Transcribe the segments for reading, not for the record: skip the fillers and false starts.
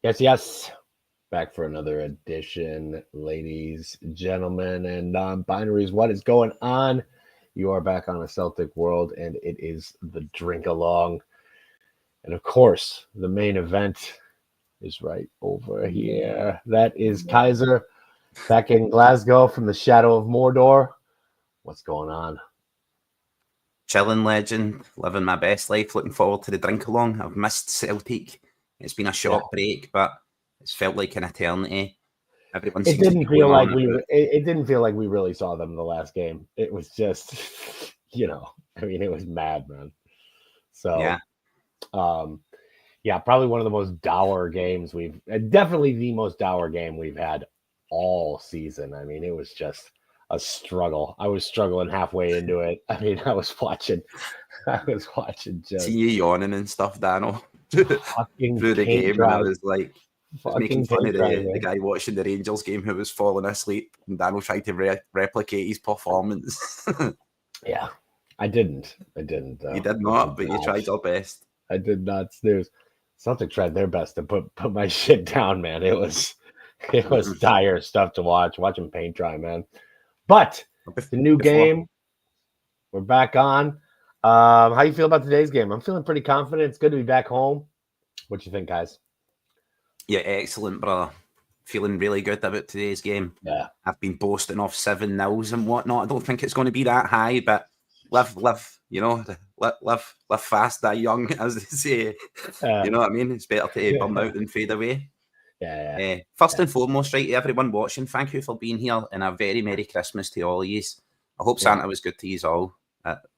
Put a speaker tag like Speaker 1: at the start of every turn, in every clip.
Speaker 1: Yes, yes. Back for another edition, ladies, gentlemen, and non-binaries. What is going on? You are back on a Celtic world, and it is the Drinkalong. And of course, the main event is right over here. That is Keiser back in Glasgow from the shadow of Mordor. What's going on?
Speaker 2: Chilling legend, living my best life, looking forward to the Drinkalong. I've missed Celtic. It's been a short break, but it's felt like an eternity. Everyone
Speaker 1: It
Speaker 2: seems to be
Speaker 1: didn't
Speaker 2: going
Speaker 1: feel like
Speaker 2: on
Speaker 1: we
Speaker 2: about.
Speaker 1: it didn't feel like we really saw them in the last game. It was just, it was mad, man. So,
Speaker 2: Yeah,
Speaker 1: um, yeah, probably one of the most dour games definitely the most dour game we've had all season. I mean, it was just a struggle. I was struggling halfway into it. I mean, I was watching
Speaker 2: see
Speaker 1: just
Speaker 2: you yawning and stuff, Danno,
Speaker 1: fucking
Speaker 2: through the
Speaker 1: paint
Speaker 2: game, and
Speaker 1: dry,
Speaker 2: I was making
Speaker 1: fucking
Speaker 2: fun
Speaker 1: paint
Speaker 2: of
Speaker 1: dry,
Speaker 2: the
Speaker 1: man.
Speaker 2: guy watching the Rangers game who was falling asleep, and Danno tried to replicate his performance.
Speaker 1: Yeah, I didn't. I didn't
Speaker 2: You
Speaker 1: though.
Speaker 2: did
Speaker 1: I
Speaker 2: not,
Speaker 1: did
Speaker 2: but you
Speaker 1: not.
Speaker 2: tried your best.
Speaker 1: I did not snooze. Celtic tried their best to put my shit down, man. It was dire stuff to watch. Watching paint dry, man. But the new
Speaker 2: Before
Speaker 1: game, we're back on. How you feel about today's game? I'm feeling pretty confident. It's good to be back home. What you think, guys?
Speaker 2: Yeah, excellent, brother. Feeling really good about today's game.
Speaker 1: Yeah.
Speaker 2: I've been boasting off 7-0s and whatnot. I don't think it's going to be that high, but live, live fast, die young, as they say.
Speaker 1: Uh,
Speaker 2: You know what I mean? It's better to burn
Speaker 1: yeah,
Speaker 2: out than fade away.
Speaker 1: yeah,
Speaker 2: First
Speaker 1: yeah,
Speaker 2: and foremost, right, to everyone watching, thank you for being here, and a very Merry Christmas to all of you. I hope
Speaker 1: yeah.
Speaker 2: Santa was good to you all.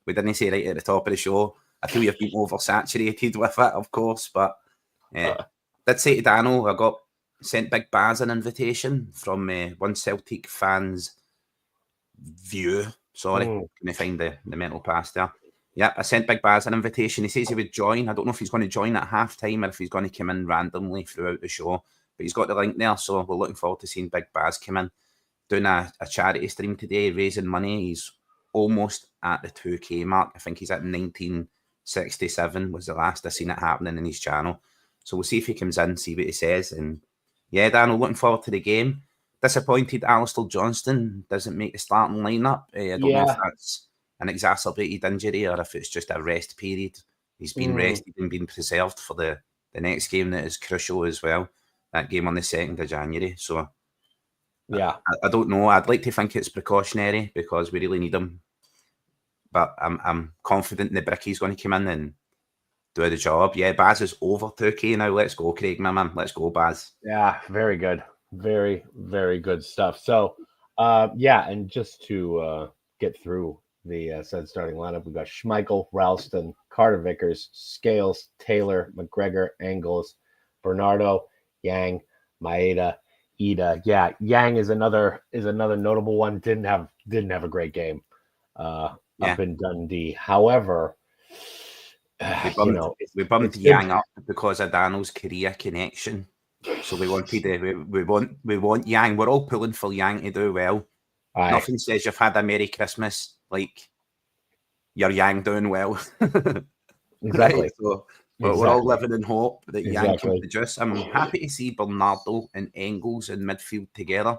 Speaker 2: We didn't say right at the top of the show. I feel you've been oversaturated with it, of course, but did say to Danno, I got sent Big Baz an invitation from one Celtic fan's view. Sorry,
Speaker 1: Mm,
Speaker 2: can I find the mental pass there? Yeah, I sent Big Baz an invitation. He says he would join. I don't know if he's going to join at half time or if he's going to come in randomly throughout the show. But he's got the link there, so we're looking forward to seeing Big Baz come in. Doing a charity stream today, raising money. He's almost at the 2K mark. I think he's at 1967 was the last I seen it happening in his channel. So we'll see if he comes in, see what he says. And yeah, Dan, looking forward to the game. Disappointed Alistair Johnston doesn't make the starting lineup. I don't know if
Speaker 1: yeah.
Speaker 2: that's an exacerbated injury or if it's just a rest period. He's been
Speaker 1: Mm,
Speaker 2: rested and been preserved for the next game that is crucial as well. That game on the 2nd of January. So
Speaker 1: yeah.
Speaker 2: I don't know. I'd like to think it's precautionary because we really need him. But I'm confident the Bricky's going to come in and do the job. Yeah, Baz is over 2K now. Let's go, Craig, my man. Let's go, Baz.
Speaker 1: Yeah, very good. Very, very good stuff. So, yeah, and just to get through the said starting lineup, we got Schmeichel, Ralston, Carter Vickers, Scales, Taylor, McGregor, Angles, Bernardo, Yang, Maeda, Ida. Yeah, Yang is another notable one. Didn't have a great game up
Speaker 2: Yeah,
Speaker 1: in Dundee. However,
Speaker 2: we
Speaker 1: you
Speaker 2: bumped
Speaker 1: know,
Speaker 2: we bumped
Speaker 1: it's good.
Speaker 2: Yang up because of Daniel's career connection. So we wanted we want Yang. We're all pulling for Yang to do well.
Speaker 1: I
Speaker 2: Nothing says you've had a Merry Christmas like you're Yang doing well. Right?
Speaker 1: exactly,
Speaker 2: So we're all
Speaker 1: exactly,
Speaker 2: living in hope that Yang can
Speaker 1: exactly.
Speaker 2: produce. I'm happy to see Bernardo and Engels in midfield together.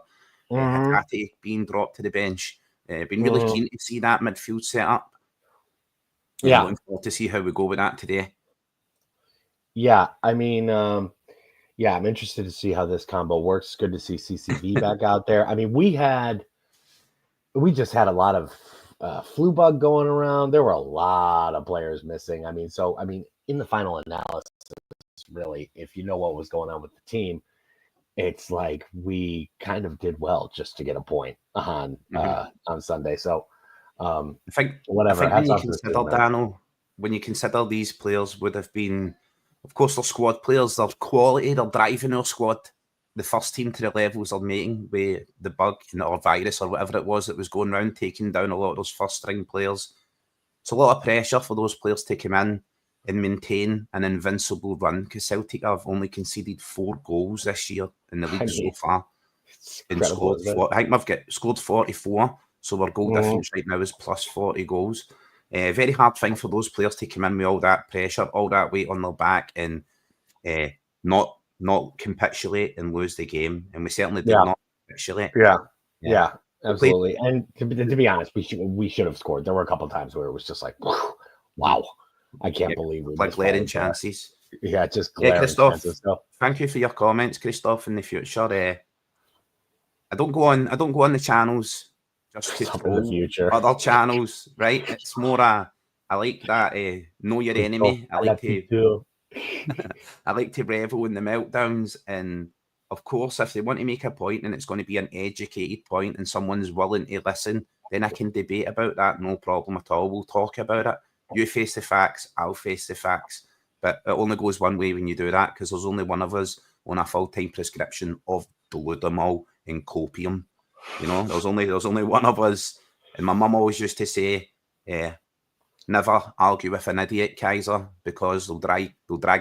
Speaker 1: Hmm.
Speaker 2: Hatate being dropped to the bench. Been really
Speaker 1: Hmm.
Speaker 2: keen to see that midfield set up.
Speaker 1: Yeah,
Speaker 2: Looking forward to see how we go with that today.
Speaker 1: yeah. I mean, yeah, I'm interested to see how this combo works. It's good to see CCV back out there. I mean, we just had a lot of flu bug going around. There were a lot of players missing. I mean, in the final analysis, really, if you know what was going on with the team, it's like we kind of did well just to get a point on Sunday. So,
Speaker 2: I think I
Speaker 1: whatever.
Speaker 2: think when
Speaker 1: Hats
Speaker 2: you
Speaker 1: off to the
Speaker 2: consider
Speaker 1: team, man.
Speaker 2: Dano, when you consider these players would have been, of course, they're squad players, they're quality, they're driving our squad, the first team to the levels they're making with the bug or virus or whatever it was that was going around, taking down a lot of those first string players. It's a lot of pressure for those players to come in and maintain an invincible run because Celtic have only conceded 4 goals this year in the
Speaker 1: I
Speaker 2: league so
Speaker 1: mean,
Speaker 2: far
Speaker 1: it's
Speaker 2: and
Speaker 1: incredible,
Speaker 2: scored
Speaker 1: isn't it?
Speaker 2: I think we've got scored 44, so our goal
Speaker 1: Mhm.
Speaker 2: difference right now is plus 40 goals. Very hard thing for those players to come in with all that pressure, all that weight on their back, and uh, not not capitulate and lose the game, and we certainly did not capitulate.
Speaker 1: Yeah, absolutely. And to be honest, we should have scored. There were a couple of times where it was just like, wow, I can't believe we
Speaker 2: like glaring chances.
Speaker 1: Yeah, just glaring chances. So,
Speaker 2: thank you for your comments, Christoph. In the future, I don't go on the channels just to troll other channels, right? It's more I like that know your enemy. I like to revel in the meltdowns, and of course, if they want to make a point and it's going to be an educated point and someone's willing to listen, then I can debate about that, no problem at all. We'll talk about it. You face the facts, I'll face the facts. But it only goes one way when you do that, because there's only one of us on a full-time prescription of Doludamol and copium. You know, there's only one of us. And my mum always used to say, never argue with an idiot, Keiser, because they'll drag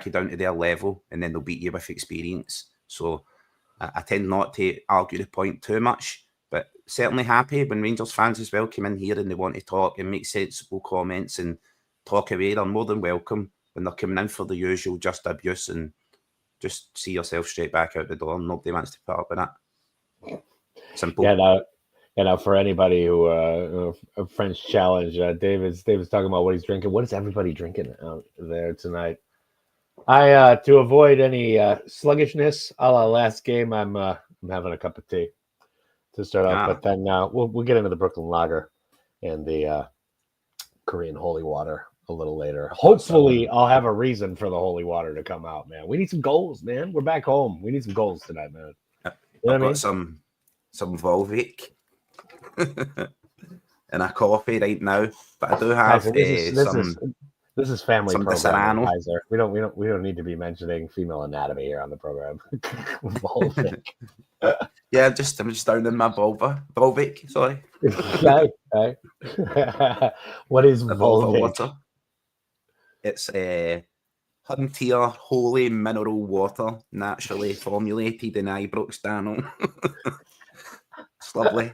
Speaker 2: you down to their level and then they'll beat you with experience. So I tend not to argue the point too much, but certainly happy when Rangers fans as well come in here and they want to talk and make sensible comments and talk away. They're more than welcome when they're coming in for the usual just abuse and just see yourself straight back out the door. Nobody wants to put up with that. Simple.
Speaker 1: Yeah, now for anybody who a French challenge, David's talking about what he's drinking. What is everybody drinking out there tonight? I to avoid any sluggishness a la last game, I'm having a cup of tea to start off, but then we'll get into the Brooklyn Lager and the Korean holy water a little later. Hopefully, I'll have a reason for the holy water to come out, man. We need some goals, man. We're back home. We need some goals tonight, man.
Speaker 2: You know I've got some Volvic and a coffee right now, but I do have
Speaker 1: this is family program, Keiser. We don't need to be mentioning female anatomy here on the program. Volvic.
Speaker 2: Yeah, I'm just down in my Volvic. Sorry.
Speaker 1: Okay. What is Volvic?
Speaker 2: Water? It's a Huntier holy mineral water, naturally formulated in Ibrox, Danno. It's lovely.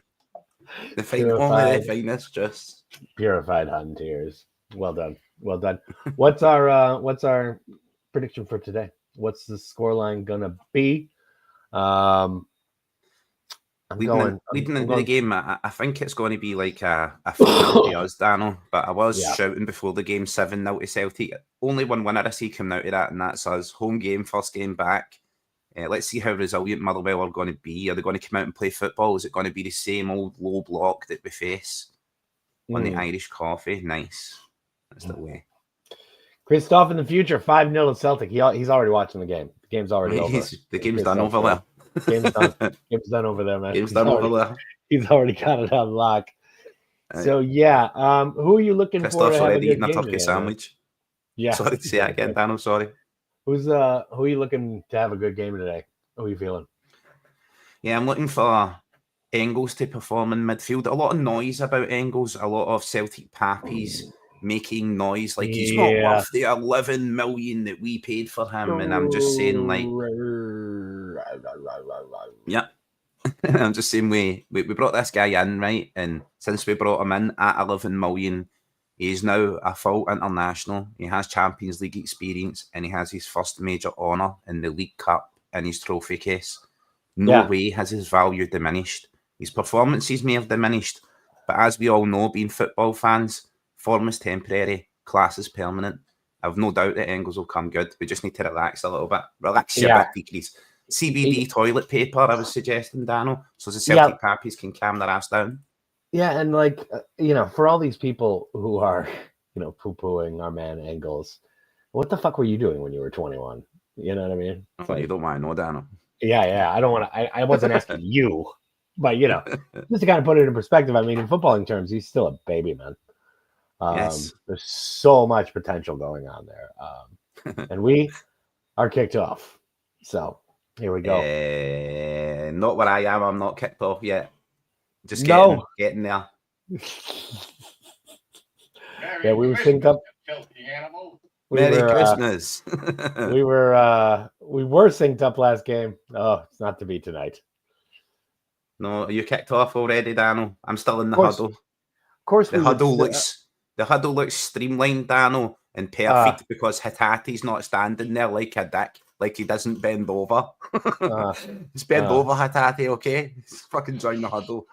Speaker 2: The finest, just
Speaker 1: purified Huntiers. Well done. What's our prediction for today? What's the scoreline gonna be?
Speaker 2: Leading into the game, I think it's going to be like a 4-0 to us, Danno. But I was shouting before the game 7-0 to Celtic. Only one winner I see coming out of that, and that's us. Home game, first game back. Let's see how resilient Motherwell are going to be. Are they going to come out and play football? Is it going to be the same old low block that we face on the Irish coffee? Nice. That's the way.
Speaker 1: Christoph in the future, 5-0 to Celtic. He's already watching the game. The game's already over.
Speaker 2: The game's done over there.
Speaker 1: Game's done over there, man.
Speaker 2: Game's done over there.
Speaker 1: He's already got it on lock. So yeah, who are you looking for?
Speaker 2: Christoph's already eating a turkey sandwich.
Speaker 1: Yeah.
Speaker 2: Sorry to say that again, Dan. I'm sorry.
Speaker 1: Who are you looking to have a good game today? Who are you feeling?
Speaker 2: Yeah, I'm looking for Engels to perform in midfield. A lot of noise about Engels. A lot of Celtic pappies making noise like he's not worth the 11 million that we paid for him, and I'm just saying, like, yeah. I'm just saying we brought this guy in, right? And since we brought him in at 11 million, he's now a full international. He has Champions League experience and he has his first major honour in the League Cup in his trophy case. No way has his value diminished. His performances may have diminished, but as we all know, being football fans, form is temporary, class is permanent. I've no doubt that Engels will come good. We just need to relax a little bit. Relax your bit, decrease. CBD toilet paper, I was suggesting, Danno, so the Celtic pappies can calm their ass down.
Speaker 1: Yeah, and like, for all these people who are, poo-pooing our man Engels, what the fuck were you doing when you were 21? You know what I mean?
Speaker 2: You don't want to know, Danno.
Speaker 1: Yeah, I don't want to, I wasn't asking you, but, just to kind of put it in perspective, I mean, in footballing terms, he's still a baby, man.
Speaker 2: Yes.
Speaker 1: There's so much potential going on there. And we are kicked off. So here we go.
Speaker 2: Not where I am. I'm not kicked off yet. Just getting there.
Speaker 1: Yeah, we were synced up.
Speaker 2: Merry Christmas.
Speaker 1: we were synced up last game. Oh, it's not to be tonight.
Speaker 2: No, you kicked off already, Danno. I'm still in the huddle.
Speaker 1: Of course,
Speaker 2: the huddle looks streamlined, Danno, and perfect because Hitate's not standing there like a dick. like he doesn't bend over. Just bend over, Hatate, okay? Just fucking join the huddle.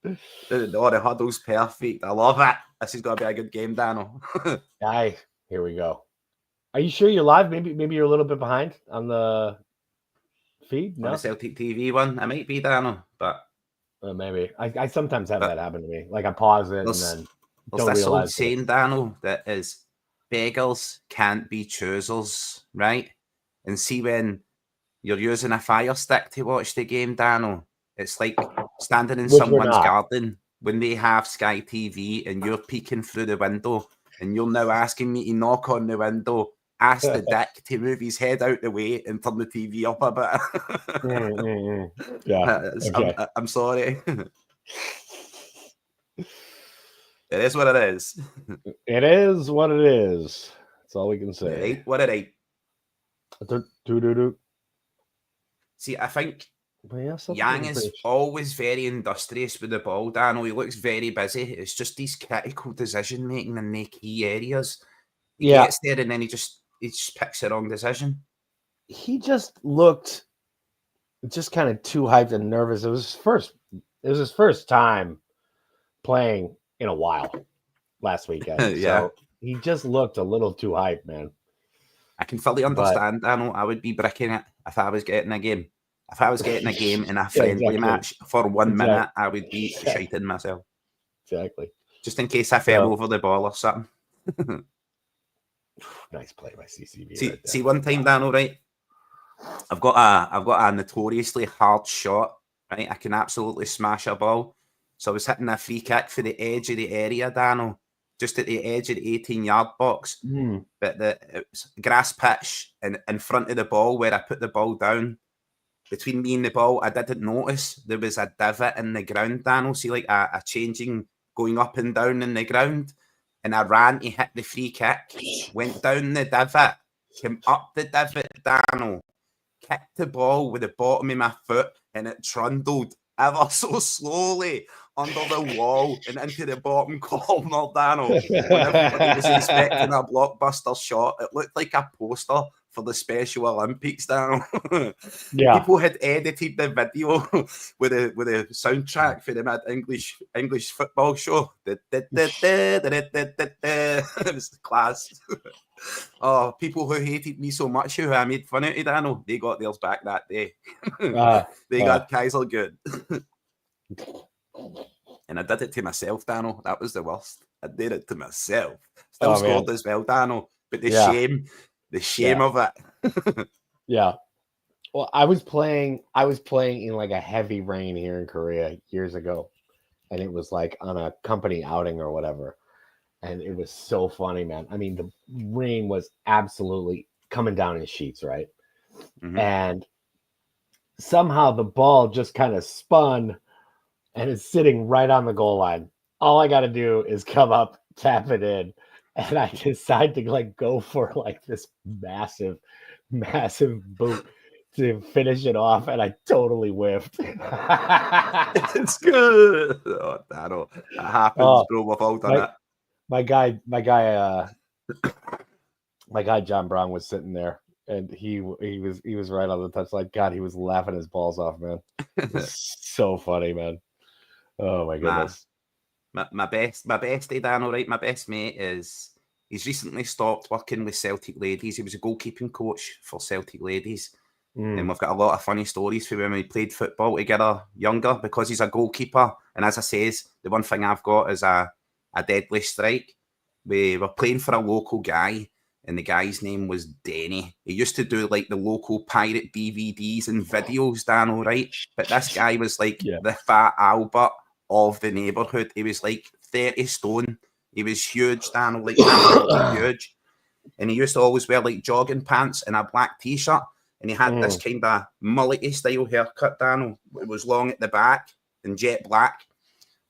Speaker 2: The huddle's perfect. I love it. This is going to be a good game, Danno.
Speaker 1: Aye, here we go. Are you sure you're live? Maybe you're a little bit behind on the feed? No?
Speaker 2: On the Celtic TV one. I might be, Danno, but...
Speaker 1: maybe. I sometimes have that happen to me. Like I pause it and then don't
Speaker 2: this
Speaker 1: realize
Speaker 2: old saying, Danno, that is beggars can't be choosers, right? And see, when you're using a fire stick to watch the game, Danno, it's like standing in someone's garden when they have Sky TV and you're peeking through the window and you're now asking me to knock on the window, ask the dick to move his head out the way and turn the TV up a bit.
Speaker 1: Yeah. Okay.
Speaker 2: I'm sorry. It is what it is.
Speaker 1: It is what it is. That's all we can say.
Speaker 2: It ain't what it ain't. See, I think Yang is always very industrious with the ball, Danno. He looks very busy. It's just these critical decision making in the key areas. He gets there and then he just picks the wrong decision.
Speaker 1: He just looked just kind of too hyped and nervous. It was his first time playing in a while last weekend. So he just looked a little too hyped, man.
Speaker 2: I can fully understand, Danno. I would be bricking it if I was getting a game. If I was getting a game in a friendly match for 1 minute, I would be shiting myself.
Speaker 1: Exactly.
Speaker 2: Just in case I fell over the ball or something.
Speaker 1: Nice play by CCV.
Speaker 2: See, one time, Danno, right? I've got a notoriously hard shot, right? I can absolutely smash a ball. So I was hitting a free kick for the edge of the area, Danno, just at the edge of the 18-yard box. But it was grass pitch and in front of the ball where I put the ball down. Between me and the ball, I didn't notice there was a divot in the ground, Danno. See, like a changing, going up and down in the ground. And I ran to hit the free kick, went down the divot, came up the divot, Danno, kicked the ball with the bottom of my foot, and it trundled ever so slowly under the wall and into the bottom corner, Danno. When everybody was expecting a blockbuster shot, it looked like a poster for the Special Olympics, Danno. People had edited the video with a soundtrack for the mad English football show. It was class. Oh, people who hated me so much, who I made fun of, Danno, they got theirs back that day. They got Keiser good. And I did it to myself, Danno. That was the worst. I did it to myself. Still scored as well, Danno. But the shame of it.
Speaker 1: Well, I was playing in like a heavy rain here in Korea years ago. And it was like on a company outing or whatever. And it was so funny, man. I mean, the rain was absolutely coming down in sheets, right? And somehow the ball just kind of spun and it's sitting right on the goal line. All I got to do is come up, tap it in. And I decide to like go for like this massive boot to finish it off. And I totally whiffed.
Speaker 2: It's good. Oh, Danno. That happens, bro. We've all done it.
Speaker 1: My guy, John Brown was sitting there, and he was right on the touchline. God, he was laughing his balls off, man. So funny, man. Oh my goodness.
Speaker 2: My bestie, Danno, right? My best mate he's recently stopped working with Celtic ladies. He was a goalkeeping coach for Celtic ladies. And we've got a lot of funny stories for when we played football together younger, because he's a goalkeeper. And as I says, the one thing I've got is a deadly strike. We were playing for a local guy, and the guy's name was Danny. He used to do like the local pirate DVDs and videos, Danno, right? But this guy was like the fat Albert of the neighbourhood. He was like 30 stone. He was huge, Danno, like huge. And he used to always wear like jogging pants and a black t-shirt. And he had this kind of mullety style haircut, Danno. It was long at the back and jet black.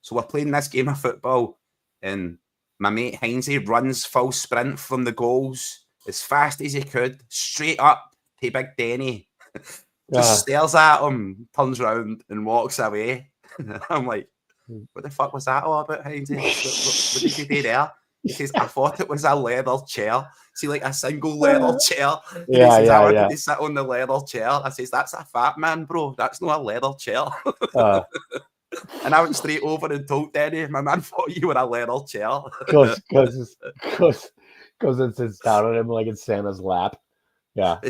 Speaker 2: So we're playing this game of football, and my mate Heinze runs full sprint from the goals as fast as he could, straight up to Big Denny. Just stares at him, turns round and walks away. I'm like, what the fuck was that all about, Heinze? What did you do there? He says, I thought it was a leather chair. See, like a single leather chair. And he
Speaker 1: Yeah,
Speaker 2: says, I
Speaker 1: yeah,
Speaker 2: wanted
Speaker 1: yeah.
Speaker 2: to sit on the leather chair. I says, that's a fat man, bro. That's not a leather chair.
Speaker 1: Uh,
Speaker 2: And I went straight over and told Danny, my man thought you were a leather chair.
Speaker 1: goes and sits down on him like it's Santa's lap. Yeah.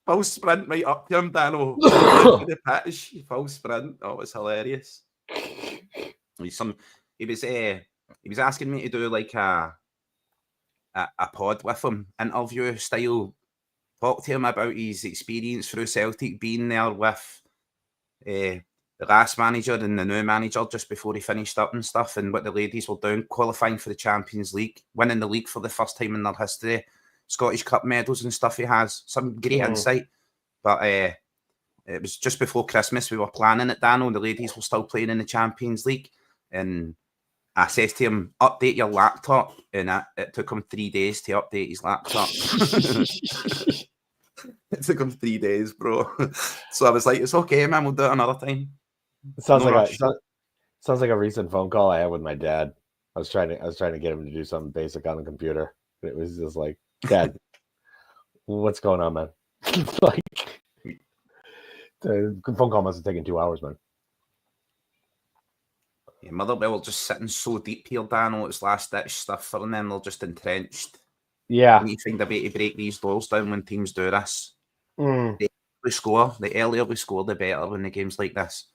Speaker 2: Full sprint right up to him, Danno. To the pitch, full sprint. Oh, it was hilarious. He was asking me to do like a pod with him, interview style, talk to him about his experience through Celtic, being there with the last manager and the new manager just before he finished up and stuff, and what the ladies were doing, qualifying for the Champions League, winning the league for the first time in their history, Scottish Cup medals and stuff he has. Some great insight. But it was just before Christmas, we were planning it, Danno, and the ladies were still playing in the Champions League. And I said to him, update your laptop. And it took him 3 days to update his laptop. It took him 3 days, bro. So I was like, it's okay, man, we'll do it another time.
Speaker 1: Sounds like a recent phone call I had with my dad. I was trying to get him to do something basic on the computer. It was just like, Dad, what's going on, man? Like, the phone call must have taken 2 hours, man.
Speaker 2: Yeah, Motherwell are just sitting so deep here, Danno. It's last-ditch stuff for them. They're just entrenched.
Speaker 1: Yeah.
Speaker 2: We need to find a way to break these doors down when teams do this.
Speaker 1: Mm.
Speaker 2: The earlier we score, the better when the games like this.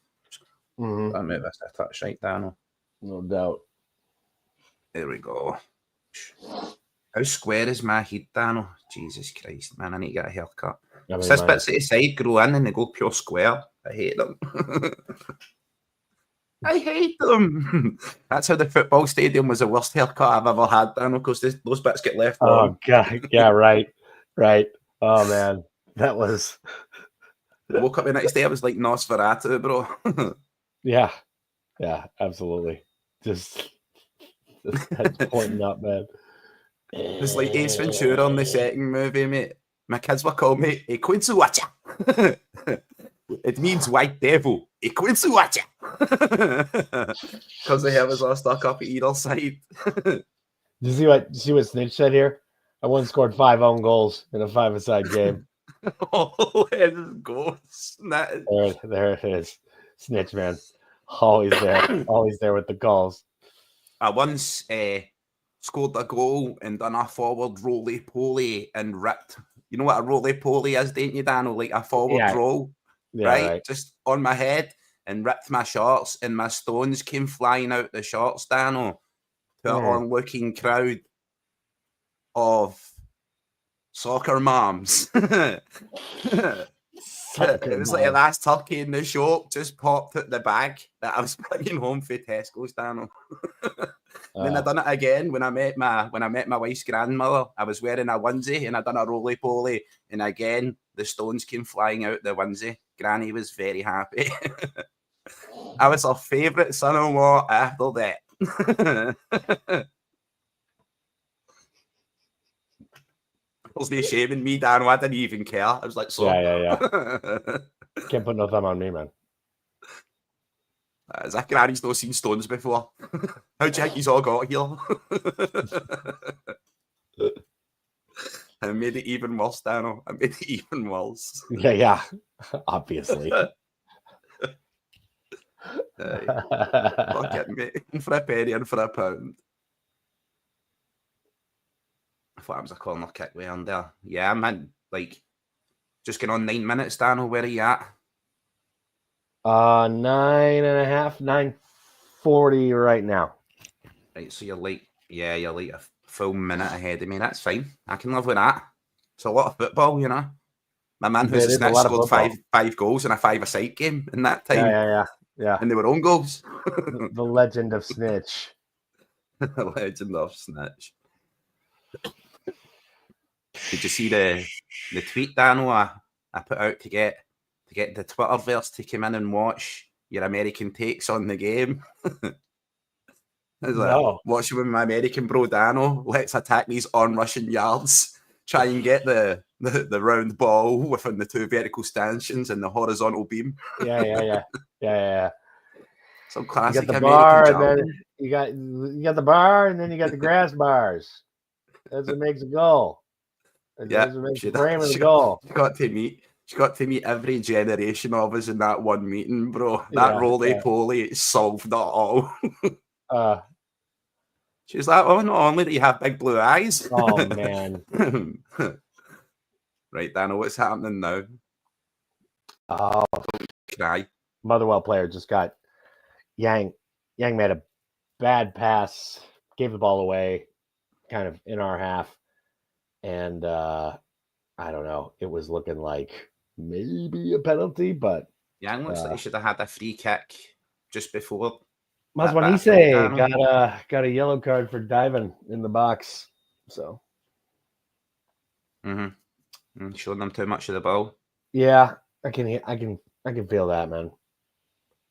Speaker 1: Mm-hmm.
Speaker 2: I'll move this a touch, right, Danno?
Speaker 1: No doubt.
Speaker 2: There we go. How square is my head, Danno? Jesus Christ, man, I need to get a haircut. This bits at the side grow in and they go pure square. I hate them. I hate them. That's how the football stadium was the worst haircut I've ever had, Danno, because those bits get left on.
Speaker 1: Oh, God. Yeah, right. Right. Oh, man. That was...
Speaker 2: I woke up the next day, I was like Nosferatu, bro.
Speaker 1: Yeah. Yeah, absolutely. Just head's pointing up, man.
Speaker 2: It's like Ace Ventura on the second movie, mate. My kids were calling me a Quinsuacha. It means white devil. A Quinsuacha. Because the hair was all stuck up either side.
Speaker 1: You see what Snitch said here? I once scored 5 own goals in a 5-a-side game.
Speaker 2: Oh, there it goes.
Speaker 1: There it is. Snitch, man. Always there with the goals.
Speaker 2: I once scored a goal and done a forward roly-poly and ripped. You know what a roly-poly is, don't you, Danno? Like a forward roll, right? Just on my head and ripped my shorts and my stones came flying out the shorts, Danno, to an onlooking crowd of soccer moms. It was like the last turkey in the shop just popped out the bag that I was bringing home for Tesco's, Danno. Then I done it again when I met my wife's grandmother. I was wearing a onesie and I done a roly-poly, and again the stones came flying out the onesie. Granny was very happy. I was her favourite son-in-law after that. There's no shame in me, Danno. I didn't even care. I was like, so.
Speaker 1: Yeah. Can't put no thumb on me, man.
Speaker 2: As if Granny's not seen stones before. How do you think he's all got here? I made it even worse, Danno. I made it even worse.
Speaker 1: Yeah. Obviously.
Speaker 2: Fuck it, mate. In for a penny and for a pound. I thought I was a corner kick way on there. Yeah, man. Like, just getting on 9 minutes, Danno. Where are you at?
Speaker 1: 9.5, 9:40 right now.
Speaker 2: Right, so you're like a full minute ahead of me. That's fine. I can live with that. It's a lot of football, you know. My man who's a snitch scored five goals in a 5-a-side game in that time.
Speaker 1: Yeah.
Speaker 2: And they were own goals.
Speaker 1: The legend of Snitch.
Speaker 2: The legend of Snitch. Did you see the tweet, Danno, I put out to get the Twitterverse to come in and watch your American takes on the game? I was like, watching with my American bro Danno, let's attack these on-rushing yards, try and get the round ball within the 2 vertical stanchions and the horizontal beam.
Speaker 1: Yeah.
Speaker 2: Some classic
Speaker 1: you got the
Speaker 2: American
Speaker 1: bar, and then you got the bar, and then you got the grass bars. That's what makes a goal. That's what makes the frame of the goal.
Speaker 2: She got to meet every generation of us in that one meeting, bro. That roly-poly solved it all. She's like, oh, not only do you have big blue eyes.
Speaker 1: Oh, man.
Speaker 2: Right, Danno, what's happening now?
Speaker 1: Oh,
Speaker 2: Cry.
Speaker 1: Motherwell player just got Yang made a bad pass, gave the ball away, kind of in our half, and I don't know. It was looking like maybe a penalty, but
Speaker 2: Yang looks like he should have had a free kick just before.
Speaker 1: Maswanise got a yellow card for diving in the box. So,
Speaker 2: showing them too much of the ball.
Speaker 1: Yeah, I can feel that, man.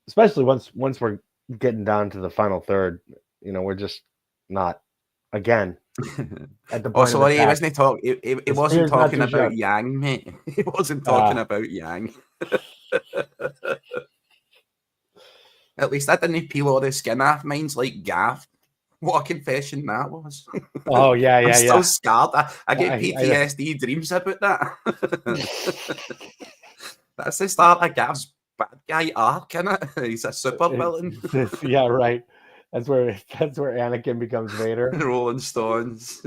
Speaker 1: Especially once we're getting down to the final third, we're just not again at the point.
Speaker 2: Sorry, he wasn't talking about Yang, mate. He wasn't talking about Yang. At least that didn't peel all the skin off. Mine's like Gav. What a confession that was.
Speaker 1: Oh, yeah,
Speaker 2: I'm still scarred. I get PTSD dreams about that. That's the start of Gav's bad guy arc, isn't it? He's a super villain.
Speaker 1: Yeah, right. That's where Anakin becomes Vader.
Speaker 2: Rolling Stones.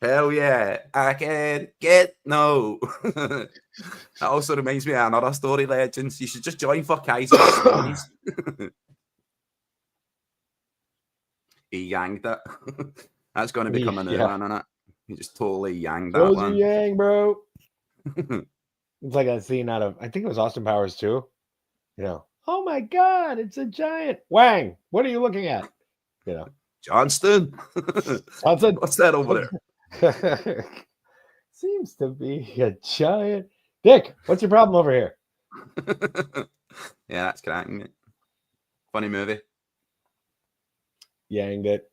Speaker 2: Hell yeah. I can get no. That also reminds me of another story, legends. You should just join for Keiser stories. He yanked it. That's going to become a new one, isn't it? He just totally yanked that one.
Speaker 1: Rosie Yang, bro. It's like a scene out of, I think it was Austin Powers too. Oh my God, it's a giant. Wang, what are you looking at?
Speaker 2: Johnston.
Speaker 1: Johnson.
Speaker 2: What's that over
Speaker 1: there? Seems to be a giant. Dick, what's your problem over here?
Speaker 2: Yeah, that's cracking it. Funny movie.
Speaker 1: Yanged it.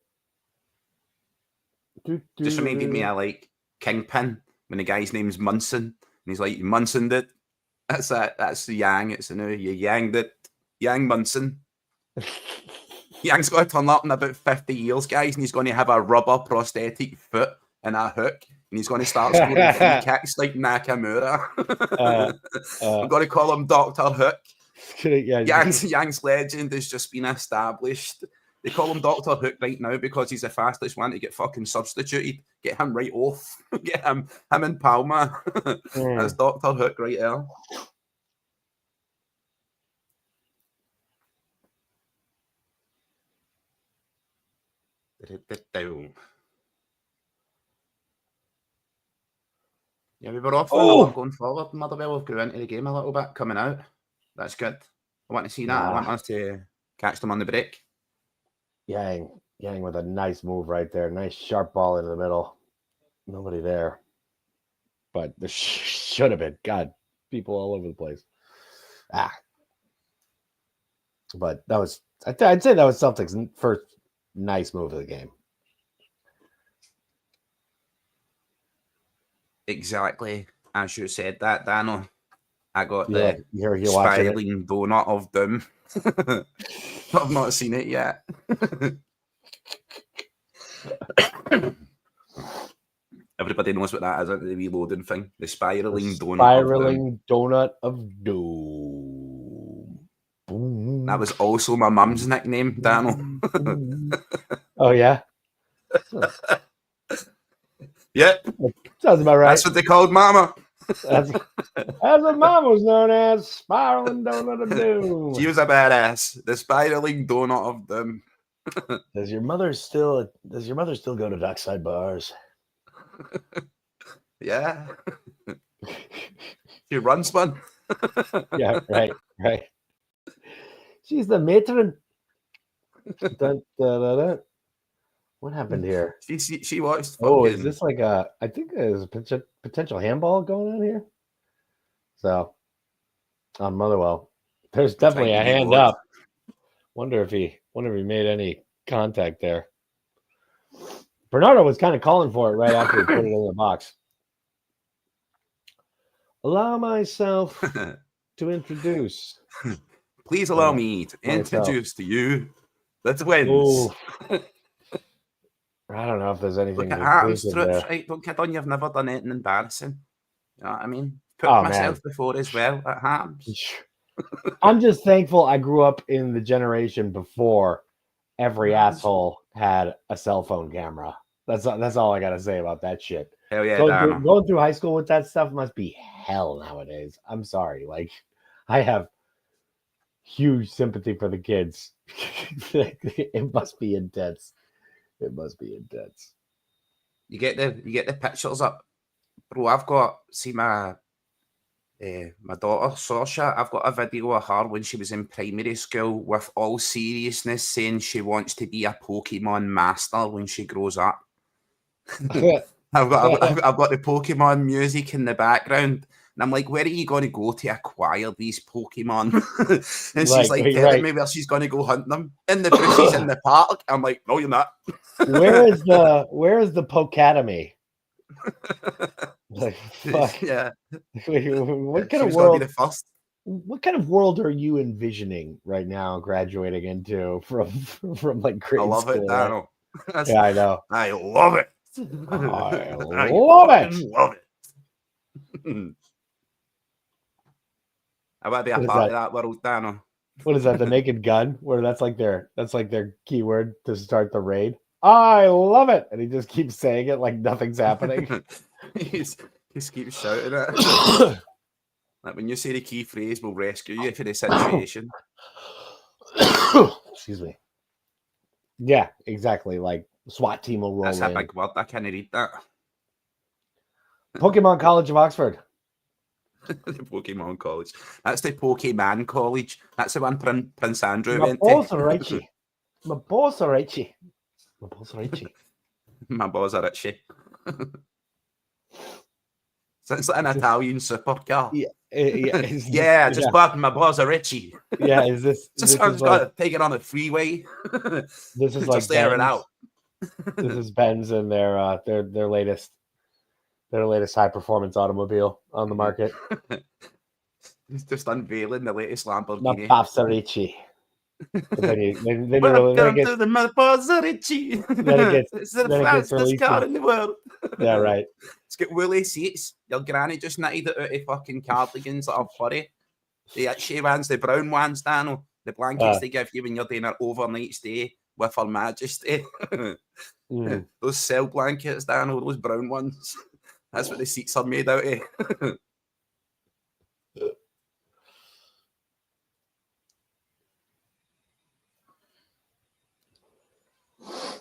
Speaker 2: Just reminded me of like Kingpin when the guy's name's Munson and he's like, you Munsoned it. That's that. That's the Yang. It's a new. You yanged it. Yang Munson. Yang's got to turn up in about 50 years, guys, and he's going to have a rubber prosthetic foot and a hook, and he's going to start scoring free kicks like Nakamura. I'm going to call him Dr. Hook. Yang's legend has just been established. They call him Dr. Hook right now because he's the fastest one to get fucking substituted. Get him right off. Get him and Palma. That's Dr. Hook right there. Yeah, we were off going forward. Motherwell have grew into the game a little bit coming out. That's good. I want to see that. I want us to catch them on the break.
Speaker 1: Yang with a nice move right there. Nice sharp ball into the middle. Nobody there. But there should have been. God, people all over the place. But that was, I'd say that was Celtics' first nice move of the game.
Speaker 2: Exactly. As you said that, Danno. I got the
Speaker 1: you're
Speaker 2: spiraling donut of doom. I've not seen it yet. Everybody knows what that is, the reloading thing. The spiraling
Speaker 1: donut of doom. Boom.
Speaker 2: That was also my mum's nickname, Danno.
Speaker 1: Oh, yeah?
Speaker 2: Yep.
Speaker 1: Sounds about right.
Speaker 2: That's what they called Mama.
Speaker 1: That's what Mama was known as. Spiraling donut of doom.
Speaker 2: She was a badass. The spiraling donut of doom.
Speaker 1: Does your mother still go to Dockside bars?
Speaker 2: Yeah. She runs one.
Speaker 1: Yeah, right. She's the matron. Dun, dun, dun, dun. What happened here?
Speaker 2: She watched.
Speaker 1: Oh, is this like I think there's a potential handball going on here. So, on Motherwell, there's definitely a hand up. Wonder if he made any contact there. Bernardo was kind of calling for it right after he put it in the box. Allow myself to introduce.
Speaker 2: Please allow me to introduce to you the twins.
Speaker 1: I don't know if there's anything
Speaker 2: Look, it happens,
Speaker 1: conclusive
Speaker 2: troops,
Speaker 1: there.
Speaker 2: right? Don't kid on, you've never done anything embarrassing. You know what I mean? Put
Speaker 1: Oh man,
Speaker 2: myself before as well. It happens.
Speaker 1: I'm just thankful I grew up in the generation before every asshole had a cell phone camera. That's all I gotta say about that shit.
Speaker 2: Hell yeah,
Speaker 1: Going through high school with that stuff must be hell nowadays. I'm sorry. Like, I have huge sympathy for the kids. It must be intense. It must be intense.
Speaker 2: You get the pictures up, bro. I've got my daughter Sasha. I've got a video of her when she was in primary school, with all seriousness, saying she wants to be a Pokemon master when she grows up. I've got the Pokemon music in the background, and I'm like, where are you going to go to acquire these Pokemon? And she's like telling me where she's going to go hunt them in the bushes in the park. I'm like, no, you're not.
Speaker 1: Where is the Pokademy? Like, fuck.
Speaker 2: Yeah.
Speaker 1: What kind of world? What kind of world are you envisioning right now, graduating into from like grade school?
Speaker 2: I love it, Danno.
Speaker 1: Yeah, I know.
Speaker 2: I love it.
Speaker 1: I love it.
Speaker 2: Love it. I want to be a part of that world, Danno.
Speaker 1: What is that? The Naked Gun? Where that's like their keyword to start the raid. I love it, and he just keeps saying it like nothing's happening.
Speaker 2: he just keeps shouting it. Like when you say the key phrase, "We'll rescue you for the situation."
Speaker 1: Excuse me. Yeah, exactly. Like SWAT team will roll in.
Speaker 2: That's a big word. I can't read that.
Speaker 1: Pokemon College of Oxford.
Speaker 2: The Pokemon College. That's the Pokemon College. That's the one Prince Andrew
Speaker 1: My
Speaker 2: went
Speaker 1: balls
Speaker 2: to.
Speaker 1: are itchy. My balls are itchy. My balls are itchy.
Speaker 2: My balls are itchy. Sounds like an Italian supercar.
Speaker 1: Yeah,
Speaker 2: yeah. Just bought my balls are itchy.
Speaker 1: Yeah, is this?
Speaker 2: Just I just got to take it on the freeway.
Speaker 1: This is
Speaker 2: just
Speaker 1: like
Speaker 2: air it
Speaker 1: Benz.
Speaker 2: out.
Speaker 1: This is Benz and their latest high performance automobile on the market.
Speaker 2: He's just unveiling the latest Lamborghini.
Speaker 1: My pops are itchy. Then it
Speaker 2: it's the fastest car in the world.
Speaker 1: Yeah, right.
Speaker 2: It's got woolly seats. Your granny just knitted it out of fucking cardigans that are furry. The itchy ones, the brown ones, Danno. The blankets they give you when you're doing an overnight stay with Her Majesty. Those cell blankets, Danno, those brown ones. That's what the seats are made out of.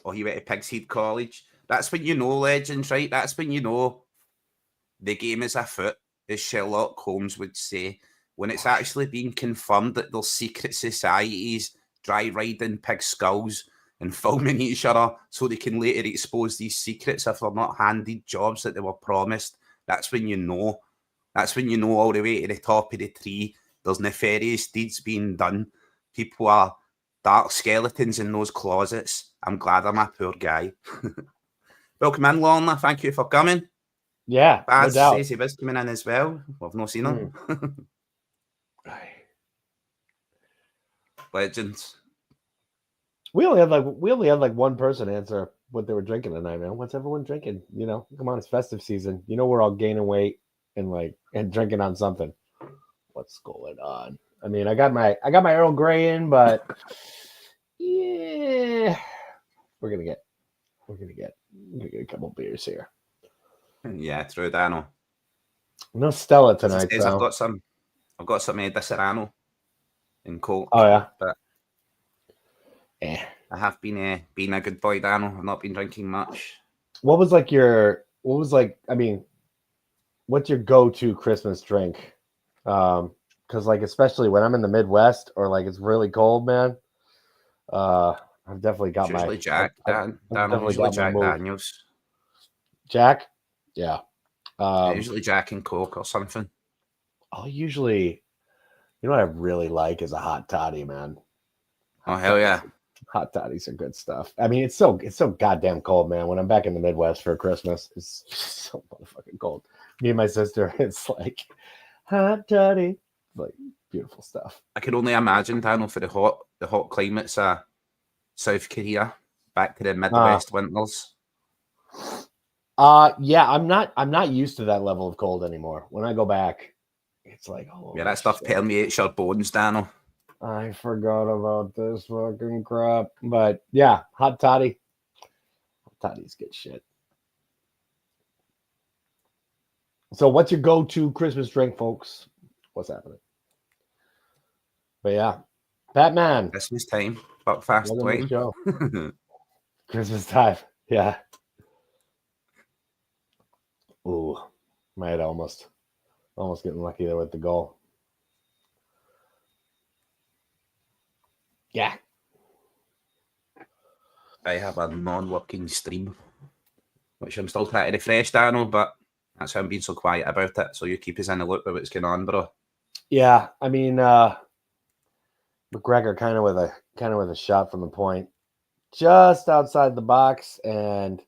Speaker 2: Or he went to Pig's Head College. That's when you know legends, right? That's when you know the game is afoot, as Sherlock Holmes would say, when it's actually been confirmed that there's secret societies dry riding pig skulls and filming each other so they can later expose these secrets if they're not handed jobs that they were promised. That's when you know. That's when you know all the way to the top of the tree. There's nefarious deeds being done. People are dark skeletons in those closets. I'm glad I'm a poor guy. Welcome in, Lorna. Thank you for coming.
Speaker 1: Yeah,
Speaker 2: Baz
Speaker 1: no doubt.
Speaker 2: says he was coming in as well. We've not seen him. Legends.
Speaker 1: We only had like one person answer what they were drinking tonight, man. What's everyone drinking? You know, come on, it's festive season. You know, we're all gaining weight and drinking on something. What's going on? I mean, I got my Earl Grey in, but yeah, we're gonna get a couple beers here.
Speaker 2: Yeah, true, Danno.
Speaker 1: No Stella tonight.
Speaker 2: I've got some Di Serrano and Coke.
Speaker 1: Oh yeah,
Speaker 2: but I have been a good boy, Danno. I've not been drinking much.
Speaker 1: What's your go-to Christmas drink? Because like especially when I'm in the Midwest or like it's really cold, man. I've definitely got
Speaker 2: usually
Speaker 1: my
Speaker 2: Jack. Usually Jack Daniels.
Speaker 1: Jack, yeah.
Speaker 2: Usually Jack and Coke or something.
Speaker 1: I'll usually, you know what I really like is a hot toddy, man.
Speaker 2: Oh hell yeah!
Speaker 1: Hot toddies are good stuff. I mean, it's so goddamn cold, man. When I'm back in the Midwest for Christmas, it's so motherfucking cold. Me and my sister, it's like hot toddy, like beautiful stuff.
Speaker 2: I can only imagine, Daniel, for the hot climates, South Korea, back to the Midwest winters.
Speaker 1: Yeah, I'm not used to that level of cold anymore. When I go back, it's like, oh
Speaker 2: Yeah, that stuff permeates your bones, Danno.
Speaker 1: I forgot about this fucking crap. But yeah, hot toddy. Hot toddy's good shit. So what's your go-to Christmas drink, folks? What's happening? But yeah, Batman.
Speaker 2: Christmas time, but fast
Speaker 1: Welcome to the
Speaker 2: wine.
Speaker 1: show. Christmas time. Yeah. Ooh, might almost getting lucky there with the goal. Yeah.
Speaker 2: I have a non-working stream, which I'm still trying to refresh, Danno, but that's how I'm being so quiet about it. So you keep us in the loop of what's going on, bro.
Speaker 1: Yeah, I mean, McGregor kind of with a shot from the point, just outside the box, and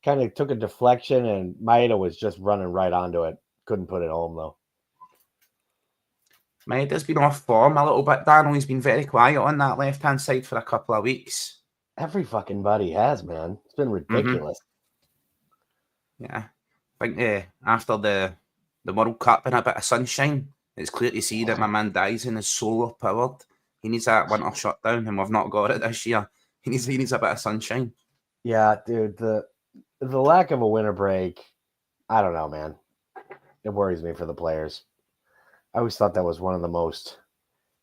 Speaker 1: kind of took a deflection, and Maeda was just running right onto it. Couldn't put it home though.
Speaker 2: Maeda's been off form a little bit, Danno. He's been very quiet on that left-hand side for a couple of weeks.
Speaker 1: Every fucking buddy has, man. It's been ridiculous.
Speaker 2: Yeah, I think after the World Cup and a bit of sunshine, it's clear to see that my man Dyson is solar powered. He needs that winter shutdown, and we've not got it this year. He needs a bit of sunshine.
Speaker 1: Yeah, dude. The lack of a winter break, I don't know, man. It worries me for the players. I always thought that was one of the most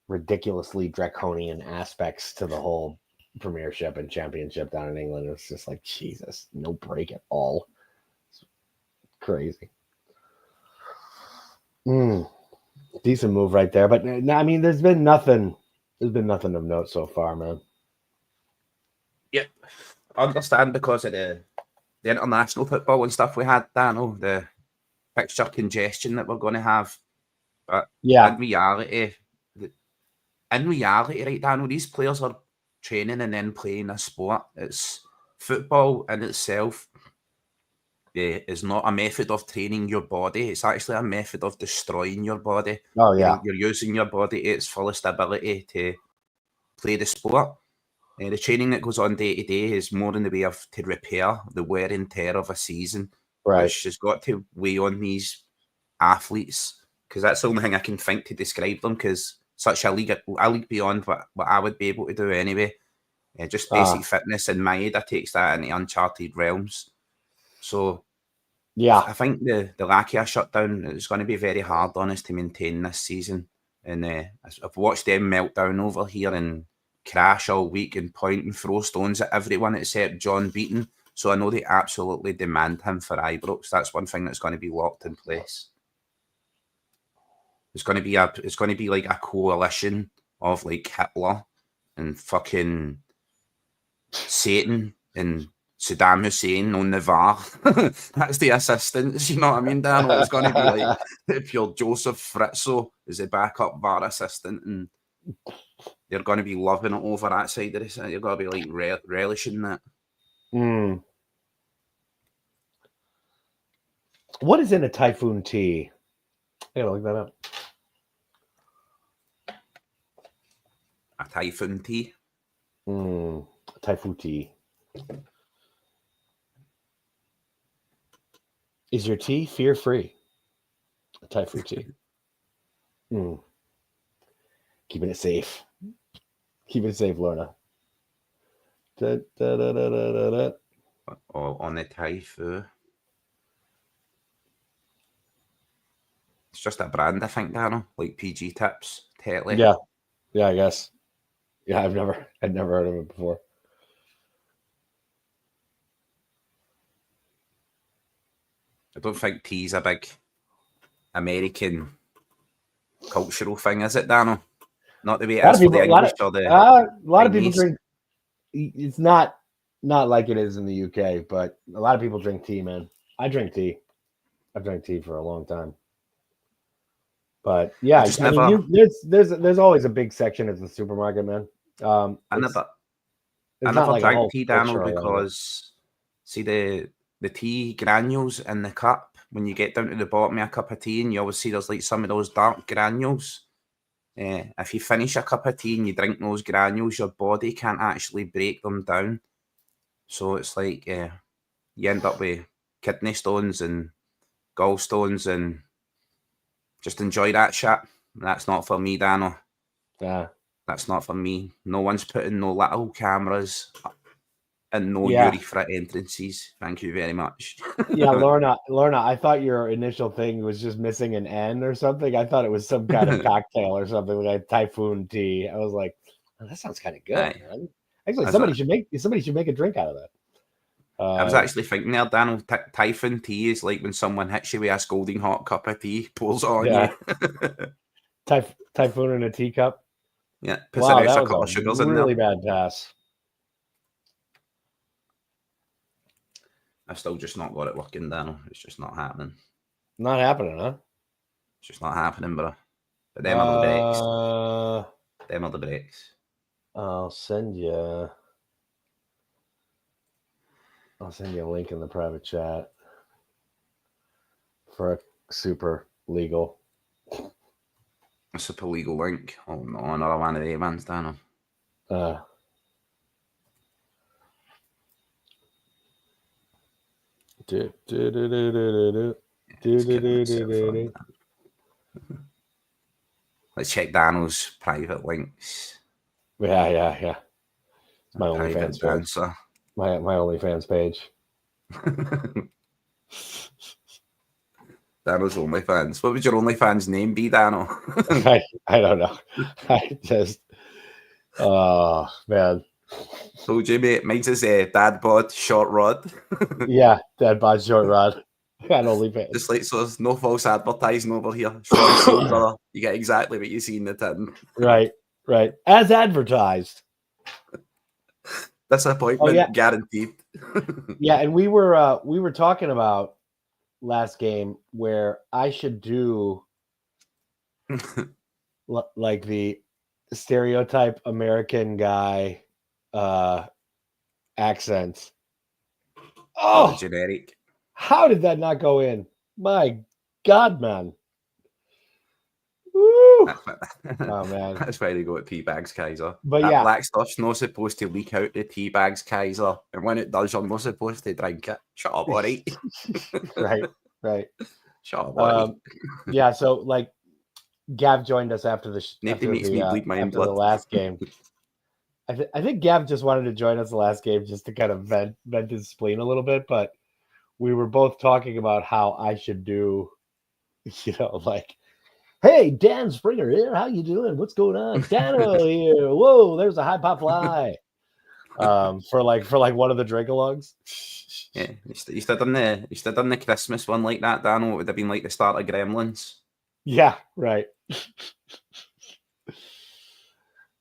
Speaker 1: ridiculously draconian aspects to the whole Premiership and Championship down in England. It's just like, Jesus, no break at all. It's crazy. Decent move right there, but I mean, there's been nothing of note so far, man.
Speaker 2: Yep, I understand because of the international football and stuff we had, Danno, the fixture congestion that we're going to have. But
Speaker 1: yeah,
Speaker 2: in reality, right, Danno, these players are training and then playing a sport. It's football in itself. Is not a method of training your body. It's actually a method of destroying your body.
Speaker 1: Oh yeah,
Speaker 2: you're using your body to its fullest ability to play the sport. The training that goes on day to day is more in the way of to repair the wear and tear of a season,
Speaker 1: right.
Speaker 2: which has got to weigh on these athletes, because that's the only thing I can think to describe them, because such a league beyond what I would be able to do anyway. Just basic fitness, and Maeda takes that into uncharted realms. So
Speaker 1: yeah,
Speaker 2: I think the lack of a shutdown is going to be very hard on us to maintain this season. And I've watched them melt down over here and crash all week and point and throw stones at everyone except John Beaton. So I know they absolutely demand him for Ibrox. That's one thing that's going to be locked in place. It's going to be like a coalition of like Hitler and fucking Satan and Saddam Hussein on the VAR. That's the assistants, you know what I mean, Danno? It's going to be like if you're Joseph Fritzo as a backup VAR assistant, and they're going to be loving it over that side of the side. You're going to be like relishing that.
Speaker 1: What is in a typhoon tea? I gotta look that up.
Speaker 2: A typhoon tea?
Speaker 1: Typhoon tea. Is your tea fear-free? A typhoon tea. Keeping it safe. Keeping it safe, Lorna.
Speaker 2: On the typhoon. It's just a brand, I think, Danno, like PG Tips, Tetley.
Speaker 1: Yeah, I guess. Yeah, I'd never heard of it before.
Speaker 2: I don't think tea's a big American cultural thing, is it, Danno? Not the way it is for the English or the
Speaker 1: a lot of
Speaker 2: Chinese.
Speaker 1: people drink. It's not like it is in the UK, but a lot of people drink tea, man. I drink tea. I've drank tea for a long time. But yeah, I mean, there's always a big section at the supermarket, man.
Speaker 2: I never
Speaker 1: like
Speaker 2: drank tea, Danno, because see the tea granules in the cup, when you get down to the bottom of a cup of tea and you always see there's like some of those dark granules. If you finish a cup of tea and you drink those granules, your body can't actually break them down. So it's like you end up with kidney stones and gallstones and just enjoy that shit. That's not for me, Danno.
Speaker 1: Yeah.
Speaker 2: That's not for me. No one's putting no little cameras and no
Speaker 1: Yeah.
Speaker 2: urethra entrances. Thank you very much.
Speaker 1: Yeah, Lorna, I thought your initial thing was just missing an N or something. I thought it was some kind of cocktail or something like typhoon tea. I was like, oh, that sounds kind of good,
Speaker 2: Aye.
Speaker 1: man. Actually,
Speaker 2: Is
Speaker 1: somebody
Speaker 2: it?
Speaker 1: should make a drink out of that.
Speaker 2: I was actually thinking there, Daniel, typhoon tea is like when someone hits you with a scalding hot cup of tea, pours it on
Speaker 1: Yeah.
Speaker 2: you.
Speaker 1: Typhoon in a teacup.
Speaker 2: Yeah, puts
Speaker 1: Wow,
Speaker 2: an
Speaker 1: that
Speaker 2: extra
Speaker 1: was
Speaker 2: couple of
Speaker 1: a
Speaker 2: sugars in there.
Speaker 1: really bad pass.
Speaker 2: I've still just not got it working, Daniel. It's just not happening.
Speaker 1: Not happening, huh?
Speaker 2: It's just not happening, bro. But them are the breaks.
Speaker 1: Uh,
Speaker 2: Them are the breaks.
Speaker 1: I'll send you a link in the private chat for a super legal.
Speaker 2: A super legal link. Oh no, another one of the ones, Daniel. Let's check Daniel's private links.
Speaker 1: Yeah. It's my
Speaker 2: Private
Speaker 1: OnlyFans page.
Speaker 2: dancer.
Speaker 1: My OnlyFans page.
Speaker 2: Dano's OnlyFans. What would your OnlyFans name be, Dano?
Speaker 1: I don't know. I just, oh man.
Speaker 2: Told you, mate. Mine's is Dad Bod Short Rod.
Speaker 1: Yeah, Dad Bod Short Rod. On OnlyFans.
Speaker 2: Just like so, there's no false advertising over here. Strong seal, brother. You get exactly what you see in the tin.
Speaker 1: Right. As advertised.
Speaker 2: Disappointment guaranteed.
Speaker 1: Yeah, and we were talking about last game where I should do like the stereotype American guy accents. Oh,
Speaker 2: generic.
Speaker 1: How did that not go in? My God, man. Woo. Oh man.
Speaker 2: That's why they go at Teabags Keiser.
Speaker 1: But
Speaker 2: that
Speaker 1: yeah,
Speaker 2: black stuff's not supposed to leak out the Teabags Keiser. And when it does, you're not supposed to drink it. Shut up, all right.
Speaker 1: right.
Speaker 2: Shut up, all right.
Speaker 1: Yeah, so like Gav joined us after the last game. I think Gav just wanted to join us the last game just to kind of vent his spleen a little bit, but we were both talking about how I should do, like, hey, Dan Springer here. How you doing? What's going on? Danno here. Whoa, there's a high pop fly. For one of the Drinkalongs.
Speaker 2: Yeah, you should have done the Christmas one like that, Danno. It would have been like the start of Gremlins.
Speaker 1: Yeah, right.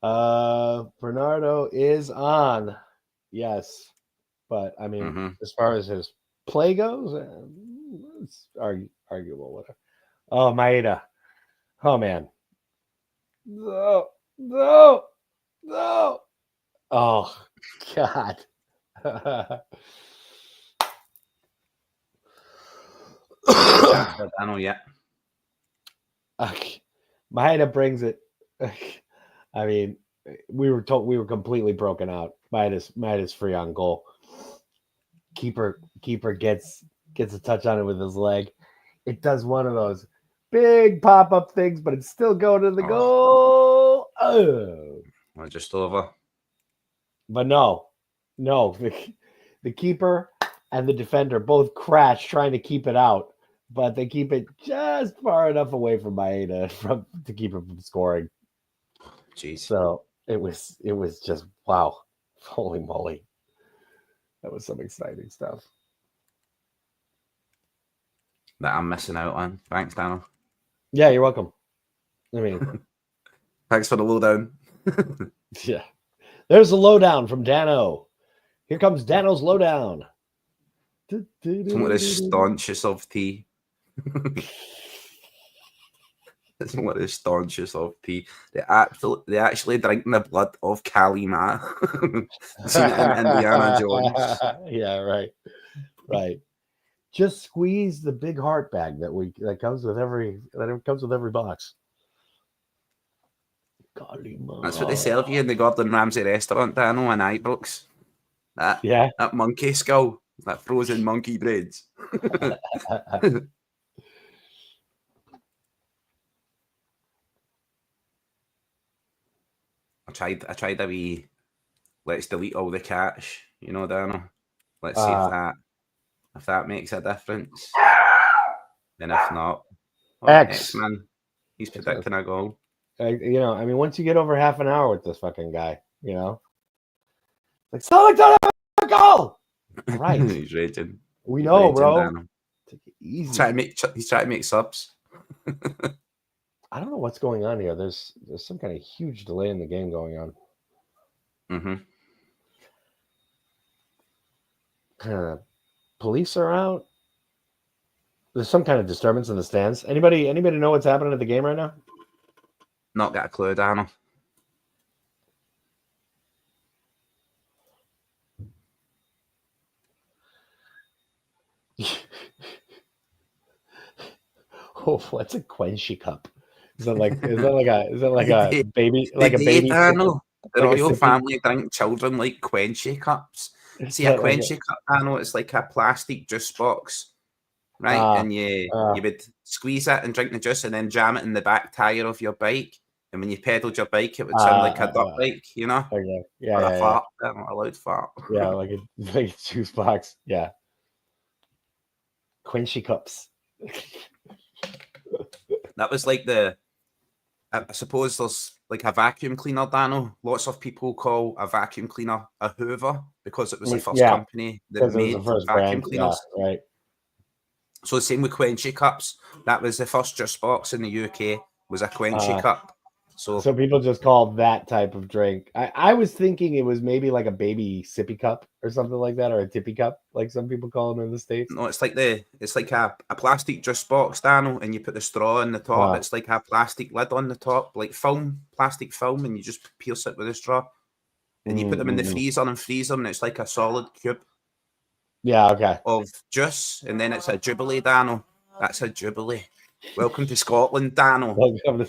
Speaker 1: Bernardo is on. Yes. But I mean, as far as his play goes, it's arguable, whatever. Oh, Maeda. Oh man. No. Oh God.
Speaker 2: I know, yeah.
Speaker 1: Maeda brings it. I mean, we were completely broken out. Maeda's free on goal. Keeper gets a touch on it with his leg. It does one of those big pop-up things, but it's still going to the goal. Oh,
Speaker 2: just over.
Speaker 1: But no, the keeper and the defender both crash trying to keep it out, but they keep it just far enough away from Maeda to keep him from scoring.
Speaker 2: Jeez.
Speaker 1: So it was just wow, holy moly, that was some exciting stuff
Speaker 2: that I'm missing out on. Thanks, Danno.
Speaker 1: Yeah, you're welcome. I mean,
Speaker 2: thanks for the lowdown.
Speaker 1: Yeah, there's a lowdown from Danno. Here comes Danno's lowdown.
Speaker 2: Some of the staunchest of tea. It's one of the staunchest of tea. They actually drink the blood of Kali Ma. Seen it in Indiana Jones.
Speaker 1: Yeah, right. Just squeeze the big heart bag that comes with every box. Kali Ma.
Speaker 2: That's what they serve you in the Gordon Ramsay restaurant, Danno, in Ibrox. That monkey skull. It's like frozen monkey breads. I tried a wee let's delete all the cash, you know, Danno. Let's see if that makes a difference. And if not, X-Man, he's predicting a goal.
Speaker 1: You know, I mean, once you get over half an hour with this fucking guy, you know, like Celtic don't have a goal. Right.
Speaker 2: He's raging.
Speaker 1: We know, bro.
Speaker 2: Take it easy. He's trying to make subs.
Speaker 1: I don't know what's going on here. There's some kind of huge delay in the game going on. Police are out. There's some kind of disturbance in the stands. Anybody know what's happening at the game right now?
Speaker 2: Not got a clue, Danno.
Speaker 1: Oh, what's a quenchy cup? Is that like a baby
Speaker 2: Danno? The royal family drink children like quenchy cups. See, a quenchy cup, Danno, it's like a plastic juice box, right? And you would squeeze it and drink the juice and then jam it in the back tire of your bike. And when you pedaled your bike, it would sound like a dirt bike, you know?
Speaker 1: Okay.
Speaker 2: Or a fart, a loud fart.
Speaker 1: Yeah, like a juice box. Yeah. Quenchy cups.
Speaker 2: That was like I suppose there's like a vacuum cleaner, Danno. Lots of people call a vacuum cleaner a Hoover because it was the first company that made vacuum cleaners.
Speaker 1: Yeah, right.
Speaker 2: So the same with quenchy cups. That was the first juice box in the UK, was a quenchy cup. So
Speaker 1: people just call that type of drink. I was thinking it was maybe like a baby sippy cup or something like that, or a tippy cup, like some people call them in the States.
Speaker 2: No, it's like a plastic juice box, Danno, and you put the straw in the top. It's like a plastic lid on the top, like plastic film, and you just pierce it with a straw. And you put them in the freezer and freeze them, and it's like a solid cube.
Speaker 1: Yeah, okay.
Speaker 2: Of juice, and then it's a Jubilee, Danno. That's a Jubilee. Welcome to Scotland, Danno.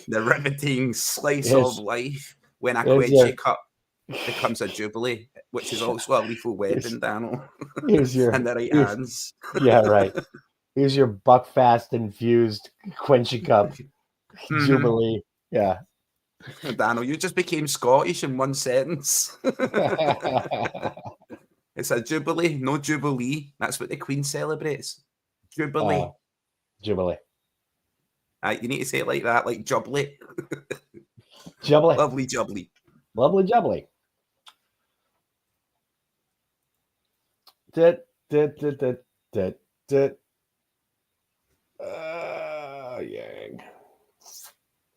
Speaker 2: The riveting slice of life when a quenchy cup becomes a Jubilee, which is also a lethal weapon, Danno. In the right hands.
Speaker 1: Yeah, right. Here's your Buckfast infused quenchy cup. Jubilee. Yeah.
Speaker 2: Danno, you just became Scottish in one sentence. It's a Jubilee, no Jubilee. That's what the Queen celebrates. Jubilee.
Speaker 1: Jubilee.
Speaker 2: You need to say it like that, like Jubilee.
Speaker 1: Jubilee.
Speaker 2: Lovely Jubilee.
Speaker 1: Lovely Jubilee. Yang.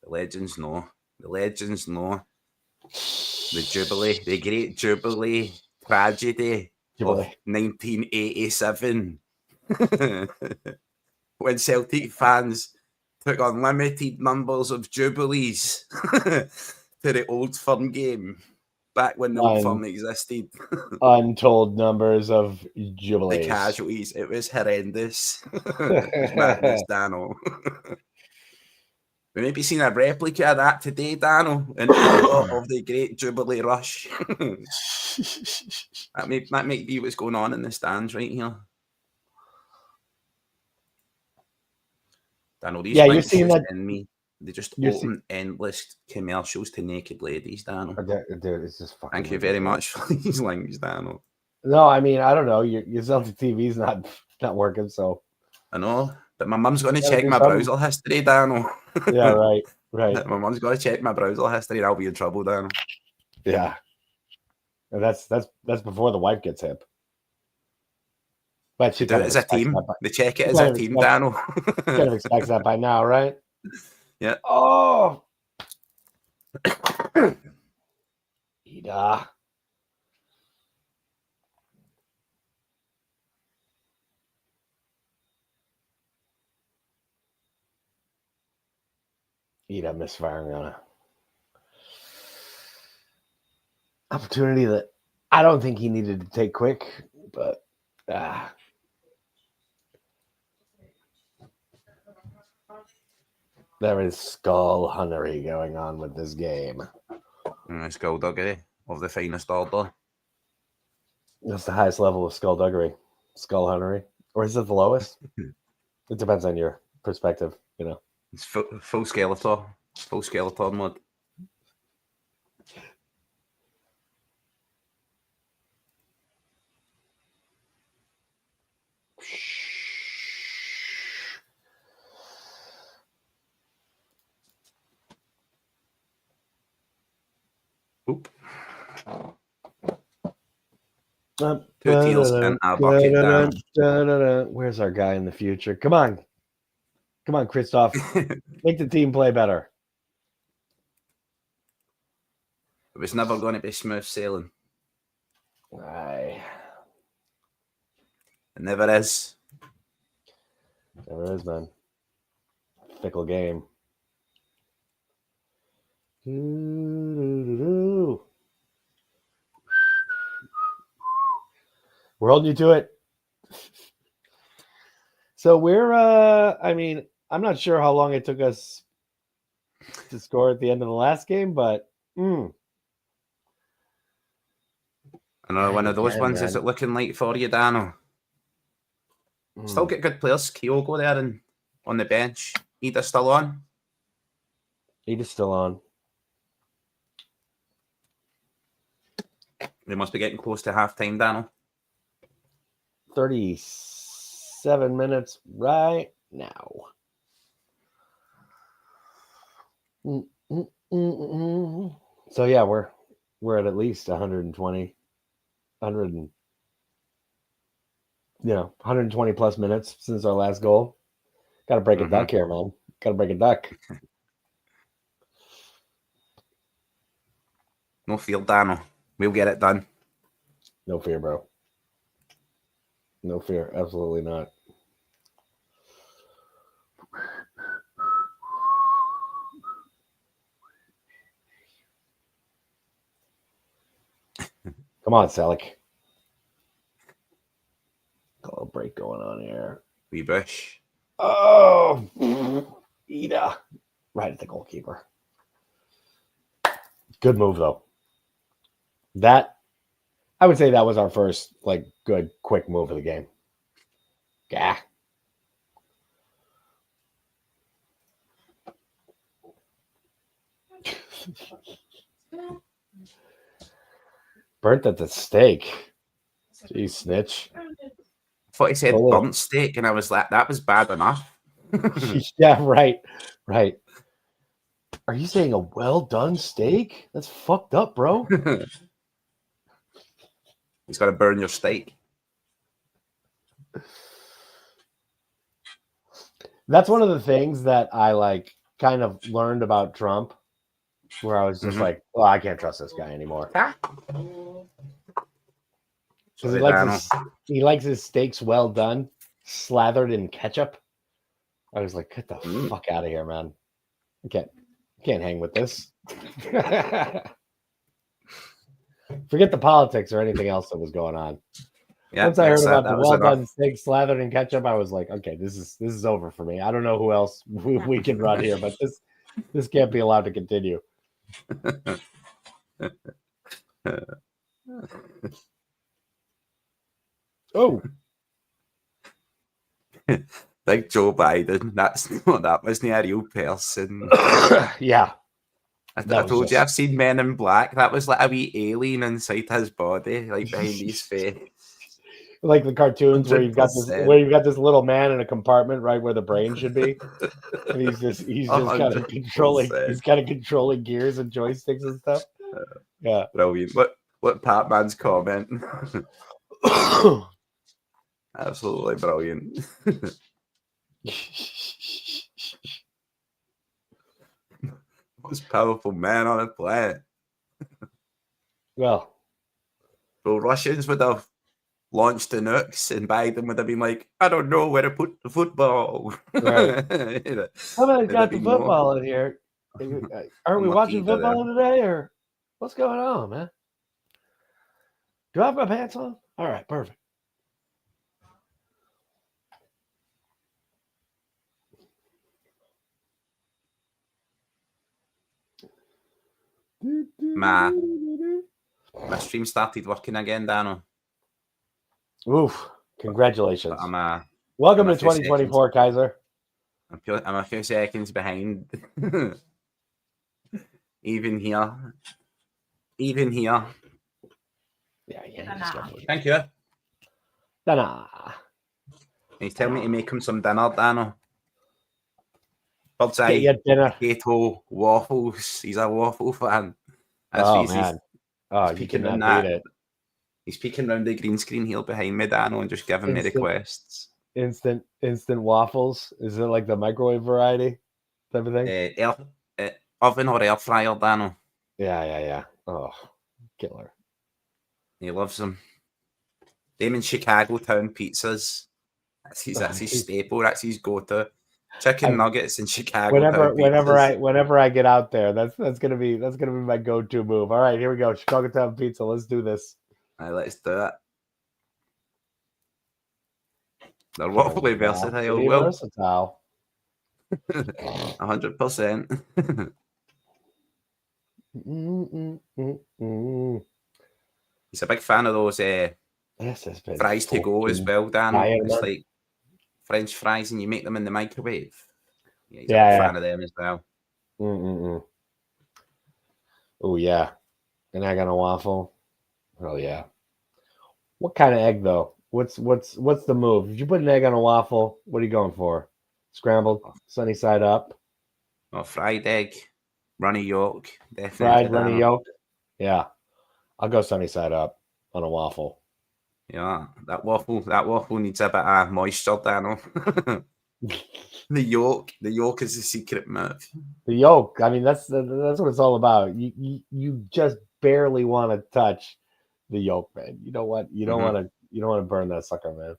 Speaker 2: The legends know. The Jubilee, the great Jubilee tragedy of 1987. When Celtic fans took unlimited numbers of Jubilees to the Old Firm game back when the Old Firm existed.
Speaker 1: Untold numbers of Jubilees.
Speaker 2: The casualties. It was horrendous. It was madness, Danno. We may be seeing a replica of that today, Danno, in honor of the great Jubilee rush. that might be what's going on in the stands right here. Danno, these
Speaker 1: you're seeing that
Speaker 2: in me. They just open endless commercials to naked ladies, Danno.
Speaker 1: Dude, it's just fucking.
Speaker 2: Thank you very much for these links, Danno.
Speaker 1: No, I mean, I don't know. Your Celtic TV's not working, so.
Speaker 2: I know, but my mum's going to check my browser history, Danno.
Speaker 1: Yeah, right.
Speaker 2: My mum's going to check my browser history, and I'll be in trouble, Danno.
Speaker 1: Yeah, and that's before the wife gets hip. But she
Speaker 2: do it as a team. They check it as a team, Danno.
Speaker 1: Kind of expects that by now, right?
Speaker 2: Yeah.
Speaker 1: Oh. Ida. Ida misfiring on a opportunity that I don't think he needed to take quick, but there is skullduggery going on with this game.
Speaker 2: Skullduggery of the finest order.
Speaker 1: That's the highest level of skullduggery. Skull Huntery, or is it the lowest? It depends on your perspective, you know.
Speaker 2: It's full Skeletor. Full Skeletor mode. Oop. Two tails in a bucket, Dan.
Speaker 1: Where's our guy in the future? Come on, Christoph. Make the team play better.
Speaker 2: It was never going to be smooth sailing.
Speaker 1: Aye.
Speaker 2: It never is.
Speaker 1: Never is, man. Fickle game. We're holding you to it. So we're, I mean, I'm not sure how long it took us to score at the end of the last game, but
Speaker 2: Another one of those ones. Man. Is it looking like for you, Danno? Still get good players. Kyogo there and on the bench. Ida's still on.
Speaker 1: Ida's still on.
Speaker 2: They must be getting close to half-time, Danno.
Speaker 1: 37 minutes right now. So yeah, we're at least 120, 120 plus minutes since our last goal. Got to break a duck here, man. Got to break a duck.
Speaker 2: No fear, Danno. We'll get it done.
Speaker 1: No fear, bro. No fear. Absolutely not. Come on, Celtic. Got a little break going on here.
Speaker 2: Wee bush.
Speaker 1: Oh, Ida. Right at the goalkeeper. Good move, though. I would say that was our first, good, quick move of the game. Yeah. Burnt at the stake. Jeez, snitch.
Speaker 2: I thought he said burnt steak, and I was like, that was bad enough.
Speaker 1: Yeah, right. Are you saying a well-done steak? That's fucked up, bro.
Speaker 2: He's got to burn your steak.
Speaker 1: That's one of the things that I kind of learned about Trump, where I was just like, well, I can't trust this guy anymore. Because he likes his steaks well done, slathered in ketchup. I was like, get the fuck out of here, man. I can't hang with this. Forget the politics or anything else that was going on. Yeah, once I heard about the well-done steak slathered in ketchup, I was like, okay, this is over for me. I don't know who else we can run here, but this can't be allowed to continue. Oh,
Speaker 2: like Joe Biden. That wasn't a real person.
Speaker 1: Yeah.
Speaker 2: I told you, I've seen Men in Black. That was like a wee alien inside his body, like behind his face.
Speaker 1: Like the cartoons 100%. where you've got this little man in a compartment right where the brain should be. And he's just kind of controlling gears and joysticks and stuff. Yeah.
Speaker 2: Brilliant. What Patman's comment. Absolutely brilliant. Most powerful man on the planet.
Speaker 1: Well,
Speaker 2: Russians would have launched the nukes, and Biden would have been like, I don't know where to put the football.
Speaker 1: Right. Somebody's got the football in here. Aren't we watching football today, or what's going on, man? Do I have my pants on? All right, perfect.
Speaker 2: My stream started working again, Danno.
Speaker 1: Oof. Congratulations.
Speaker 2: But
Speaker 1: Welcome
Speaker 2: I'm
Speaker 1: to 2024, Keiser.
Speaker 2: I'm a few seconds behind. Even here.
Speaker 1: Yeah,
Speaker 2: Thank you.
Speaker 1: Danno.
Speaker 2: He's telling me to make him some dinner, Danno. Bird's
Speaker 1: Get
Speaker 2: eye
Speaker 1: your dinner.
Speaker 2: potato waffles. He's a waffle fan.
Speaker 1: Man. You
Speaker 2: peeking
Speaker 1: cannot
Speaker 2: around
Speaker 1: beat it.
Speaker 2: He's peeking around the green screen here behind me, Danno, and just giving me requests.
Speaker 1: Instant waffles. Is it like the microwave variety type of thing?
Speaker 2: Oven or air fryer, Danno.
Speaker 1: Yeah. Oh, killer.
Speaker 2: He loves them. Them in Chicago town pizzas. That's his staple. That's his go-to. Chicken nuggets in Chicago town pizzas.
Speaker 1: Whenever I get out there, that's gonna be my go-to move. All right, here we go. Chicago town pizza. Let's do this.
Speaker 2: All right, let's do it. They're waffly versatile.
Speaker 1: Versatile.
Speaker 2: 100%. He's a big fan of those fries to go as well, Dan. It's like French fries and you make them in the microwave. Yeah, he's a big fan of them as well.
Speaker 1: Oh, yeah. An egg on a waffle. Oh, yeah. What kind of egg, though? What's the move? If you put an egg on a waffle, what are you going for? Scrambled, sunny side up?
Speaker 2: Oh, fried egg, runny yolk. Definitely.
Speaker 1: Fried runny yolk? Yeah. I'll go sunny side up on a waffle.
Speaker 2: Yeah, that waffle needs a bit of moisture, Danno. The yolk is the secret move.
Speaker 1: The yolk, I mean, that's what it's all about. You just barely want to touch the yolk, man. You know what? You don't want to burn that sucker, man.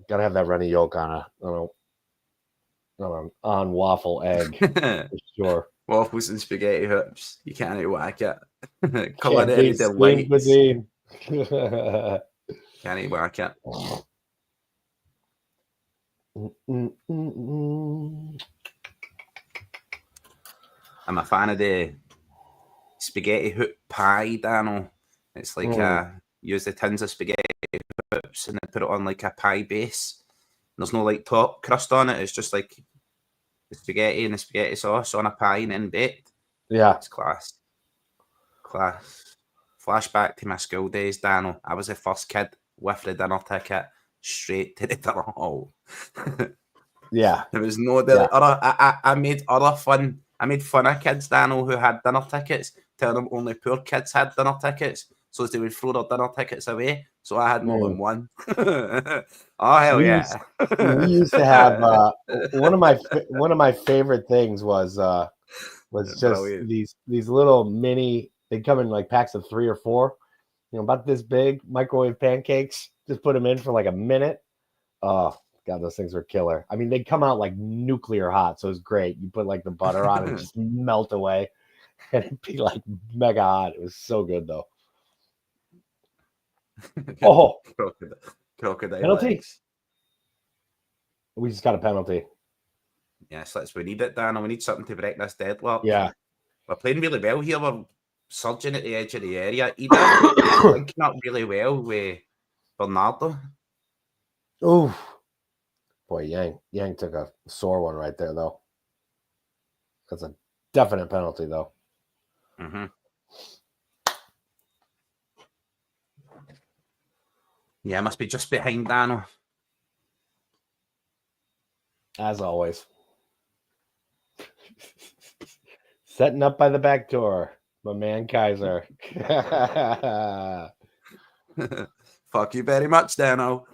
Speaker 1: Gotta have that runny yolk on waffle egg for sure.
Speaker 2: Waffles and spaghetti hoops. You can't whack it. Culinary
Speaker 1: delights.
Speaker 2: cuisine. Can't whack it. I'm a fan of the spaghetti hoop pie, Danno. It's like use the tins of spaghetti hoops and then put it on like a pie base. There's no like top crust on it. It's just like the spaghetti and the spaghetti sauce on a pie and then baked.
Speaker 1: Yeah.
Speaker 2: It's class. Flashback to my school days, Danno. I was the first kid with the dinner ticket straight to the dinner hall.
Speaker 1: Yeah.
Speaker 2: There was no other. I made other fun. I made fun of kids, Danno, who had dinner tickets, telling them only poor kids had dinner tickets, so they would throw their dinner tickets away. So I had more than one. Oh hell yeah!
Speaker 1: We used to have one of my favorite things was just brilliant. these little mini. They come in like packs of 3 or 4, about this big, microwave pancakes. Just put them in for like a minute. Oh God, those things were killer. I mean, they come out like nuclear hot, so it's great. You put like the butter on it, just melt away, and it'd be like mega hot. It was so good though. Oh,
Speaker 2: crocodile
Speaker 1: penalty.
Speaker 2: Legs.
Speaker 1: We just got a penalty.
Speaker 2: Yes, we need it, Dan. We need something to break this deadlock.
Speaker 1: Yeah,
Speaker 2: we're playing really well here. We're surging at the edge of the area. Ida linking up really well with Bernardo.
Speaker 1: Ooh, boy, Yang took a sore one right there, though. That's a definite penalty, though.
Speaker 2: Yeah, must be just behind Danno.
Speaker 1: As always. Setting up by the back door, my man Keiser.
Speaker 2: Fuck you very much, Danno.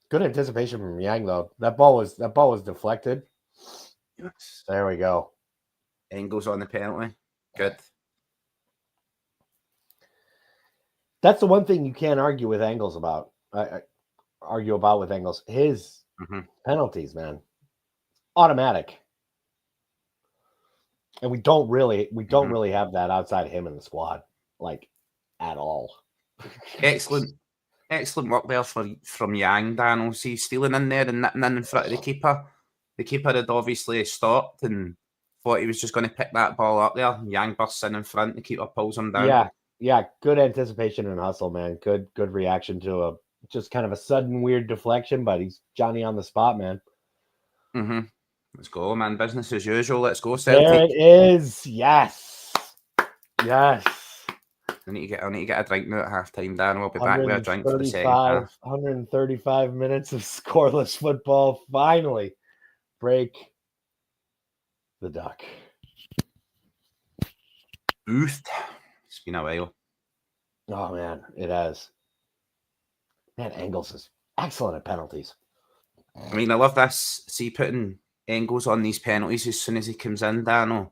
Speaker 1: Good anticipation from Yang, though. That ball was deflected.
Speaker 2: Yes.
Speaker 1: There we go.
Speaker 2: Engels on the penalty. Good.
Speaker 1: That's the one thing you can't argue with Engels about. With Engels. His penalties, man, automatic. And we don't really have that outside of him in the squad, like at all.
Speaker 2: Excellent work there from Yang, Dan. See, stealing in there and nipping in front of the keeper. The keeper had obviously stopped and thought he was just going to pick that ball up there. Yang bursts in front, the keeper pulls him down.
Speaker 1: Yeah, good anticipation and hustle, man. Good reaction to a just kind of a sudden weird deflection, but he's Johnny on the spot, man.
Speaker 2: Let's go, man. Business as usual. Let's go,
Speaker 1: There
Speaker 2: Celtic.
Speaker 1: it is. Yes.
Speaker 2: I need to get a drink now at half time, Dan. We'll be back with a drink for the second half.
Speaker 1: 135 minutes of scoreless football. Finally break the duck.
Speaker 2: Booth. It's been a while.
Speaker 1: Oh, man, it has. Man, Engels is excellent at penalties.
Speaker 2: I mean, I love this. See, putting Engels on these penalties as soon as he comes in, Danno.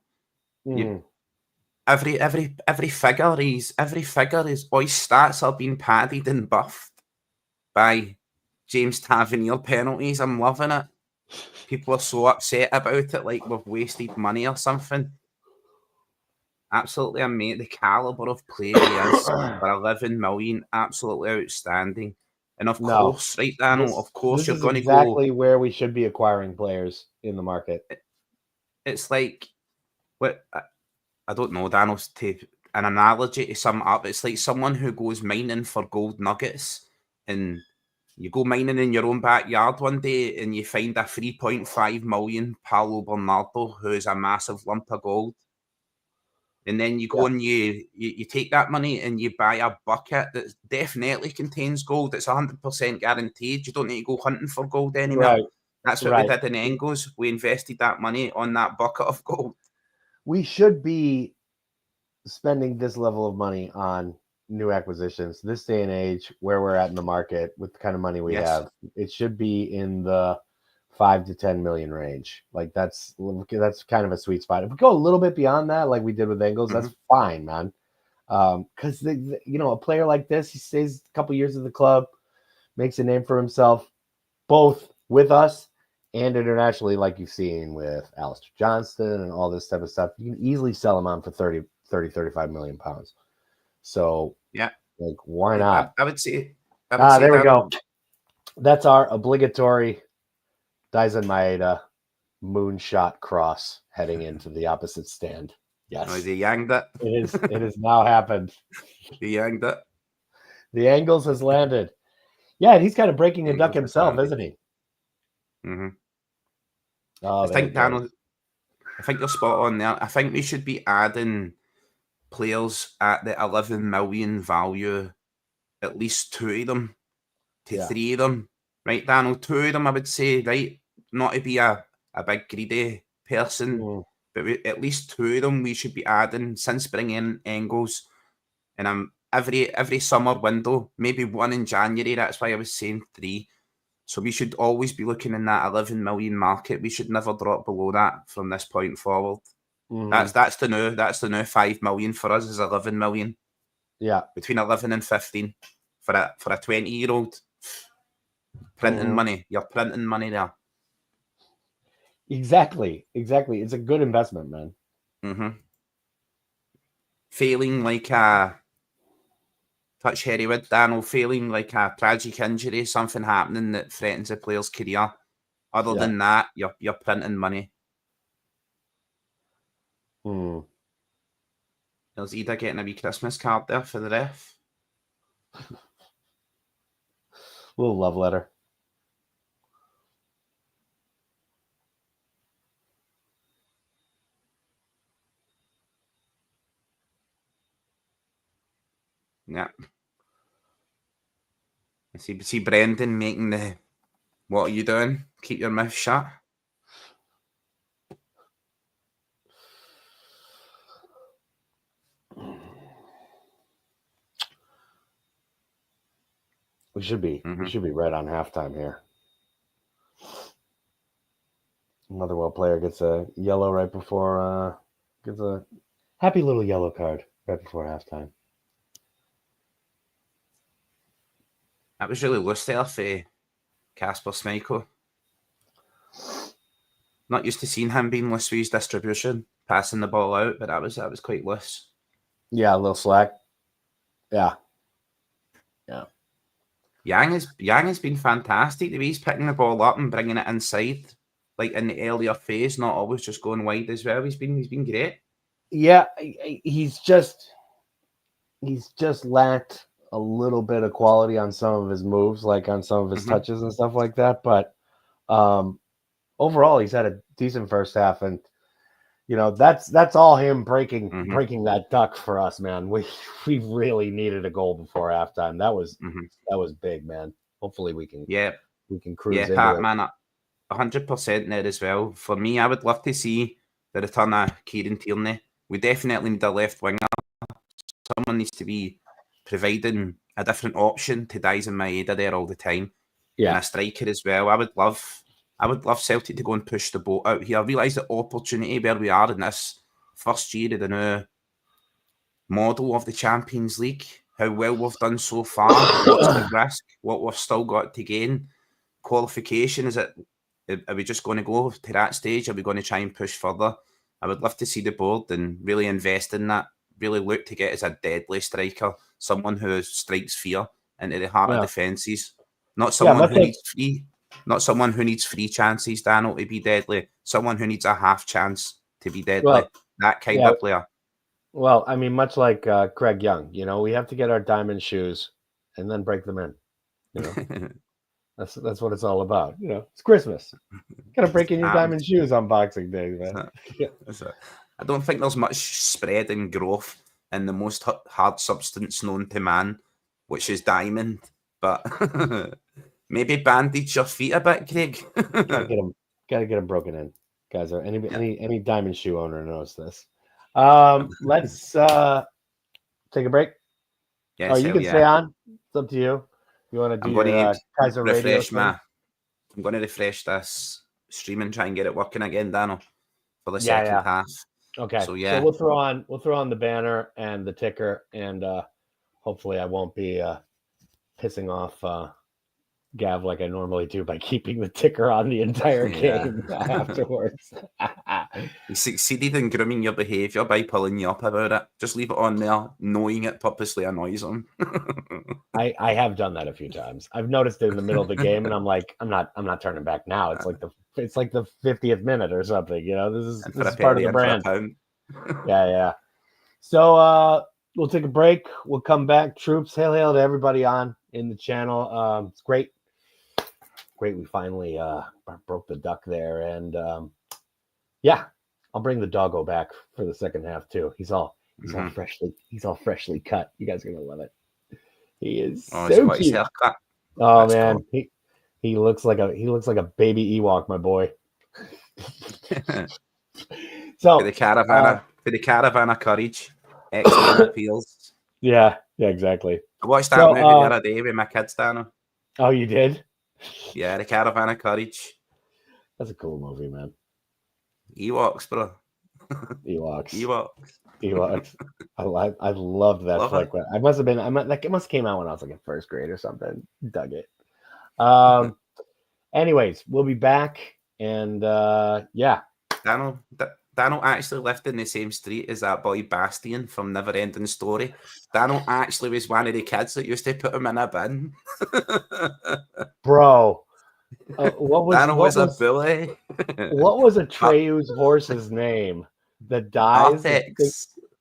Speaker 2: Every figure his stats are being padded and buffed by James Tavernier penalties. I'm loving it. People are so upset about it, like we've wasted money or something. Absolutely amazing. The caliber of play he is for 11 million, absolutely outstanding. And of course, right, Danno, of course you're going to go...
Speaker 1: This is exactly where we should be acquiring players in the market.
Speaker 2: It's like, what I don't know, Danno, to an analogy to sum it up, it's like someone who goes mining for gold nuggets, and you go mining in your own backyard one day and you find a 3.5 million Paolo Bernardo who is a massive lump of gold. And then you go and you take that money and you buy a bucket that definitely contains gold. It's 100% guaranteed. You don't need to go hunting for gold anymore.
Speaker 1: Right.
Speaker 2: That's what we did in Engels. We invested that money on that bucket of gold.
Speaker 1: We should be spending this level of money on new acquisitions this day and age where we're at in the market with the kind of money we have. It should be in the 5 to 10 million range. Like that's kind of a sweet spot. If we go a little bit beyond that, like we did with Engels, that's fine, man. Because a player like this, he stays a couple years in the club, makes a name for himself, both with us and internationally, like you've seen with Alistair Johnston and all this type of stuff. You can easily sell him on for 35 million pounds. So
Speaker 2: yeah,
Speaker 1: like why not?
Speaker 2: I would say.
Speaker 1: There we go. That's our obligatory Daisen Maeda moonshot cross heading into the opposite stand. Yes.
Speaker 2: Oh, he yanged it.
Speaker 1: It has now happened.
Speaker 2: He yanged it.
Speaker 1: The Engels has landed. Yeah, he's kind of breaking a duck himself, isn't he?
Speaker 2: Oh, I think you're spot on there. I think we should be adding players at the 11 million value, at least 2 of them to 3 of them. Right, Danno, 2 of them, I would say, right? Not to be a big greedy person, but at least 2 of them we should be adding since bringing in Engels. And every summer window, maybe 1 in January, that's why I was saying 3. So we should always be looking in that 11 million market. We should never drop below that from this point forward. That's the new 5 million for us is 11 million.
Speaker 1: Yeah, between
Speaker 2: 11 and 15 for a 20-year-old. Printing money. You're printing money there.
Speaker 1: Exactly. It's a good investment, man.
Speaker 2: Failing like a touch Harry Wood, Danno, failing like a tragic injury, something happening that threatens a player's career. Other than that, you're printing money. There's Ida getting a wee Christmas card there for the ref.
Speaker 1: Little love letter.
Speaker 2: Yeah. I see Brendan making the, what are you doing? Keep your mouth shut.
Speaker 1: We should be right on halftime here. Motherwell player gets a yellow right before gets a happy little yellow card right before halftime.
Speaker 2: That was really loose there for Kasper Schmeichel. Not used to seeing him being loose with his distribution, passing the ball out, but that was quite loose.
Speaker 1: Yeah, a little slack. Yeah.
Speaker 2: Yang has been fantastic. The way he's picking the ball up and bringing it inside. like in the earlier phase, not always just going wide as well. He's been great.
Speaker 1: Yeah, he's just lacked a little bit of quality on some of his moves, like on some of his touches and stuff like that. But overall, he's had a decent first half, and that's all him breaking that duck for us, man. We really needed a goal before halftime. That was big, man. Hopefully we can cruise into
Speaker 2: Pat,
Speaker 1: it.
Speaker 2: man, 100% there as well. For me, I would love to see the return of Kieran Tierney. We definitely need a left winger. Someone needs to be providing a different option to Dies and Maeda there all the time.
Speaker 1: Yeah.
Speaker 2: And a striker as well. I would love Celtic to go and push the boat out here. I realise the opportunity where we are in this first year of the new model of the Champions League, how well we've done so far, what's the risk, what we've still got to gain. Qualification, are we just going to go to that stage? Are we going to try and push further? I would love to see the board and really invest in that, really look to get as a deadly striker, someone who strikes fear into the heart of defences. Not someone who needs free chances, Danno, to be deadly. Someone who needs a half chance to be deadly. That kind of player.
Speaker 1: Well, I mean, much like Craig Young, we have to get our diamond shoes and then break them in. That's what it's all about. It's Christmas. Gotta break in your diamond shoes on Boxing Day, man.
Speaker 2: I don't think there's much spread and growth in the most hard substance known to man, which is diamond. But maybe bandage your feet a bit, Craig.
Speaker 1: Gotta get them broken in, guys. Any diamond shoe owner knows this. Let's take a break.
Speaker 2: Yes,
Speaker 1: you can stay on. It's up to you. You want to do your Keiser radio thing?
Speaker 2: I'm going to refresh this stream and try and get it working again, Danno, for the second half.
Speaker 1: Okay. So we'll throw on the banner and the ticker, and hopefully I won't be pissing off Gav like I normally do by keeping the ticker on the entire game afterwards.
Speaker 2: He succeeded in grooming your behaviour by pulling you up about it. Just leave it on there, knowing it purposely annoys him.
Speaker 1: I have done that a few times. I've noticed it in the middle of the game, and I'm like, I'm not turning back now. It's like the 50th minute or something. This is part of the brand. Yeah. So we'll take a break. We'll come back. Troops, hail to everybody on in the channel. It's great. We finally broke the duck there, and I'll bring the doggo back for the second half too. He's all freshly cut. You guys are gonna love it. He is so cute. Oh, that's man, cool. He looks like a baby Ewok, my boy. So
Speaker 2: for the caravan of courage, excellent appeals.
Speaker 1: Yeah, exactly.
Speaker 2: I watched that movie the other day with my kids, Danno.
Speaker 1: Oh, you did?
Speaker 2: Yeah, the Caravan of Courage.
Speaker 1: That's a cool movie, man.
Speaker 2: Ewoks, bro.
Speaker 1: Ewoks. I loved that flick. It must have came out when I was like in first grade or something. Dug it. Anyways, we'll be back, and
Speaker 2: Danno actually lived in the same street as that boy Bastian from Neverending Story. Danno actually was one of the kids that used to put him in a bin.
Speaker 1: Bro, what was
Speaker 2: a bully.
Speaker 1: What was Atreu's horse's name that dies?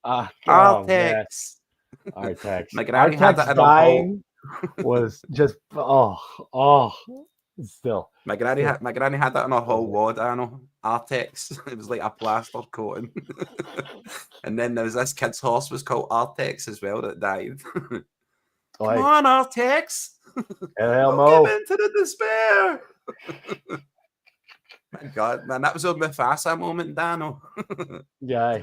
Speaker 2: Artex.
Speaker 1: My
Speaker 2: granny had that in
Speaker 1: dying was just still.
Speaker 2: My granny had that on her whole wall, Danno. Artex. It was like a plaster coating. And then there was this kid's horse was called Artex as well that died. Come on, Artex. Don't give in to the despair. My God, man, that was a Mufasa moment, Danno.
Speaker 1: Yeah.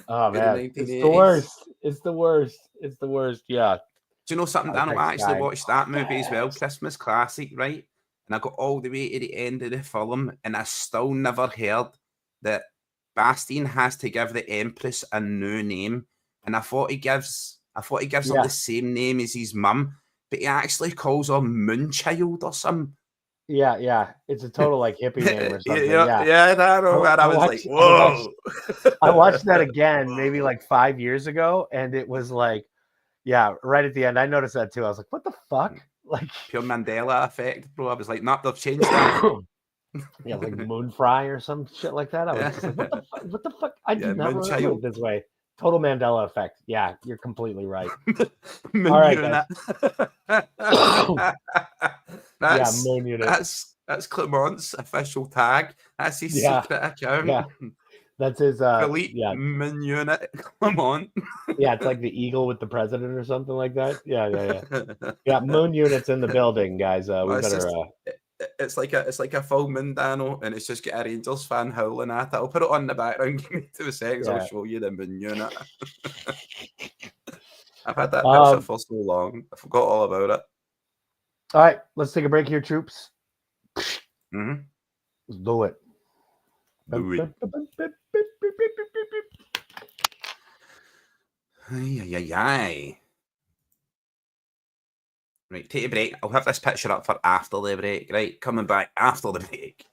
Speaker 1: Oh, man. It's the worst. Yeah.
Speaker 2: Do you know something, Danno? I actually watched that movie as well. Christmas classic, right? And I got all the way to the end of the film, and I still never heard that Bastian has to give the Empress a new name. And I thought he gives her the same name as his mum, but he actually calls her Moonchild or something.
Speaker 1: Yeah. It's a total like hippie name or something.
Speaker 2: Yeah, I know. I was like, whoa.
Speaker 1: I watched that again maybe like 5 years ago, and it was like, right at the end. I noticed that too. I was like, what the fuck? Like
Speaker 2: pure Mandela effect, bro. I was like, they've changed that.
Speaker 1: Yeah, like moon fry or some shit like that. I was just like, what the
Speaker 2: Yeah,
Speaker 1: fuck? What the fuck? I do
Speaker 2: yeah,
Speaker 1: not remember it
Speaker 2: Moonchild,
Speaker 1: this way. Total Mandela effect. Yeah, you're completely right. All
Speaker 2: Moon
Speaker 1: right, guys.
Speaker 2: Unit.
Speaker 1: Yeah,
Speaker 2: that's
Speaker 1: moon unit.
Speaker 2: that's Clement's official tag. That's his
Speaker 1: Yeah,
Speaker 2: secret account.
Speaker 1: yeah. That's his
Speaker 2: Philippe
Speaker 1: yeah.
Speaker 2: Moon Unit Clement.
Speaker 1: Yeah, it's like the eagle with the president or something like that. Yeah, yeah, yeah. Yeah, moon units in the building, guys. We
Speaker 2: Well, it's
Speaker 1: better
Speaker 2: just it's like a full moon, Danno, and it's just got a Rangers fan howling at it. I'll put it on the background. Give me 2 seconds. I'll
Speaker 1: yeah.
Speaker 2: show you the moon unit. I've had that picture
Speaker 1: Um
Speaker 2: for so long. I forgot all about it.
Speaker 1: all right, let's take a break here, troops.
Speaker 2: Mm-hmm.
Speaker 1: Let's do it.
Speaker 2: Do it. Ay, ay, ay, ay. Right, take a break. I'll have this picture up for after the break. Right, coming back after the break.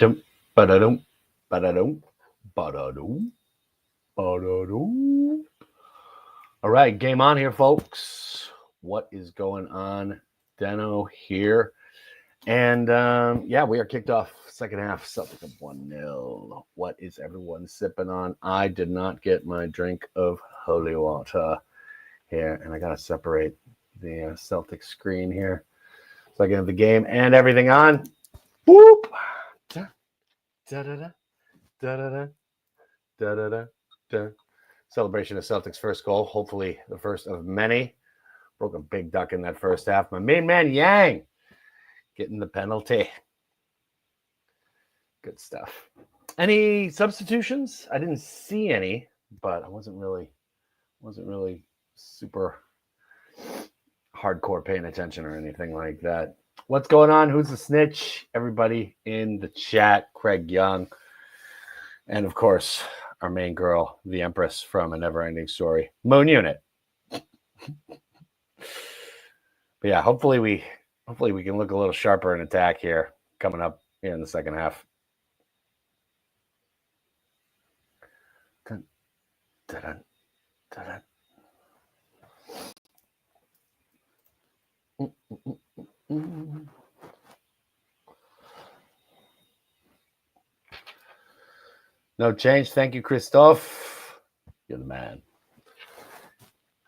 Speaker 1: Dum, ba-da-dum, ba-da-dum, ba-da-dum, ba-da-dum. All right, game on here, folks. What is going on? Danno here. And yeah, we are kicked off second half. Celtic up 1-0. What is everyone sipping on? I did not get my drink of holy water here, and I gotta separate the Celtic screen here so I can have the game and everything on. Boop. Da da da da da da da da da. Celebration of Celtic's first goal. Hopefully, the first of many. Broke a big duck in that first half. My main man Yang getting the penalty. Good stuff. Any substitutions? I didn't see any, but I wasn't really super hardcore paying attention or anything like that. What's going on? Who's the snitch? Everybody in the chat. Craig Young, and of course our main girl, the Empress from A Never-Ending Story, Moon Unit. But yeah, hopefully we can look a little sharper in attack here coming up here in the second half. Dun, dun, dun, dun. No change. Thank you, Christophe. You're the man.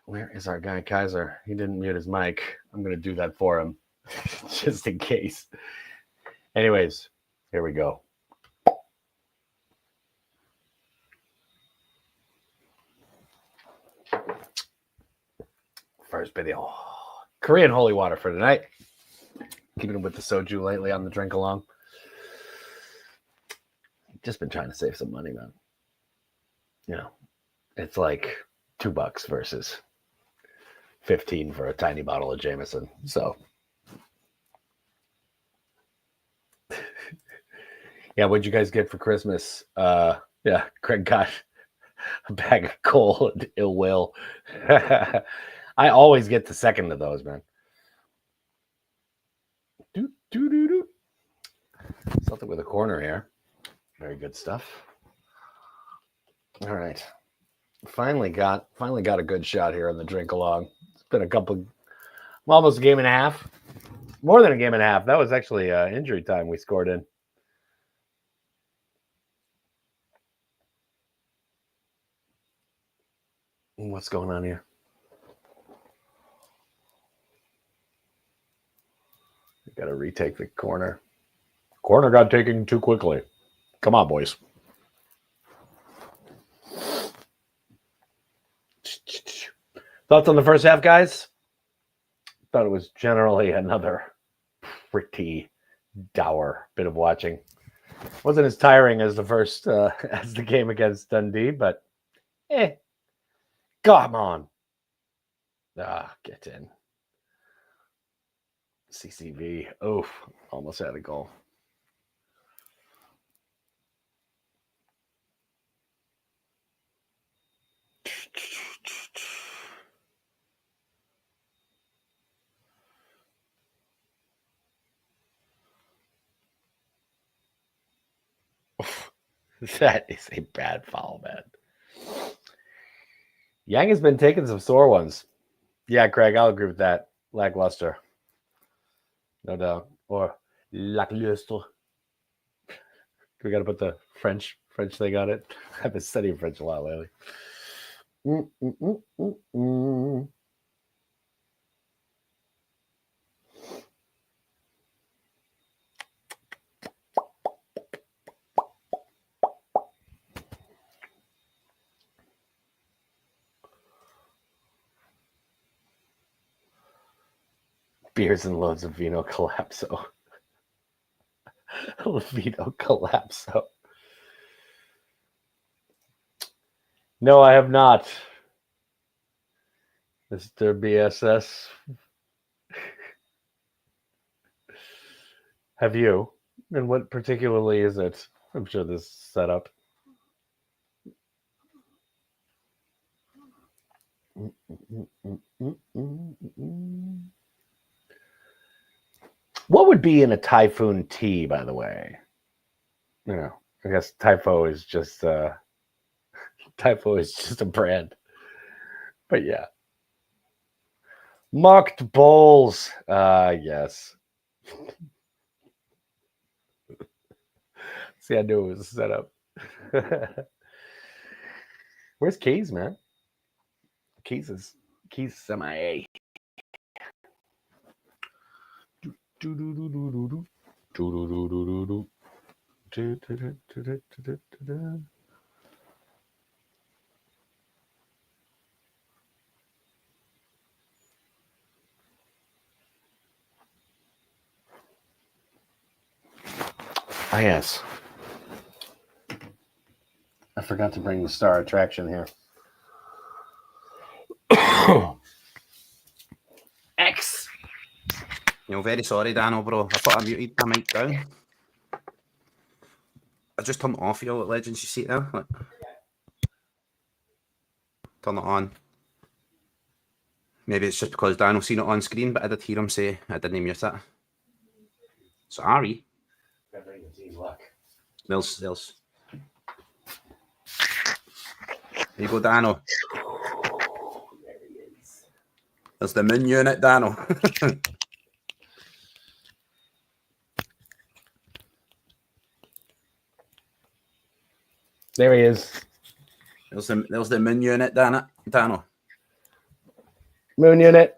Speaker 1: Where is our guy, Keiser? He didn't mute his mic. I'm going to do that for him just in case. Anyways, here we go. First video. Korean holy water for tonight. Keeping it with the soju lately on the Drinkalong. Just been trying to save some money, man. You know, it's like $2 versus 15 for a tiny bottle of Jameson. So, yeah, what'd you guys get for Christmas? Yeah, Craig got a bag of coal and ill will. I always get the second of those, man. Something with a corner here. Very good stuff. All right. Finally got a good shot here on the Drinkalong. It's been almost a game and a half. More than a game and a half. That was actually injury time we scored in. What's going on here? We got to retake the corner. Corner got taken too quickly. Come on, boys. Thoughts on the first half, guys? Thought it was generally another pretty dour bit of watching. Wasn't as tiring as the first as the game against Dundee, but come on. Get in. CCV. Oof, almost had a goal. That is a bad foul, man. Yang has been taking some sore ones. Yeah, Craig, I'll agree with that. Lackluster. No doubt. Or lackluster. We got to put the French thing on it. I've been studying French a lot lately. Beers and loads of Vino Collapso. Vino Collapso. No, I have not. Mr. BSS. Have you? And what particularly is it? I'm sure this setup. What would be in a typhoon tea, by the way? you know, I guess Typho is just a brand. But yeah. Mocked balls. Yes. See, I knew it was a setup. Where's Keys, man? Keys is MIA. Ah, yes. I forgot to bring the star attraction here. X.
Speaker 2: Very sorry, Danno, bro. I thought I muted my mic down. I just turned it off for you, legends. You see it there? Look. Turn it on. Maybe it's just because Danno's seen it on screen, but I did hear him say I didn't mute it. Sorry. There's. There you go, Danno.
Speaker 1: There he is.
Speaker 2: There's the moon unit, Danno.
Speaker 1: There he is.
Speaker 2: There's the moon unit, Danno.
Speaker 1: Moon unit.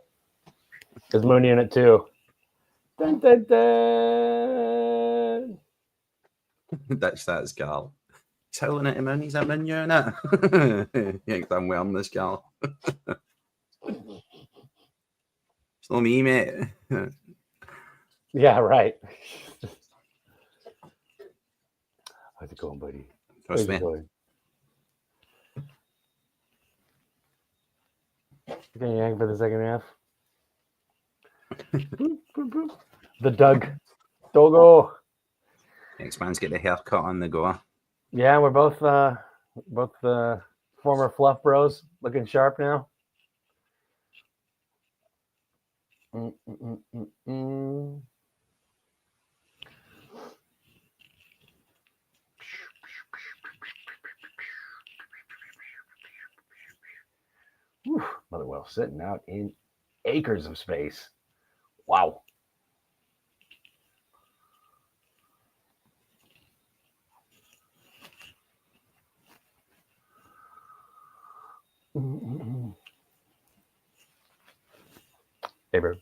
Speaker 1: There's Moon unit too. Dun, dun, dun.
Speaker 2: Ditch that, Scarl. He's howling at him, and he's a moon unit. Yeah, I'm wearing this, Scarl. It's not me, mate.
Speaker 1: Yeah, right. How's it going, buddy?
Speaker 2: Trust me.
Speaker 1: You gonna yank for the second half? The Doug. Dogo.
Speaker 2: X-Man's get the haircut on the go.
Speaker 1: Yeah, we're both former fluff bros, looking sharp now. Whew, Motherwell sitting out in acres of space. Wow. Hey, bro.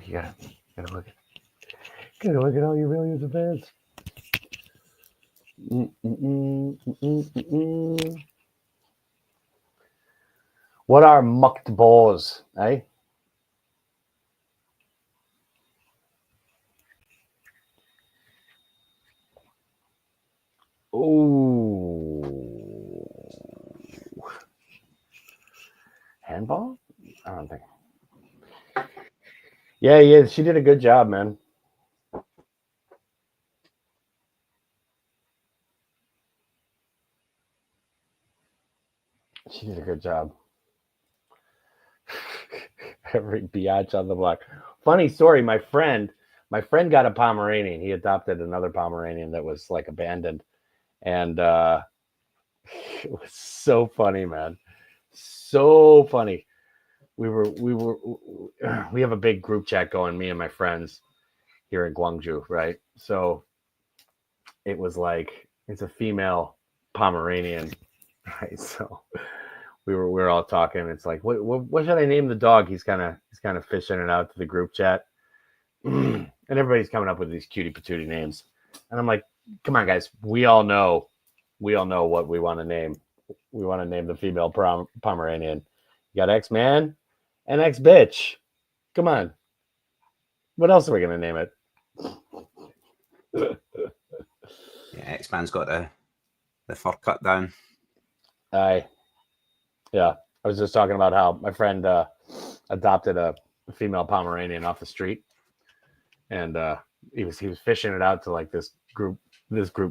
Speaker 1: You gotta look at all your millions of fans. What are mucked balls, eh? Oh, handball? I don't think. Yeah, she did a good job, man. She did a good job. Every biatch on the block. Funny story. My friend got a Pomeranian. He adopted another Pomeranian that was like abandoned, and it was so funny, man. So funny. We have a big group chat going, me and my friends here in Gwangju, right? So it was like it's a female Pomeranian, right? So we were all talking. It's like, what should I name the dog? He's kind of fishing it out to the group chat, and everybody's coming up with these cutie patootie names, and I'm like, come on, guys, we all know what we want to name. We want to name the female Pomeranian. You got X-Man and X-Bitch. Come on. What else are we going to name it?
Speaker 2: Yeah, X-Man's got the fur cut down.
Speaker 1: Yeah. I was just talking about how my friend adopted a female Pomeranian off the street, and he was fishing it out to like this group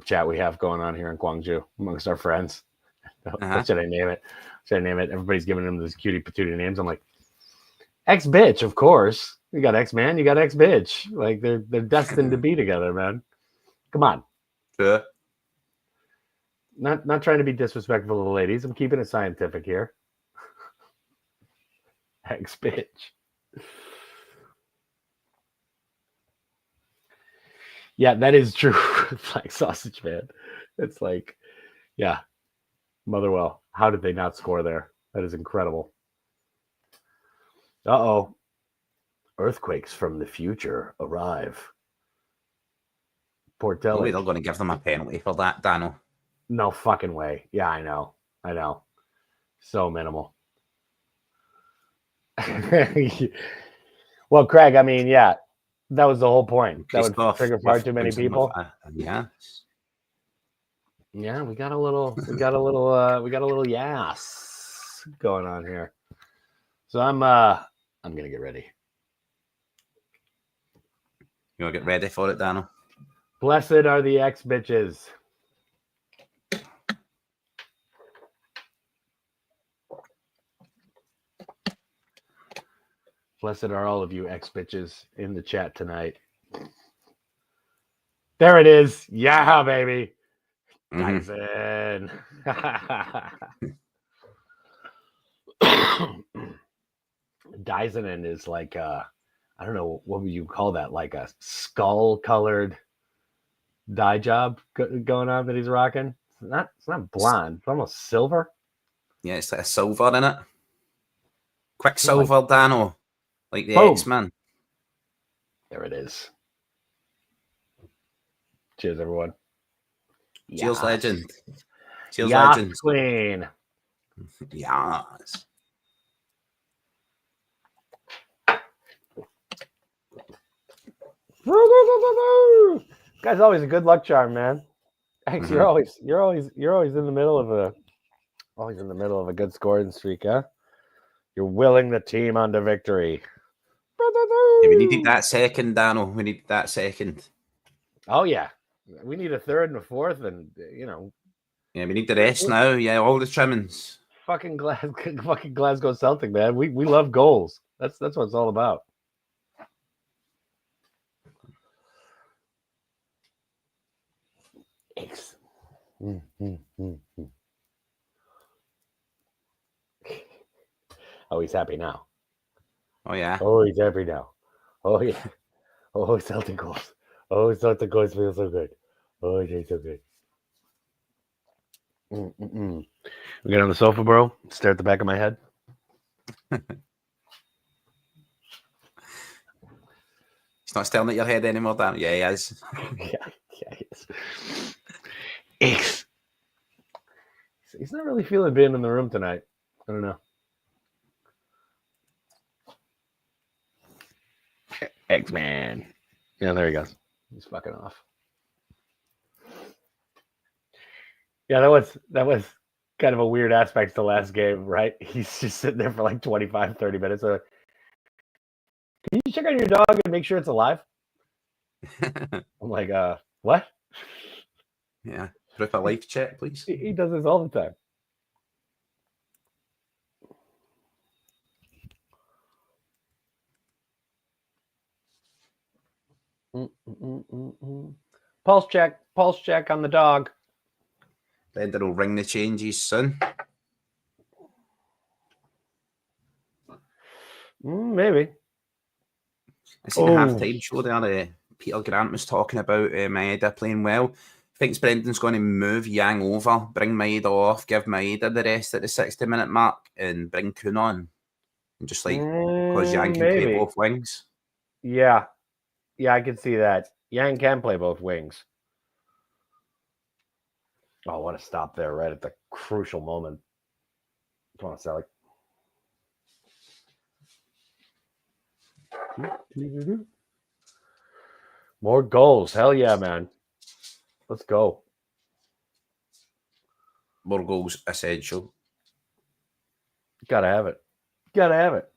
Speaker 1: chat we have going on here in Gwangju amongst our friends. What should I name it? Everybody's giving him these cutie patootie names. I'm like, X-Bitch, of course. You got X-Man, you got X-Bitch. Like they're destined to be together, man. Come on.
Speaker 2: True.
Speaker 1: Not trying to be disrespectful to the ladies. I'm keeping it scientific here. Ex bitch. Yeah, that is true. Like sausage, man. It's like, yeah. Motherwell. How did they not score there? That is incredible. Uh-oh. Earthquakes from the future arrive.
Speaker 2: No way
Speaker 1: Portelli.
Speaker 2: they're going to give them a penalty for that, Danno.
Speaker 1: No fucking way. Yeah, I know. So minimal. Well, Craig, I mean, yeah, that was the whole point. That would trigger far too many people.
Speaker 2: Yeah.
Speaker 1: Yeah, we got a little yes going on here. So I'm gonna get ready.
Speaker 2: You want to get ready for it, Danno?
Speaker 1: Blessed are the ex bitches. Blessed are all of you ex bitches in the chat tonight. There it is. Yeah, baby. Dyson. Dyson is like I don't know, what would you call that? Like a skull colored dye job going on that he's rocking. It's not blonde. It's almost silver.
Speaker 2: Yeah, it's like a silver in it. Quicksilver, like, Danno. Like the X-Men.
Speaker 1: There it is. Cheers, everyone.
Speaker 2: Cheers, legend. Cheers,
Speaker 1: yes,
Speaker 2: legend.
Speaker 1: Queen.
Speaker 2: Yes.
Speaker 1: Guy's always a good luck charm, man. Thanks. You're always in the middle of a good scoring streak, huh? You're willing the team on to victory.
Speaker 2: Yeah, we needed that second, Danno. We need that second.
Speaker 1: Oh yeah, we need a third and a fourth, and
Speaker 2: yeah, we need the rest now. Yeah, all the trimmings.
Speaker 1: Fucking Glasgow Celtic, man. We love goals. That's what it's all about. Oh, he's happy now.
Speaker 2: Oh yeah.
Speaker 1: Oh, he's happy now. Oh yeah. Oh, Celtic goals. Oh, Celtic goals feel so good. Oh, it tastes so good. We get on the sofa, bro. Stare at the back of my head.
Speaker 2: He's not staring at your head anymore, Dan. Yeah, he is.
Speaker 1: yeah, he is. He's not really feeling being in the room tonight. I don't know. X-Man. Yeah, there he goes. He's fucking off. Yeah, that was kind of a weird aspect to the last game, right? He's just sitting there for like 25, 30 minutes. Can you check on your dog and make sure it's alive? I'm like, what?
Speaker 2: Yeah. Proof of life check, please.
Speaker 1: He does this all the time. Pulse check on the dog.
Speaker 2: Bender will ring the changes soon.
Speaker 1: Maybe.
Speaker 2: I seen a half-time show there. Peter Grant was talking about Maeda playing well. Thinks Brendan's going to move Yang over, bring Maeda off, give Maeda the rest at the 60-minute mark, and bring Kuhn on. And just like, because Yang can play both wings.
Speaker 1: Yeah. Yeah, I can see that. Yang can play both wings. Oh, what a stop there, right at the crucial moment. Come on, Sally. More goals. Hell yeah, man. Let's go.
Speaker 2: More goals, essential.
Speaker 1: Gotta have it. Gotta have it.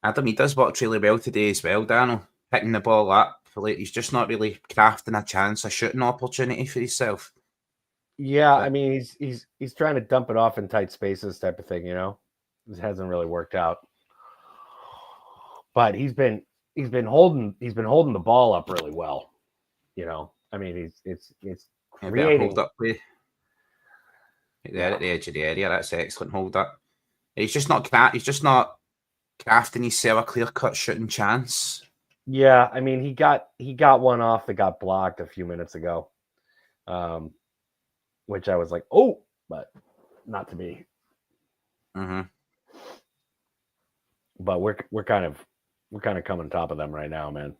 Speaker 2: Adam, he does work really well today as well, Danno. Picking the ball up. Like, he's just not really crafting a chance, a shooting opportunity for himself.
Speaker 1: Yeah, I
Speaker 2: But
Speaker 1: mean he's trying to dump it off in tight spaces type of thing, you know. It hasn't really worked out. But he's been holding the ball up really well, you know. I mean it's
Speaker 2: a better hold
Speaker 1: creating.
Speaker 2: up play there
Speaker 1: Yeah.
Speaker 2: at the edge of the area. That's excellent hold up. He's just not crafting himself a clear cut shooting chance.
Speaker 1: Yeah, I mean he got one off that got blocked a few minutes ago. Um which I was like, "Oh, but not to be."
Speaker 2: Mm-hmm.
Speaker 1: But we're kind of coming top of them right now, man.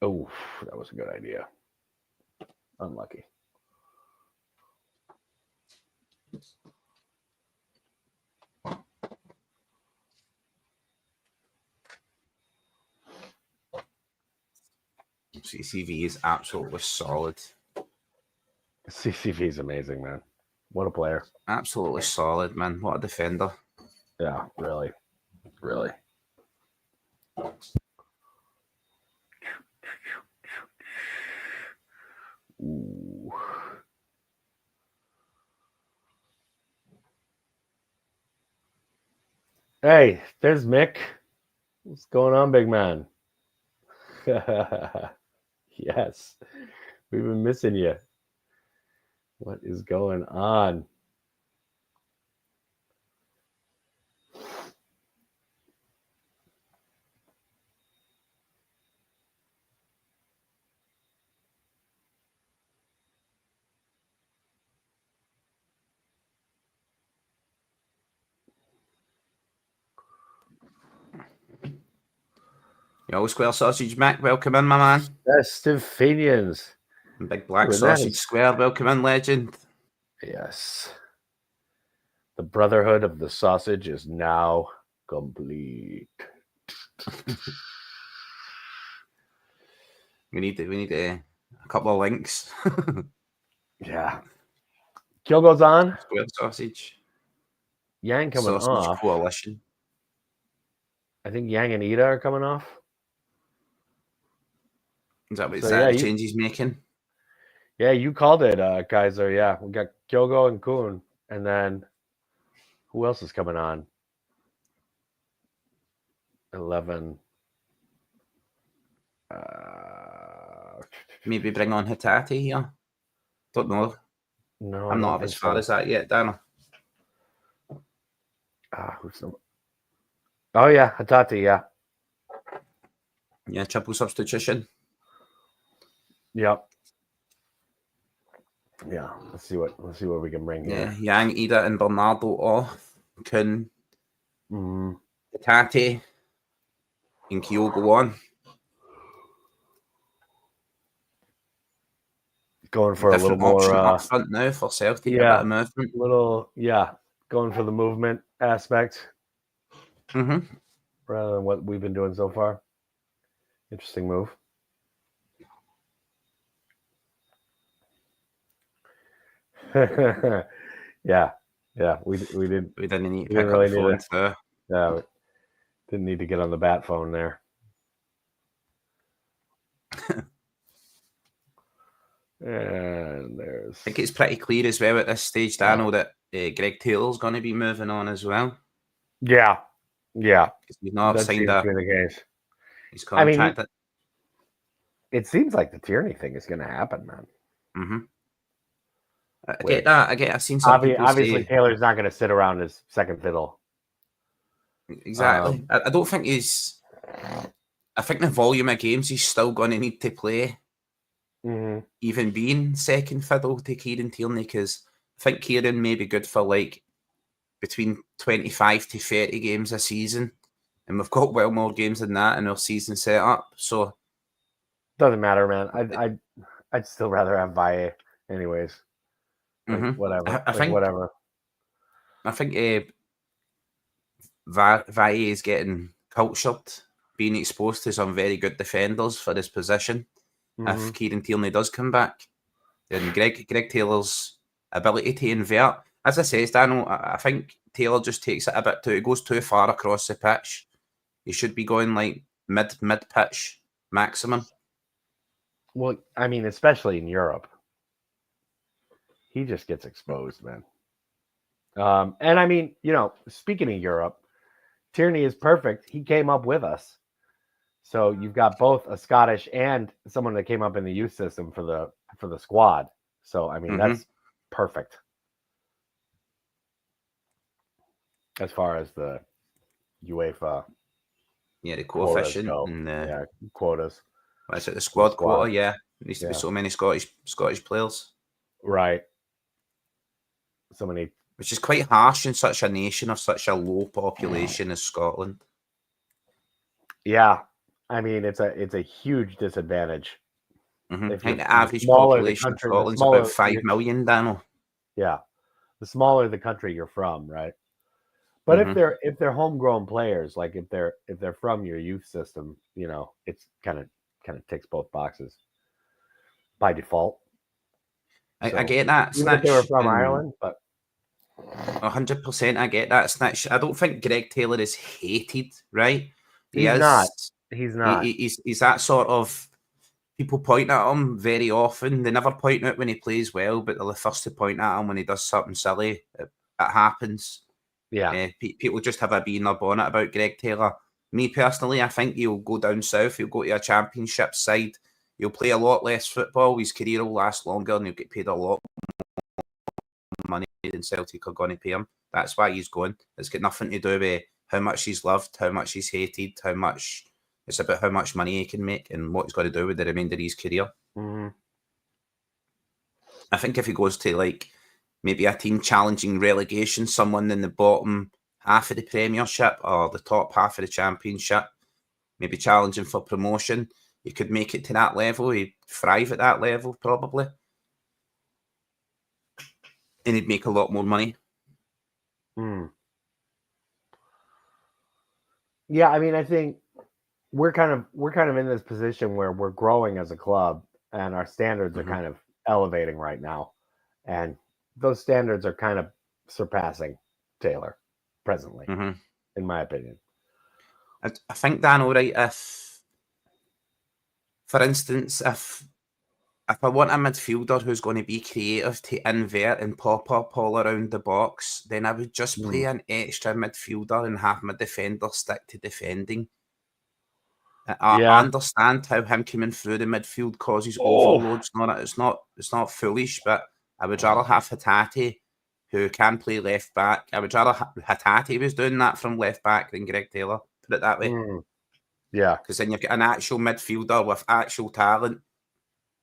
Speaker 1: Oh, that was a good idea. Unlucky.
Speaker 2: CCV is absolutely solid.
Speaker 1: CCV is amazing, man. What a player.
Speaker 2: Absolutely solid, man. What a defender.
Speaker 1: Yeah, really. Really. Ooh. Hey, there's Mick. What's going on, big man? Yes. We've been missing you. What is going on?
Speaker 2: Yo, Square Sausage Mac, welcome in, my man.
Speaker 1: Festive Fenians.
Speaker 2: And Big Black
Speaker 1: Ooh,
Speaker 2: Sausage Square, welcome in, legend.
Speaker 1: Yes. The Brotherhood of the Sausage is now complete.
Speaker 2: We need a couple of links.
Speaker 1: Yeah. Kill goes on.
Speaker 2: Square Sausage.
Speaker 1: Yang coming
Speaker 2: Sausage
Speaker 1: off.
Speaker 2: Coalition.
Speaker 1: I think Yang and Ida are coming off.
Speaker 2: Is that
Speaker 1: So,
Speaker 2: the change he's making?
Speaker 1: Yeah, you called it, Keiser. Yeah, we got Kyogo and Kuhn. And then who else is coming on? 11.
Speaker 2: Maybe bring on Hitati here. Don't know.
Speaker 1: No,
Speaker 2: I'm
Speaker 1: I
Speaker 2: not
Speaker 1: don't
Speaker 2: up
Speaker 1: think
Speaker 2: as far
Speaker 1: so.
Speaker 2: as that yet, Danno.
Speaker 1: Who's the... Oh yeah, Hatati. Yeah.
Speaker 2: Yeah, triple substitution.
Speaker 1: Yep. Yeah. Let's see what we can bring here.
Speaker 2: Yeah, Yang, Ida, and Bernardo off. Kun, Hitati, and Kyogo on.
Speaker 1: Going for a little
Speaker 2: Different
Speaker 1: more
Speaker 2: option up front now for Celtic.
Speaker 1: yeah,
Speaker 2: A bit of movement.
Speaker 1: Going for the movement aspect
Speaker 2: Mm-hmm.
Speaker 1: rather than what we've been doing so far. Interesting move. Yeah. We didn't
Speaker 2: need to
Speaker 1: didn't
Speaker 2: pick up
Speaker 1: really
Speaker 2: the
Speaker 1: need
Speaker 2: phone
Speaker 1: to.
Speaker 2: through.
Speaker 1: Yeah, didn't need to get on the bat phone there. And there's.
Speaker 2: I think it's pretty clear as well at this stage, Danno, that Greg Taylor's going to be moving on as well.
Speaker 1: Yeah.
Speaker 2: He's not
Speaker 1: That
Speaker 2: signed
Speaker 1: seems to be the case.
Speaker 2: his contract.
Speaker 1: It seems like the Tierney thing is going to happen, man.
Speaker 2: Mm-hmm. I get that. I've seen some people
Speaker 1: obviously
Speaker 2: say
Speaker 1: Taylor's not going to sit around as second fiddle.
Speaker 2: exactly. I don't think he's. I think the volume of games he's still going to need to play, even being second fiddle to Kieran Tierney, because I think Kieran may be good for like between 25 to 30 games a season, and we've got well more games than that in our season set up. So
Speaker 1: doesn't matter, man. I'd still rather have Valle, anyways. Like, whatever. Whatever.
Speaker 2: I think Valle is getting cultured, being exposed to some very good defenders for his position. If Kieran Tierney does come back, then Greg Taylor's ability to invert, as I say, Danno, I think Taylor just takes it a bit too. It goes too far across the pitch. He should be going like mid pitch maximum.
Speaker 1: Well, I mean, especially in Europe. he just gets exposed, man. And I mean, speaking of Europe, Tierney is perfect. He came up with us. So you've got both a Scottish and someone that came up in the youth system for the squad. So I mean, that's perfect as far as the UEFA
Speaker 2: the
Speaker 1: quotas
Speaker 2: coefficient
Speaker 1: go.
Speaker 2: and
Speaker 1: Quotas.
Speaker 2: Is it the squad quota? Yeah, there needs to be
Speaker 1: Yeah.
Speaker 2: so many Scottish players.
Speaker 1: Right. So many.
Speaker 2: Which is quite harsh in such a nation of such a low population as Scotland.
Speaker 1: Yeah, I mean it's a huge disadvantage.
Speaker 2: I
Speaker 1: If
Speaker 2: think
Speaker 1: you're
Speaker 2: the average
Speaker 1: smaller the
Speaker 2: population of
Speaker 1: country, the
Speaker 2: Scotland's
Speaker 1: smaller
Speaker 2: about 5 million, Danno.
Speaker 1: Yeah, the smaller the country you're from, right? But if they're homegrown players, like if they're from your youth system, it's kind of ticks both boxes by default.
Speaker 2: I get that,
Speaker 1: even if they were
Speaker 2: Snitch.
Speaker 1: from Ireland, but
Speaker 2: 100%, I get that, Snitch. I don't think Greg Taylor is hated, right?
Speaker 1: he's not. He's not.
Speaker 2: He's that sort of. People point at him very often. They never point out when he plays well, but they're the first to point at him when he does something silly. It happens.
Speaker 1: Yeah.
Speaker 2: People just have a bee in their bonnet about Greg Taylor. Me personally, I think he'll go down south. He'll go to a championship side. He'll play a lot less football. His career will last longer and he'll get paid a lot more money than Celtic are going to pay him. That's why he's going. It's got nothing to do with how much he's loved, how much he's hated, how much... It's about how much money he can make and what he's got to do with the remainder of his career.
Speaker 1: Mm-hmm.
Speaker 2: I think if he goes to maybe a team challenging relegation, someone in the bottom half of the Premiership or the top half of the Championship, maybe challenging for promotion, he could make it to that level. He'd thrive at that level probably. And he'd make a lot more money.
Speaker 1: Yeah, I mean, I think we're kind of in this position where we're growing as a club and our standards are kind of elevating right now. And those standards are kind of surpassing Taylor presently, in my opinion.
Speaker 2: I think, Danno, right, if, for instance, if I want a midfielder who's going to be creative to invert and pop up all around the box, then I would just play an extra midfielder and have my defender stick to defending. I understand how him coming through the midfield causes overloads. It's not foolish, but I would rather have Hatate, who can play left back. I would rather Hatate was doing that from left back than Greg Taylor. Put it that way.
Speaker 1: Yeah,
Speaker 2: because then you've got an actual midfielder with actual talent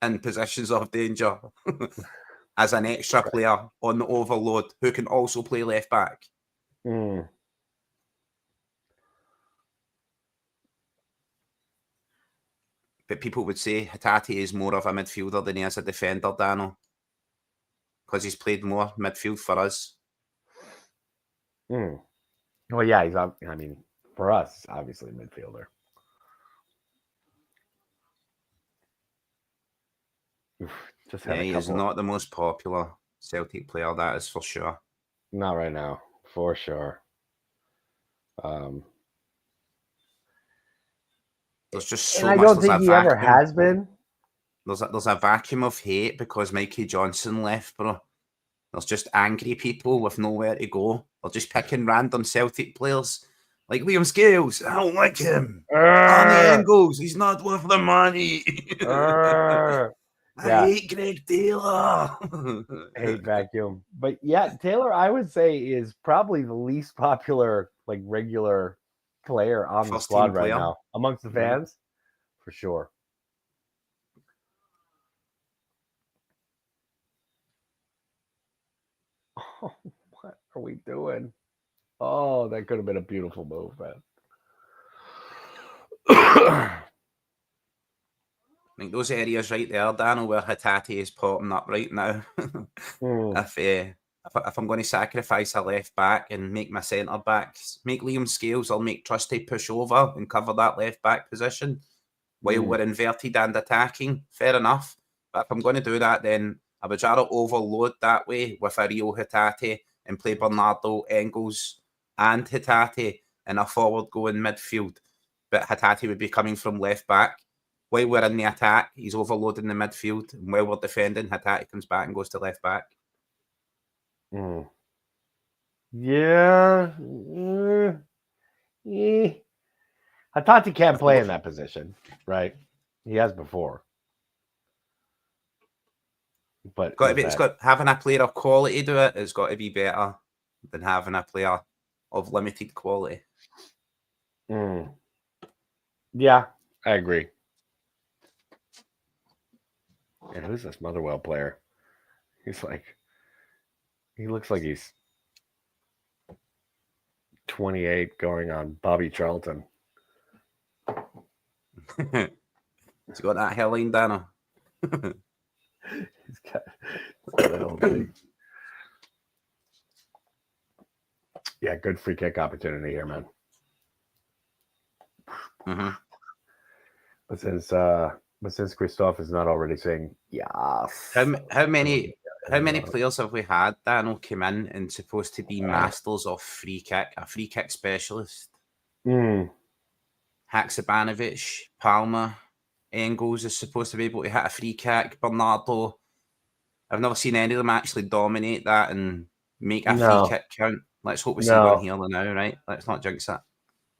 Speaker 2: in positions of danger as an extra player on the overload who can also play left back. But people would say Hatate is more of a midfielder than he is a defender, Danno, because he's played more midfield for us.
Speaker 1: Well, yeah, I mean, for us, obviously midfielder.
Speaker 2: He is not the most popular Celtic player, that is for sure.
Speaker 1: Not right now, for sure.
Speaker 2: There's just so
Speaker 1: much. I don't think he ever has been.
Speaker 2: There's a vacuum of hate because Mikey Johnson left, bro. There's just angry people with nowhere to go. They're just picking random Celtic players. Like Liam Scales, I don't like him. Arnie Engels, he's not worth the money. I hate Greg Taylor.
Speaker 1: Hate vacuum. But yeah, Taylor, I would say, is probably the least popular, like, regular player on the squad right now amongst the fans, for sure. Oh, what are we doing? Oh, that could have been a beautiful move, man.
Speaker 2: I think those areas right there, Danno, where Hatate is popping up right now. If I'm going to sacrifice a left back and make my centre backs, make Liam Scales or make Trusty push over and cover that left back position while we're inverted and attacking, fair enough. But if I'm going to do that, then I would rather overload that way with a real Hatate and play Bernardo, Engels and Hatate in a forward-going midfield. But Hatate would be coming from left back. While we're in the attack, he's overloading the midfield. And while we're defending, Hatate comes back and goes to left back.
Speaker 1: Mm. Yeah. Hatati can't play in that position, right? He has before. But
Speaker 2: It's got having a player of quality do it. It's got to be better than having a player of limited quality.
Speaker 1: Yeah, I agree. And who's this Motherwell player? He looks like he's 28 going on Bobby Charlton.
Speaker 2: He's got that hairline, Danno.
Speaker 1: He's got that whole thing. Yeah, good free kick opportunity here, man.
Speaker 2: Mm-hmm.
Speaker 1: But since Christoph is not already saying yes,
Speaker 2: How many players have we had that come in and supposed to be masters of a free kick specialist? Haksabanovic, Palmer, Engels is supposed to be able to hit a free kick. Bernardo, I've never seen any of them actually dominate that and make a free kick count. Let's hope we see one here now, right? Let's not jinx it.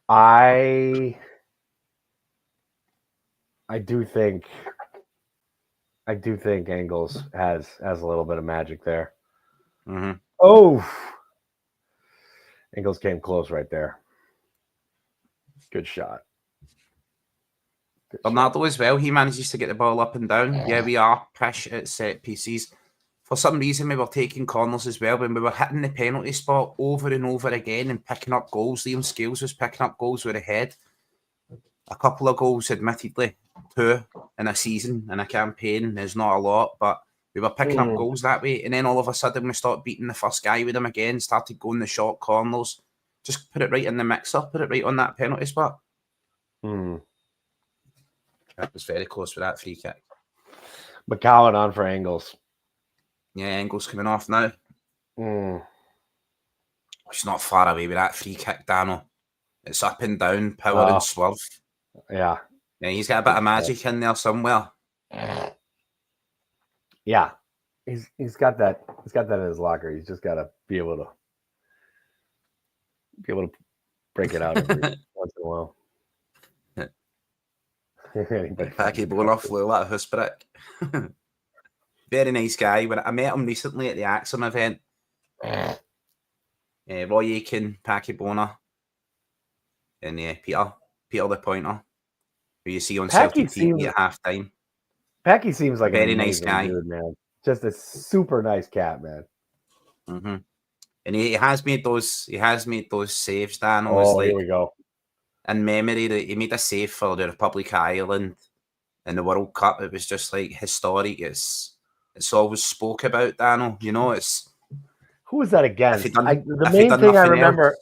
Speaker 1: I do think Engels has a little bit of magic there.
Speaker 2: Mm-hmm.
Speaker 1: Oh, Engels came close right there. Good shot.
Speaker 2: Bernardo as well. He manages to get the ball up and down. Yeah, we are pish at set pieces. For some reason, we were taking corners as well when we were hitting the penalty spot over and over again and picking up goals. Liam Scales was picking up goals with a head. A couple of goals, admittedly, 2 in a season, in a campaign, is not a lot, but we were picking up goals that way. And then all of a sudden, we stopped beating the first guy with him again, started going the short corners. Just put it right in the mixer, put it right on that penalty spot. That was very close with that free kick.
Speaker 1: McCowan on for Engels.
Speaker 2: Yeah, Engels coming off now. It's not far away with that free kick, Danno. It's up and down, power and swerve.
Speaker 1: Yeah,
Speaker 2: he's got a bit of magic in there somewhere.
Speaker 1: Yeah, he's got that. He's got that in his locker. He's just got to be able to break it out every once in a while.
Speaker 2: Packy Bonoff flew like a husbrick. Very nice guy. When I met him recently at the Axum event, Roy Aiken, Packy Boner, and Peter the Pointer, who you see on Celtic TV at halftime.
Speaker 1: Packy seems like
Speaker 2: a very
Speaker 1: an
Speaker 2: nice guy,
Speaker 1: dude, man. Just a super nice cat, man.
Speaker 2: Mm-hmm. And he has made those. He has made those saves. Danno,
Speaker 1: oh, here we go.
Speaker 2: In memory, that he made a save for the Republic of Ireland in the World Cup. It was just like historic. It's always spoke about, Danno. You know, it's
Speaker 1: who was that against? The main thing I remember.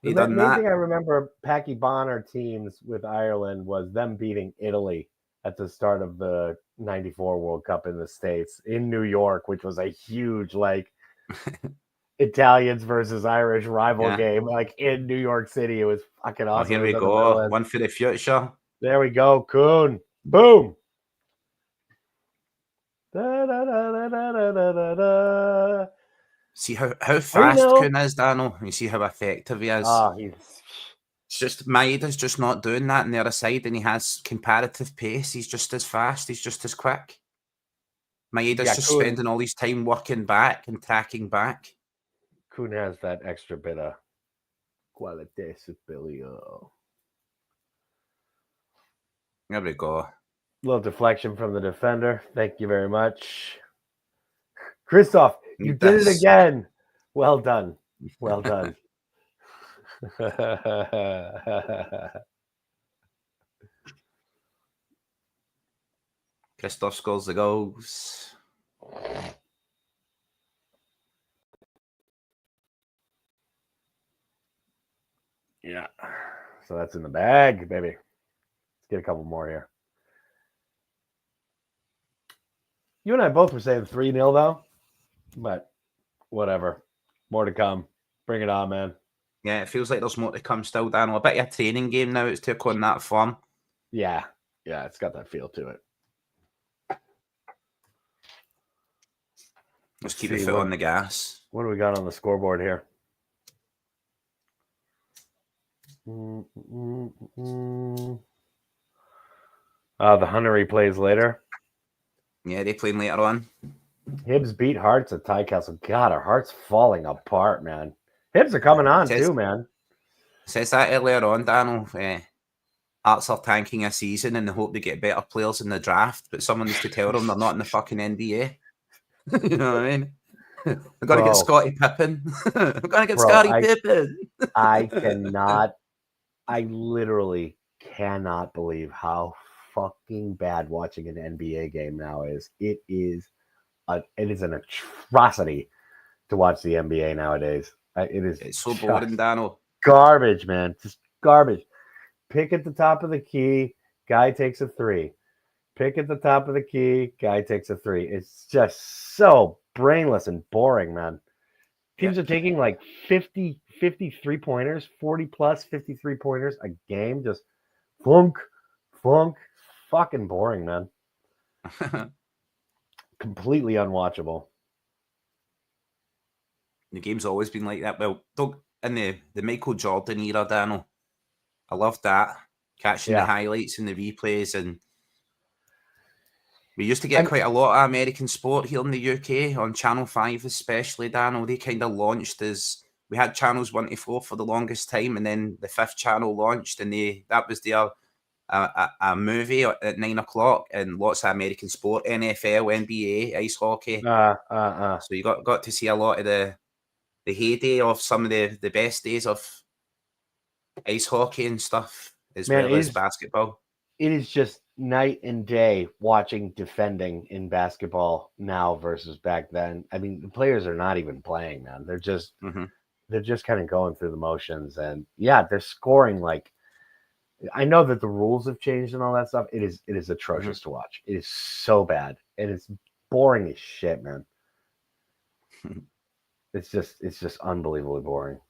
Speaker 1: The main thing I remember Packy Bonner teams with Ireland was them beating Italy at the start of the '94 World Cup in the States in New York, which was a huge Italians versus Irish rival game, in New York City. It was fucking awesome.
Speaker 2: Here we go. One for the future.
Speaker 1: There we go. Kuhn. Boom. Da, da, da, da, da, da, da, da.
Speaker 2: See how fast Kuhn is, Danno. You see how effective he is. It's just Maeda's just not doing that on the other side, and he has comparative pace. He's just as fast. He's just as quick. Maeda's just spending all his time working back and tracking back.
Speaker 1: Kuhn has that extra bit of quality superior.
Speaker 2: There we go.
Speaker 1: A little deflection from the defender. Thank you very much. Christoph, you did it again. Well done. Well done.
Speaker 2: Christoph scores the goals.
Speaker 1: Yeah. So that's in the bag, baby. Let's get a couple more here. You and I both were saying 3-0 though, but whatever. More to come. Bring it on, man.
Speaker 2: Yeah, it feels like there's more to come still, Danno. A bit of a training game now. It's took on that form.
Speaker 1: Yeah, it's got that feel to it.
Speaker 2: Let's keep the foot on the gas.
Speaker 1: What do we got on the scoreboard here? The Huntery plays later.
Speaker 2: Yeah, they playing later on.
Speaker 1: Hibs beat Hearts at Tynecastle. God, our Hearts falling apart, man. Hibs are coming on too, man.
Speaker 2: Says that earlier on, Danno. Hearts are tanking a season and they hope they get better players in the draft, but someone needs to tell them they're not in the fucking NBA. You know what I mean? We've got to get Scottie Pippen. We've got to get Scottie Pippen.
Speaker 1: I literally cannot believe how fucking bad watching an NBA game now is. It is an atrocity to watch the NBA nowadays.
Speaker 2: It's so boring, Danno.
Speaker 1: Garbage, man. Just garbage. Pick at the top of the key, guy takes a three. Pick at the top of the key, guy takes a three. It's just so brainless and boring, man. Teams are taking like 50 3-pointers, 40 plus 50 3-pointers a game. Just flunk, fucking boring, man. Completely unwatchable.
Speaker 2: The game's always been like that. Well, in the Michael Jordan era, Danno, I loved that. Catching the highlights and the replays, and we used to get quite a lot of American sport here in the UK on Channel 5 especially, Danno. They kind of launched as... We had channels 1 to 4 for the longest time, and then the 5th channel launched, and that was their a movie at 9 o'clock, and lots of American sport, NFL, NBA, ice hockey. So you got to see a lot of the heyday of some of the best days of ice hockey and stuff, as well as basketball.
Speaker 1: It is just night and day watching defending in basketball now versus back then. I mean, the players are not even playing, man. They're just kind of going through the motions, and they're scoring like... I know that the rules have changed and all that stuff. It is atrocious to watch. It is so bad, and it's boring as shit, man. It's just unbelievably boring.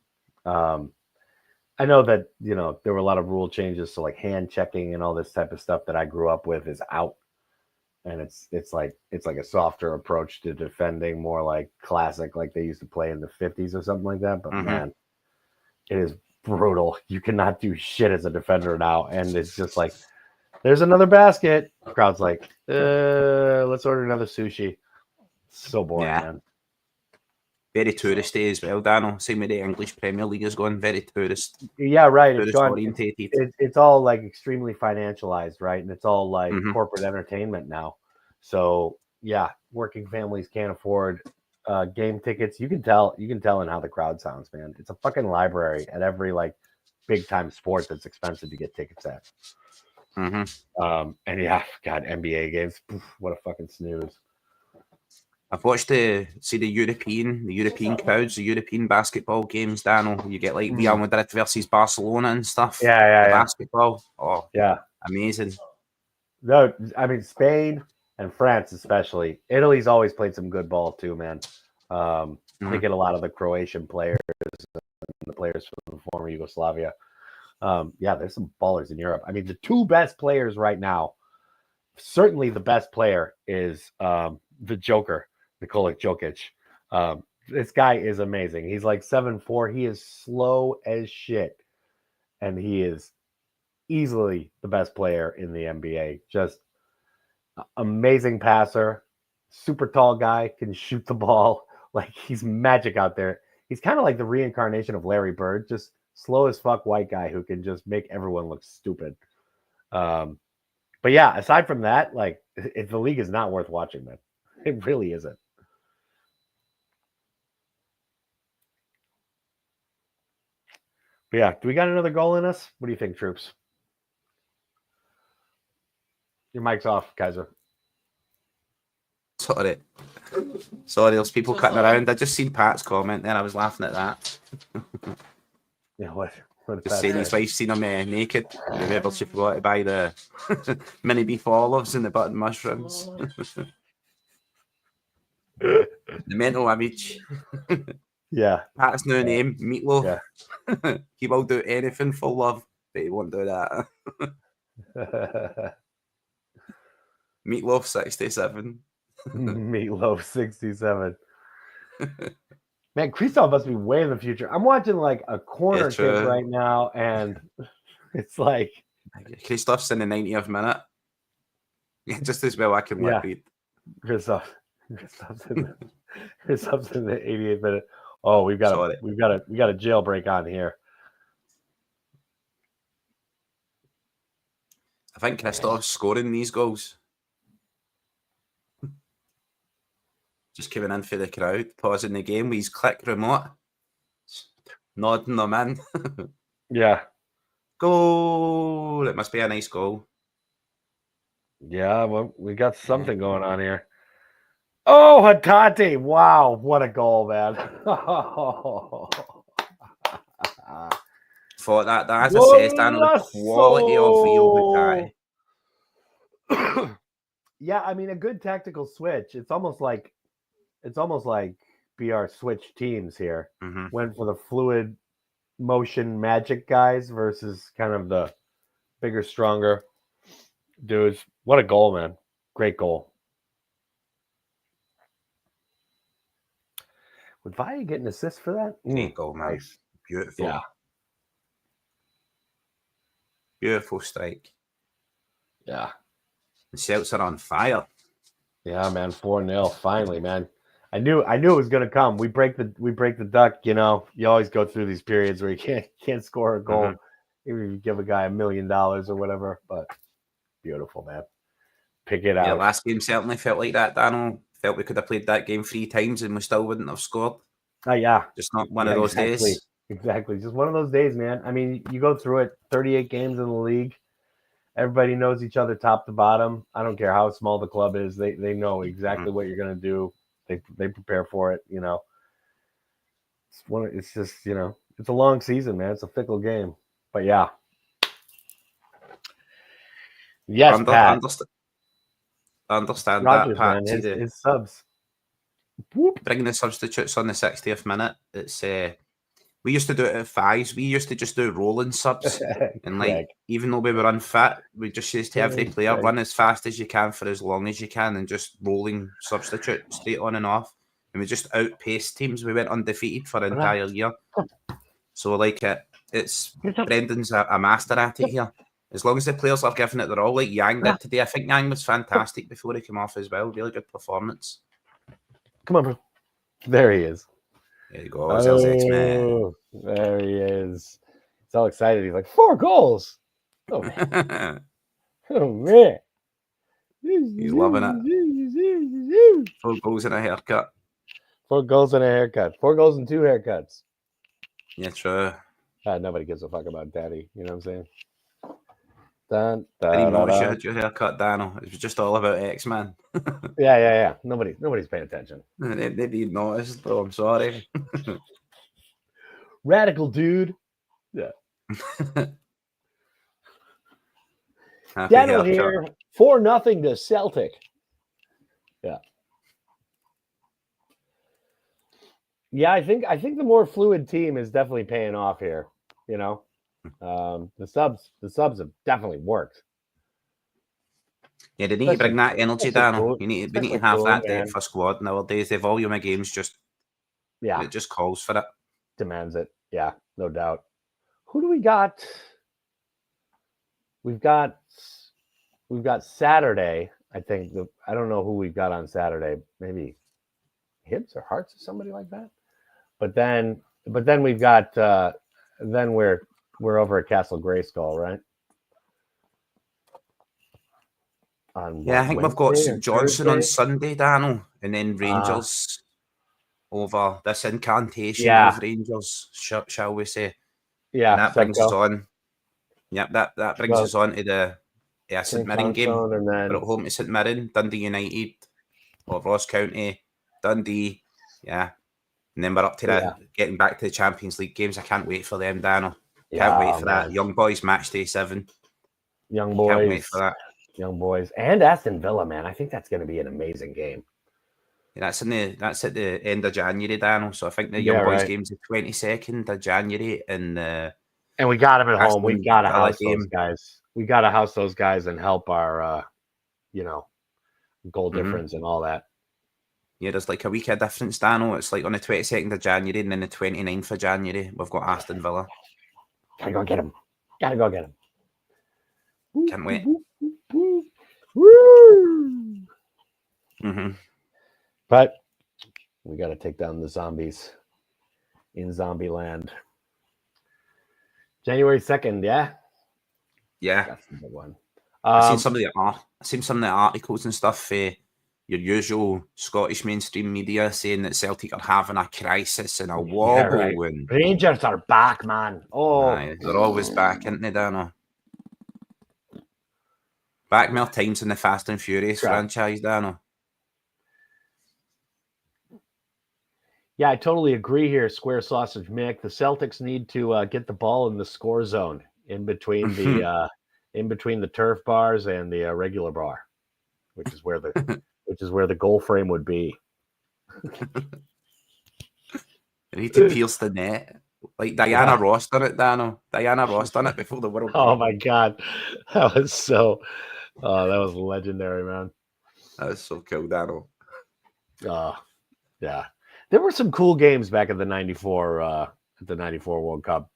Speaker 1: I know that, there were a lot of rule changes, so like hand checking and all this type of stuff that I grew up with is out, and it's like a softer approach to defending, more like classic, like they used to play in the 50s or something like that. But man, it is brutal. You cannot do shit as a defender now, and it's just like, there's another basket. The crowd's like, let's order another sushi. So boring, man.
Speaker 2: Very touristy as well, Danno. Same with the English Premier League is going, very tourist.
Speaker 1: Yeah, right.
Speaker 2: Tourist orientated.
Speaker 1: It's all like extremely financialized, right? And it's all like corporate entertainment now. So working families can't afford game tickets. You can tell in how the crowd sounds, man. It's a fucking library at every like big time sport that's expensive to get tickets at. And NBA games. What a fucking snooze.
Speaker 2: I've watched the European crowds, the European basketball games, Danno. You get like Real Madrid versus Barcelona and stuff. Basketball. Oh, yeah. Amazing.
Speaker 1: No, I mean, Spain and France especially. Italy's always played some good ball too, man. They get a lot of the Croatian players and the players from the former Yugoslavia. There's some ballers in Europe. I mean, the two best players right now, certainly the best player is the Joker, Nikola Jokic. This guy is amazing. He's like 7'4". He is slow as shit. And he is easily the best player in the NBA. Just amazing passer, super tall guy, can shoot the ball. Like, he's magic out there. He's kind of like the reincarnation of Larry Bird, just slow as fuck white guy who can just make everyone look stupid. But aside from that, like, the league is not worth watching, man. It really isn't. But do we got another goal in us? What do you think, troops? Your mic's off, Keiser.
Speaker 2: Sorry, there's people cutting around. I just seen Pat's comment there. I was laughing at that.
Speaker 1: What
Speaker 2: just saying his wife's seen him naked. Remember, she forgot to buy the mini beef olives and the button mushrooms. The mental image. Pat's new name, Meatloaf. He will do anything for love, but he won't do that. Meatloaf 67.
Speaker 1: Meatloaf 67. Man, Kristoff must be way in the future. I'm watching like a corner kick
Speaker 2: true.
Speaker 1: right now, and it's like
Speaker 2: Christoph's in the 90th minute. Just as well I can
Speaker 1: Yeah.
Speaker 2: read.
Speaker 1: Kristoff's in the 88th minute. Oh, we got a jailbreak on here.
Speaker 2: I think Christoph's scoring these goals. Just coming in for the crowd, pausing the game with his click remote, nodding them in.
Speaker 1: Yeah.
Speaker 2: Goal! It must be a nice goal.
Speaker 1: Yeah, well, we got something going on here. Oh, Hatate! Wow, what a goal, man!
Speaker 2: For that, as I said, Danno, the quality of Rio Hatate.
Speaker 1: Yeah, I mean, a good tactical switch. It's almost like BR switched teams here.
Speaker 2: Mm-hmm.
Speaker 1: Went for the fluid motion magic guys versus kind of the bigger, stronger dudes. What a goal, man. Great goal. Would Vaya get an assist for that?
Speaker 2: Great goal, man.
Speaker 1: Nice.
Speaker 2: Beautiful.
Speaker 1: Yeah.
Speaker 2: Beautiful strike.
Speaker 1: Yeah.
Speaker 2: The Celts are on fire.
Speaker 1: Yeah, man. 4-0. Finally, man. I knew it was gonna come. We break the duck, you know. You always go through these periods where you can't score a goal.
Speaker 2: Mm-hmm.
Speaker 1: Even if you give a guy $1 million or whatever, but beautiful, man. Pick it out.
Speaker 2: Yeah, last game certainly felt like that, Danno. Felt we could have played that game 3 times and we still wouldn't have scored.
Speaker 1: Oh, yeah.
Speaker 2: Just not one of those days.
Speaker 1: Exactly. Just one of those days, man. I mean, you go through it, 38 games in the league. Everybody knows each other top to bottom. I don't care how small the club is. They know exactly what you're going to do. They prepare for it, you know. It's just, you know, it's a long season, man. It's a fickle game. But yeah. Yes, Pat.
Speaker 2: Understand
Speaker 1: Rogers,
Speaker 2: that, Pat.
Speaker 1: man. His subs. Whoop.
Speaker 2: Bringing the substitutes on the 60th minute. It's we used to do it at 5s. We used to just do rolling subs. And like, even though we were unfit, we just used to every player run as fast as you can for as long as you can and just rolling substitute straight on and off. And we just outpaced teams. We went undefeated for an entire year. So like Brendan's a master at it here. As long as the players are giving it their all, like Yang did today. I think Yang was fantastic before he came off as well. Really good performance.
Speaker 1: Come on, bro. There he is.
Speaker 2: There you go. X-Man.
Speaker 1: There he is. He's all excited. He's like, 4 goals. Oh, man. Oh, man.
Speaker 2: He's loving it. 4 goals and a haircut.
Speaker 1: 4 goals and a haircut. 4 goals and 2 haircuts.
Speaker 2: Yeah, true.
Speaker 1: Nobody gives a fuck about daddy. You know what I'm saying?
Speaker 2: I didn't notice you had your haircut, Danno. It was just all about X-Man.
Speaker 1: Yeah. Nobody's paying attention.
Speaker 2: They didn't notice, though. I'm sorry.
Speaker 1: Radical dude. Yeah. Danno here. 4-0 to Celtic. Yeah. Yeah, I think the more fluid team is definitely paying off here. You know, the subs have definitely worked.
Speaker 2: Yeah, they need to bring that energy down. We need to have that depth for squad nowadays. The volume of games it just calls for it.
Speaker 1: Demands it. Yeah, no doubt. Who do we got? We've got Saturday. I think I don't know who we've got on Saturday. Maybe Hibs or Hearts or somebody like that. But then we've got then we're over at Castle Grayskull, right?
Speaker 2: I think we've got St Johnson on Sunday, Danno, and then Rangers over this incantation of Rangers, shall we say?
Speaker 1: Yeah,
Speaker 2: and that brings us on. Yep, that brings us on to the St Mirren game.
Speaker 1: And then
Speaker 2: we're at home to St Mirren, Dundee United, or Ross County, Dundee, and then we're up to getting back to the Champions League games. I can't wait for them, Danno. Can't wait for that. Young Boys match day 7.
Speaker 1: Young Boys.
Speaker 2: Can't wait for that.
Speaker 1: Young Boys and Aston Villa, man. I think that's going to be an amazing game.
Speaker 2: Yeah, that's at the end of January, Danno. So I think the Young Boys game's the 22nd of January, and
Speaker 1: we got them at home. We got to house those guys. We got to house those guys and help our, goal difference and all that.
Speaker 2: Yeah, there's like a week of difference, Danno. It's like on the 22nd of January and then the 29th of January, we've got Aston Villa.
Speaker 1: Gotta go get him. Gotta go get him.
Speaker 2: Can't wait.
Speaker 1: Woo!
Speaker 2: Mm-hmm.
Speaker 1: But we got to take down the zombies in Zombieland. January 2nd, yeah?
Speaker 2: Yeah.
Speaker 1: That's the big one.
Speaker 2: I've seen some of the articles and stuff. Your usual Scottish mainstream media saying that Celtic are having a crisis and a wobble.
Speaker 1: Yeah, right.
Speaker 2: And
Speaker 1: Rangers are back, man. Oh,
Speaker 2: aye, they're always back, aren't they, Danno? Back more times in the Fast and Furious franchise, Danno.
Speaker 1: Yeah, I totally agree here, Square Sausage Mick. The Celtics need to get the ball in the score zone in between the turf bars and the regular bar, which is where the goal frame would be.
Speaker 2: They need to pierce the net. Like Diana Ross done it, Danno. Diana Ross done it before the World Cup.
Speaker 1: Oh my God. That was legendary, man.
Speaker 2: That was so cool, Danno.
Speaker 1: Yeah. There were some cool games back at the 94 World Cup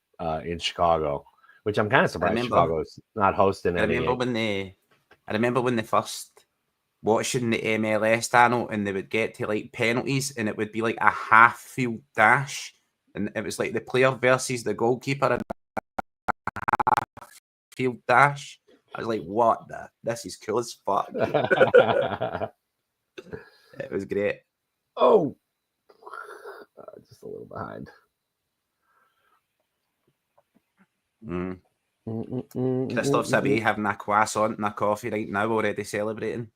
Speaker 1: in Chicago, which I'm kind of surprised Chicago's not hosting any.
Speaker 2: I remember when they first watching the MLS, Danno, and they would get to like penalties and it would be like a half field dash. And it was like the player versus the goalkeeper in a half field dash. I was like, what the? This is cool as fuck. It was great.
Speaker 1: Oh, just a little behind.
Speaker 2: Christophe Sabi having a croissant and a coffee right now, already celebrating.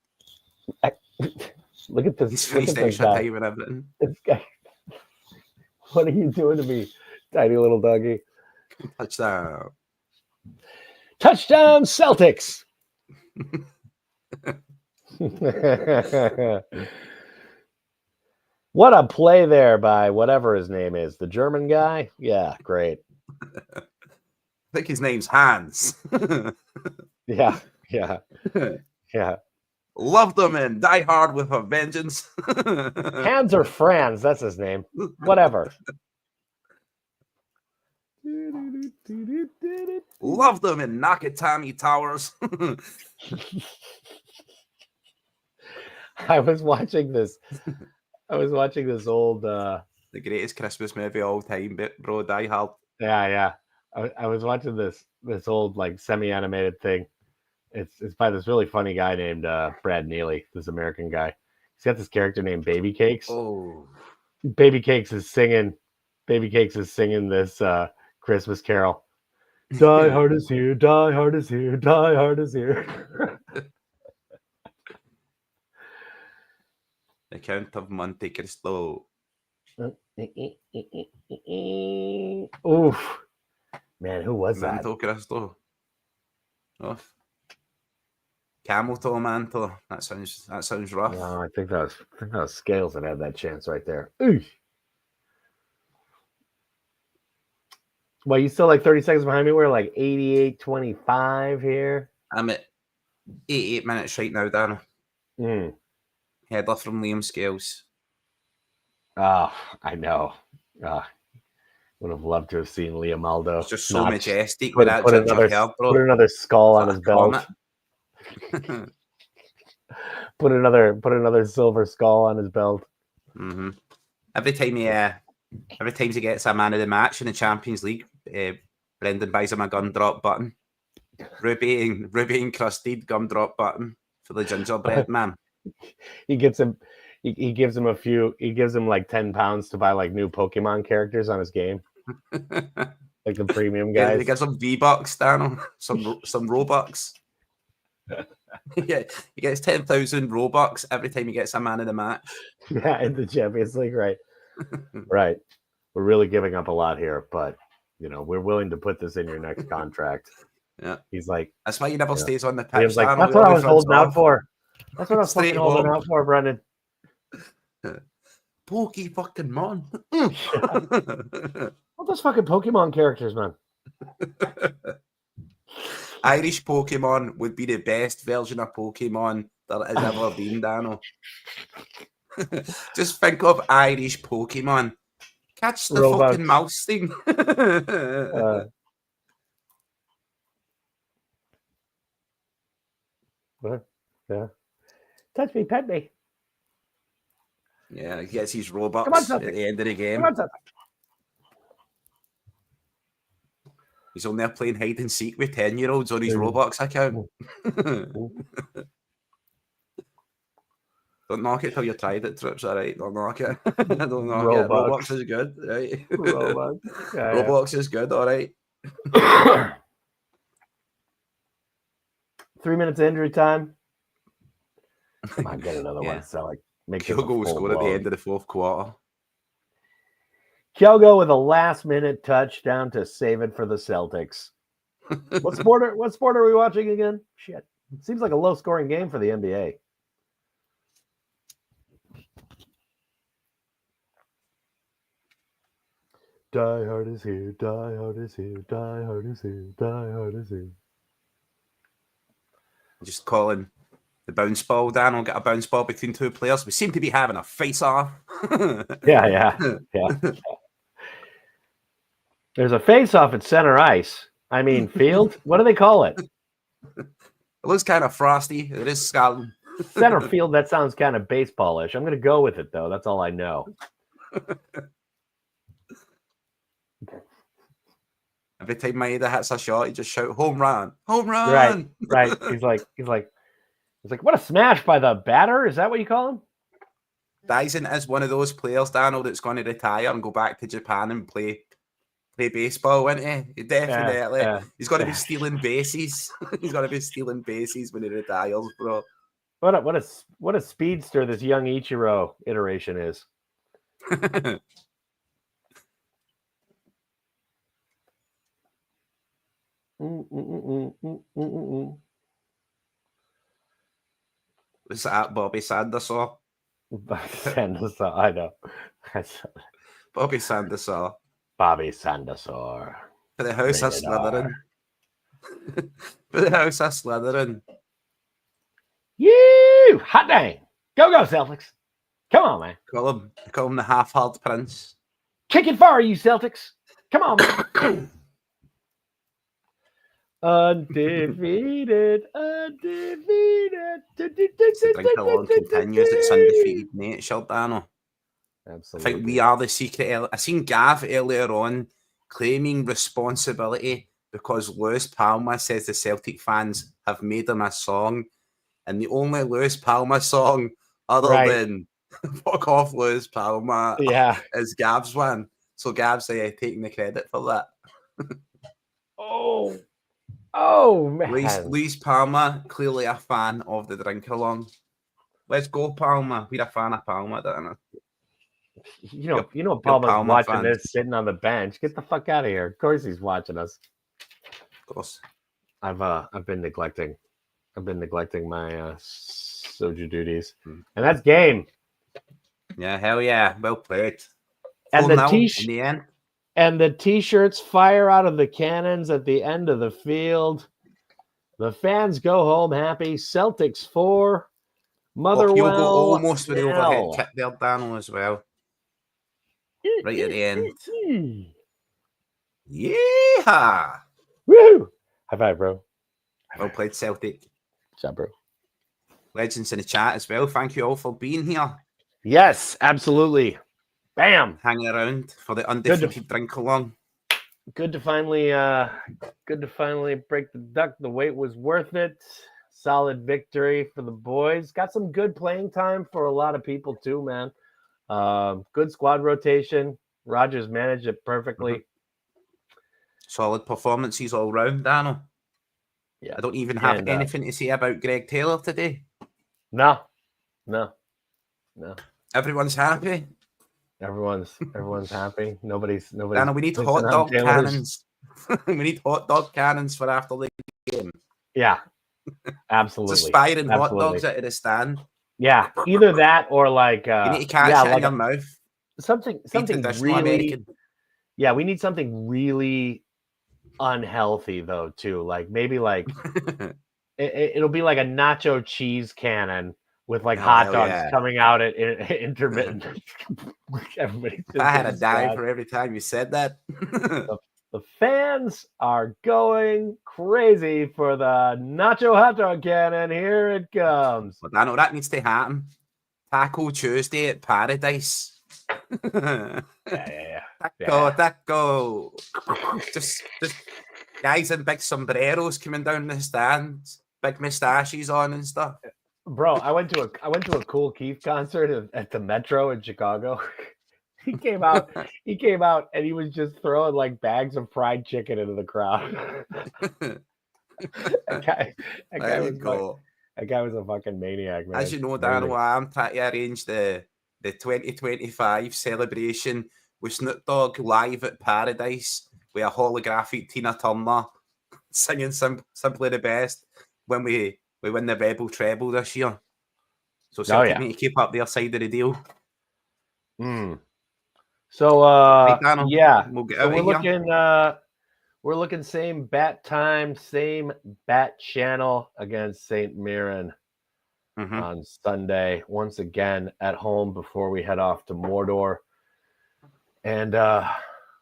Speaker 1: Look at this.
Speaker 2: He's faced extra time and everything.
Speaker 1: This guy. What are you doing to me, tiny little doggy?
Speaker 2: Touchdown.
Speaker 1: Touchdown, Celtics. What a play there by whatever his name is. The German guy? Yeah, great.
Speaker 2: I think his name's Hans.
Speaker 1: Yeah.
Speaker 2: Love them and Die Hard with a Vengeance.
Speaker 1: Hans or Franz, that's his name. Whatever.
Speaker 2: Love them in Nakatami Towers.
Speaker 1: I was watching this old
Speaker 2: the greatest Christmas movie of all time, bro, Die Hard.
Speaker 1: Yeah. I was watching this old like semi-animated thing. It's by this really funny guy named Brad Neely, this American guy. He's got this character named Baby Cakes.
Speaker 2: Oh.
Speaker 1: Baby Cakes is singing this Christmas carol. Die Hard is here, Die Hard is here, Die Hard is here.
Speaker 2: The Count of Monte Cristo.
Speaker 1: Oof. Man, who was that?
Speaker 2: Monte Cristo. Oh. Camel toe, Manto. That sounds rough.
Speaker 1: No, I think that was Scales that had that chance right there. Oof. Well, you still like 30 seconds behind me? We're like 88-25 here.
Speaker 2: I'm at 88 minutes right now, Danno. Header from Liam Scales.
Speaker 1: Oh, I know. Would have loved to have seen Liam Aldo.
Speaker 2: It's just so majestic with that ginger hair, bro.
Speaker 1: Put another skull on his belt. Put another silver skull on his belt.
Speaker 2: Mm-hmm. Every time he gets a man of the match in the Champions League, Brendan buys him a gumdrop button. Ruby encrusted gumdrop button for the gingerbread man.
Speaker 1: He gives him a few. He gives him like £10 to buy like new Pokemon characters on his game, like the premium guys.
Speaker 2: Yeah, he gets some V-Bucks, Danno, some Robux. Yeah, he gets 10,000 Robux every time he gets a man in the match.
Speaker 1: Yeah, in the Champions League, right? Right. We're really giving up a lot here, but we're willing to put this in your next contract.
Speaker 2: Yeah,
Speaker 1: he's like,
Speaker 2: that's why he never stays on the pitch.
Speaker 1: He's like, that's what I was holding out for. That's what I was fucking holding out for, Brendan.
Speaker 2: Pokey fucking mon.
Speaker 1: What those fucking Pokemon characters, man?
Speaker 2: Irish Pokemon would be the best version of Pokemon that has ever been, Danno. Just think of Irish Pokemon. Catch the fucking
Speaker 1: Robux.
Speaker 2: mouse thing.
Speaker 1: Yeah. Touch me, pet me.
Speaker 2: Yeah, he gets his
Speaker 1: Come on,
Speaker 2: Robux at
Speaker 1: Celtic.
Speaker 2: the end of the game.
Speaker 1: Come on, Celtic.
Speaker 2: He's on there playing hide and seek with 10-year-olds on his Robux account. Don't knock it till you tried it, Trips, all right? Don't knock it. Don't knock it. Robux is good, right?
Speaker 1: Robux. Yeah,
Speaker 2: Robux is good, all right?
Speaker 1: 3 minutes of injury time. Come on, get another one, Celtic. Make this a
Speaker 2: Kyogo
Speaker 1: full
Speaker 2: scored at the
Speaker 1: blown.
Speaker 2: end of the fourth quarter.
Speaker 1: Kyogo with a last-minute touchdown to save it for the Celtics. What sport are we watching again? Shit. It seems like a low-scoring game for the NBA. Die Hard is here, Die Hard is here, Die Hard is here, Die Hard is here.
Speaker 2: Just calling the bounce ball, Danno, get a bounce ball between two players. We seem to be having a face-off.
Speaker 1: Yeah. There's a face-off at center ice. I mean, field? What do they call it?
Speaker 2: It looks kind of frosty. It is Scotland.
Speaker 1: Center field, that sounds kind of baseball-ish. I'm going to go with it, though. That's all I know.
Speaker 2: Every time Maeda hits a shot, he just shout, home run, home run.
Speaker 1: Right. He's like, what a smash by the batter? Is that what you call him?
Speaker 2: Dyson is one of those players, Danno, that's going to retire and go back to Japan and play baseball, isn't he? He definitely.
Speaker 1: Yeah.
Speaker 2: He's got to be stealing bases. He's got to be stealing bases when he retires, bro.
Speaker 1: What a speedster this young Ichiro iteration is.
Speaker 2: Was that Bobby Sandersaw?
Speaker 1: Sandersaw, I know.
Speaker 2: Bobby Sandersaw.
Speaker 1: Bobby Sandersaw.
Speaker 2: For the house of Slytherin. For the house of Slytherin.
Speaker 1: You hot dang. Go Celtics. Come on, man.
Speaker 2: Call him the half-hard prince.
Speaker 1: Kick it far, you Celtics. Come on, man. Undefeated.
Speaker 2: Drinkalong continues its undefeated nature, Danno.
Speaker 1: Absolutely.
Speaker 2: I think we are the secret. I seen Gav earlier on claiming responsibility because Lewis Palmer says the Celtic fans have made him a song, and the only Lewis Palmer song other than "Fuck Off, Lewis Palmer" is Gav's one. So Gav's taking the credit for that.
Speaker 1: Oh man.
Speaker 2: Lewis Palmer, clearly a fan of the Drinkalong. Let's go, Palmer. We're a fan of Palmer, Danno.
Speaker 1: You know Palmer's watching this, sitting on the bench. Get the fuck out of here. Of course he's watching us.
Speaker 2: Of course.
Speaker 1: I've been neglecting my soju duties. And that's game.
Speaker 2: Yeah, hell yeah. Well played.
Speaker 1: And
Speaker 2: in the end.
Speaker 1: And the t-shirts fire out of the cannons at the end of the field. The fans go home happy. Celtics 4, Motherwell
Speaker 2: almost with the overhead kick there, Danno, as well. Right at the end. Yeah.
Speaker 1: Woo! High five, bro.
Speaker 2: Well played, Celtic.
Speaker 1: Good job, bro.
Speaker 2: Legends in the chat as well. Thank you all for being here.
Speaker 1: Yes, absolutely. Bam.
Speaker 2: Hanging around for the undefeated Drinkalong.
Speaker 1: Good to finally break the duck. The wait was worth it. Solid victory for the boys. Got some good playing time for a lot of people too, man. Good squad rotation. Rogers managed it perfectly.
Speaker 2: Solid performances all round, Danno.
Speaker 1: Yeah.
Speaker 2: I don't even have anything to say about Greg Taylor today.
Speaker 1: No.
Speaker 2: Everyone's happy.
Speaker 1: Everyone's happy. Nobody's.
Speaker 2: Danno, we need hot dog cannons. We need hot dog cannons for after the game.
Speaker 1: Yeah, absolutely.
Speaker 2: It's aspiring hot dogs out of the stand.
Speaker 1: Yeah, either that or like
Speaker 2: you need to catch it in your mouth.
Speaker 1: Something really American. Yeah, we need something really unhealthy though too. Like maybe like it'll be like a nacho cheese cannon with like
Speaker 2: Oh,
Speaker 1: hot
Speaker 2: hell
Speaker 1: dogs
Speaker 2: yeah.
Speaker 1: coming out at intermittent. Everybody's
Speaker 2: I had a
Speaker 1: just
Speaker 2: die
Speaker 1: sad.
Speaker 2: for every time you said that.
Speaker 1: The fans are going crazy for the nacho hot dog cannon. Here it comes.
Speaker 2: But I know that needs to happen. Taco Tuesday at Paradise.
Speaker 1: Yeah.
Speaker 2: Taco. Just guys in big sombreros coming down the stands, big moustaches on and stuff.
Speaker 1: Bro, I went to a Cool Keith concert at the Metro in Chicago. He came out and he was just throwing like bags of fried chicken into the crowd. that guy
Speaker 2: There you go.
Speaker 1: That guy was a fucking maniac, man.
Speaker 2: As you know, Danno, I'm trying to arrange the 2025 celebration with Snoop Dogg live at Paradise with a holographic Tina Turner singing Simply the Best when we win the Rebel Treble this year. So Celtic need to keep up their side of the deal.
Speaker 1: So
Speaker 2: right, Danno,
Speaker 1: yeah,
Speaker 2: we'll get
Speaker 1: so
Speaker 2: out of here.
Speaker 1: We're looking same bat time, same bat channel against St. Mirren on Sunday. Once again at home before we head off to Mordor. And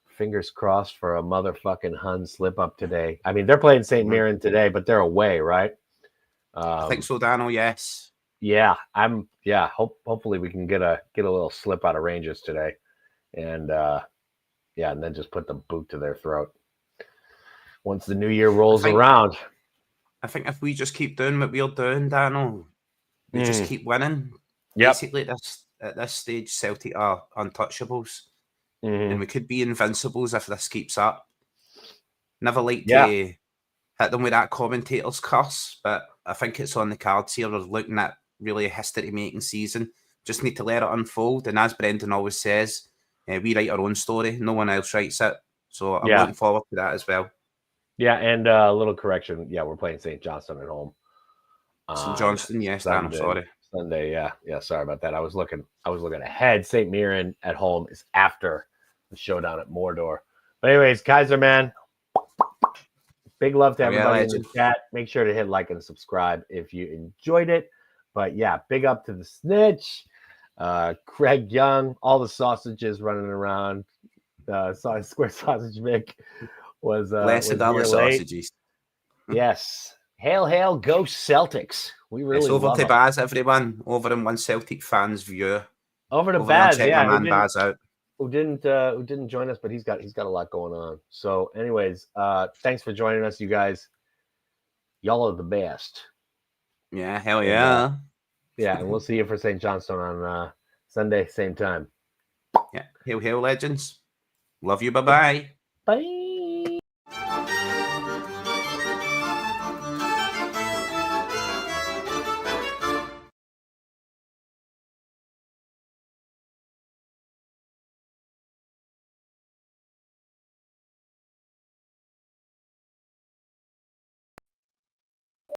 Speaker 1: fingers crossed for a motherfucking Hun slip up today. I mean, they're playing St. Mirren today, but they're away, right?
Speaker 2: I think so, Danno. Yes.
Speaker 1: Yeah, hopefully we can get a little slip out of Rangers today, and and then just put the boot to their throat once the new year rolls around.
Speaker 2: I think if we just keep doing what we're doing, Danno, we just keep winning.
Speaker 1: Yep.
Speaker 2: Basically, at this stage, Celtic are untouchables, and we could be invincibles if this keeps up. Never like to hit them with that commentator's curse, but I think it's on the cards here. We're looking at really a history-making season. Just need to let it unfold, and as Brendan always says, we write our own story. No one else writes it. So I'm looking forward to that as well.
Speaker 1: Yeah, and a little correction. Yeah, we're playing St. Johnston at home.
Speaker 2: St. Johnston, yes, Dan, I'm sorry.
Speaker 1: Sunday, yeah. Sorry about that. I was looking ahead. St. Mirren at home is after the showdown at Mordor. But anyways, Keiser, man, big love to everybody in the chat. Make sure to hit like and subscribe if you enjoyed it. But yeah, big up to the snitch, Craig Young, all the sausages running around. Square Sausage Mick was
Speaker 2: blessed all the sausages.
Speaker 1: Yes. Hail, go Celtics. We really
Speaker 2: over
Speaker 1: love
Speaker 2: to
Speaker 1: them.
Speaker 2: Baz, everyone. Over in one Celtic fans view.
Speaker 1: Over to Baz,
Speaker 2: Baz out.
Speaker 1: Who didn't join us, but he's got a lot going on. So anyways, thanks for joining us, you guys. Y'all are the best.
Speaker 2: Yeah, hell yeah.
Speaker 1: And we'll see you for St. Johnston on Sunday, same time.
Speaker 2: Yeah, hail legends. Love you, bye-bye.
Speaker 1: Bye.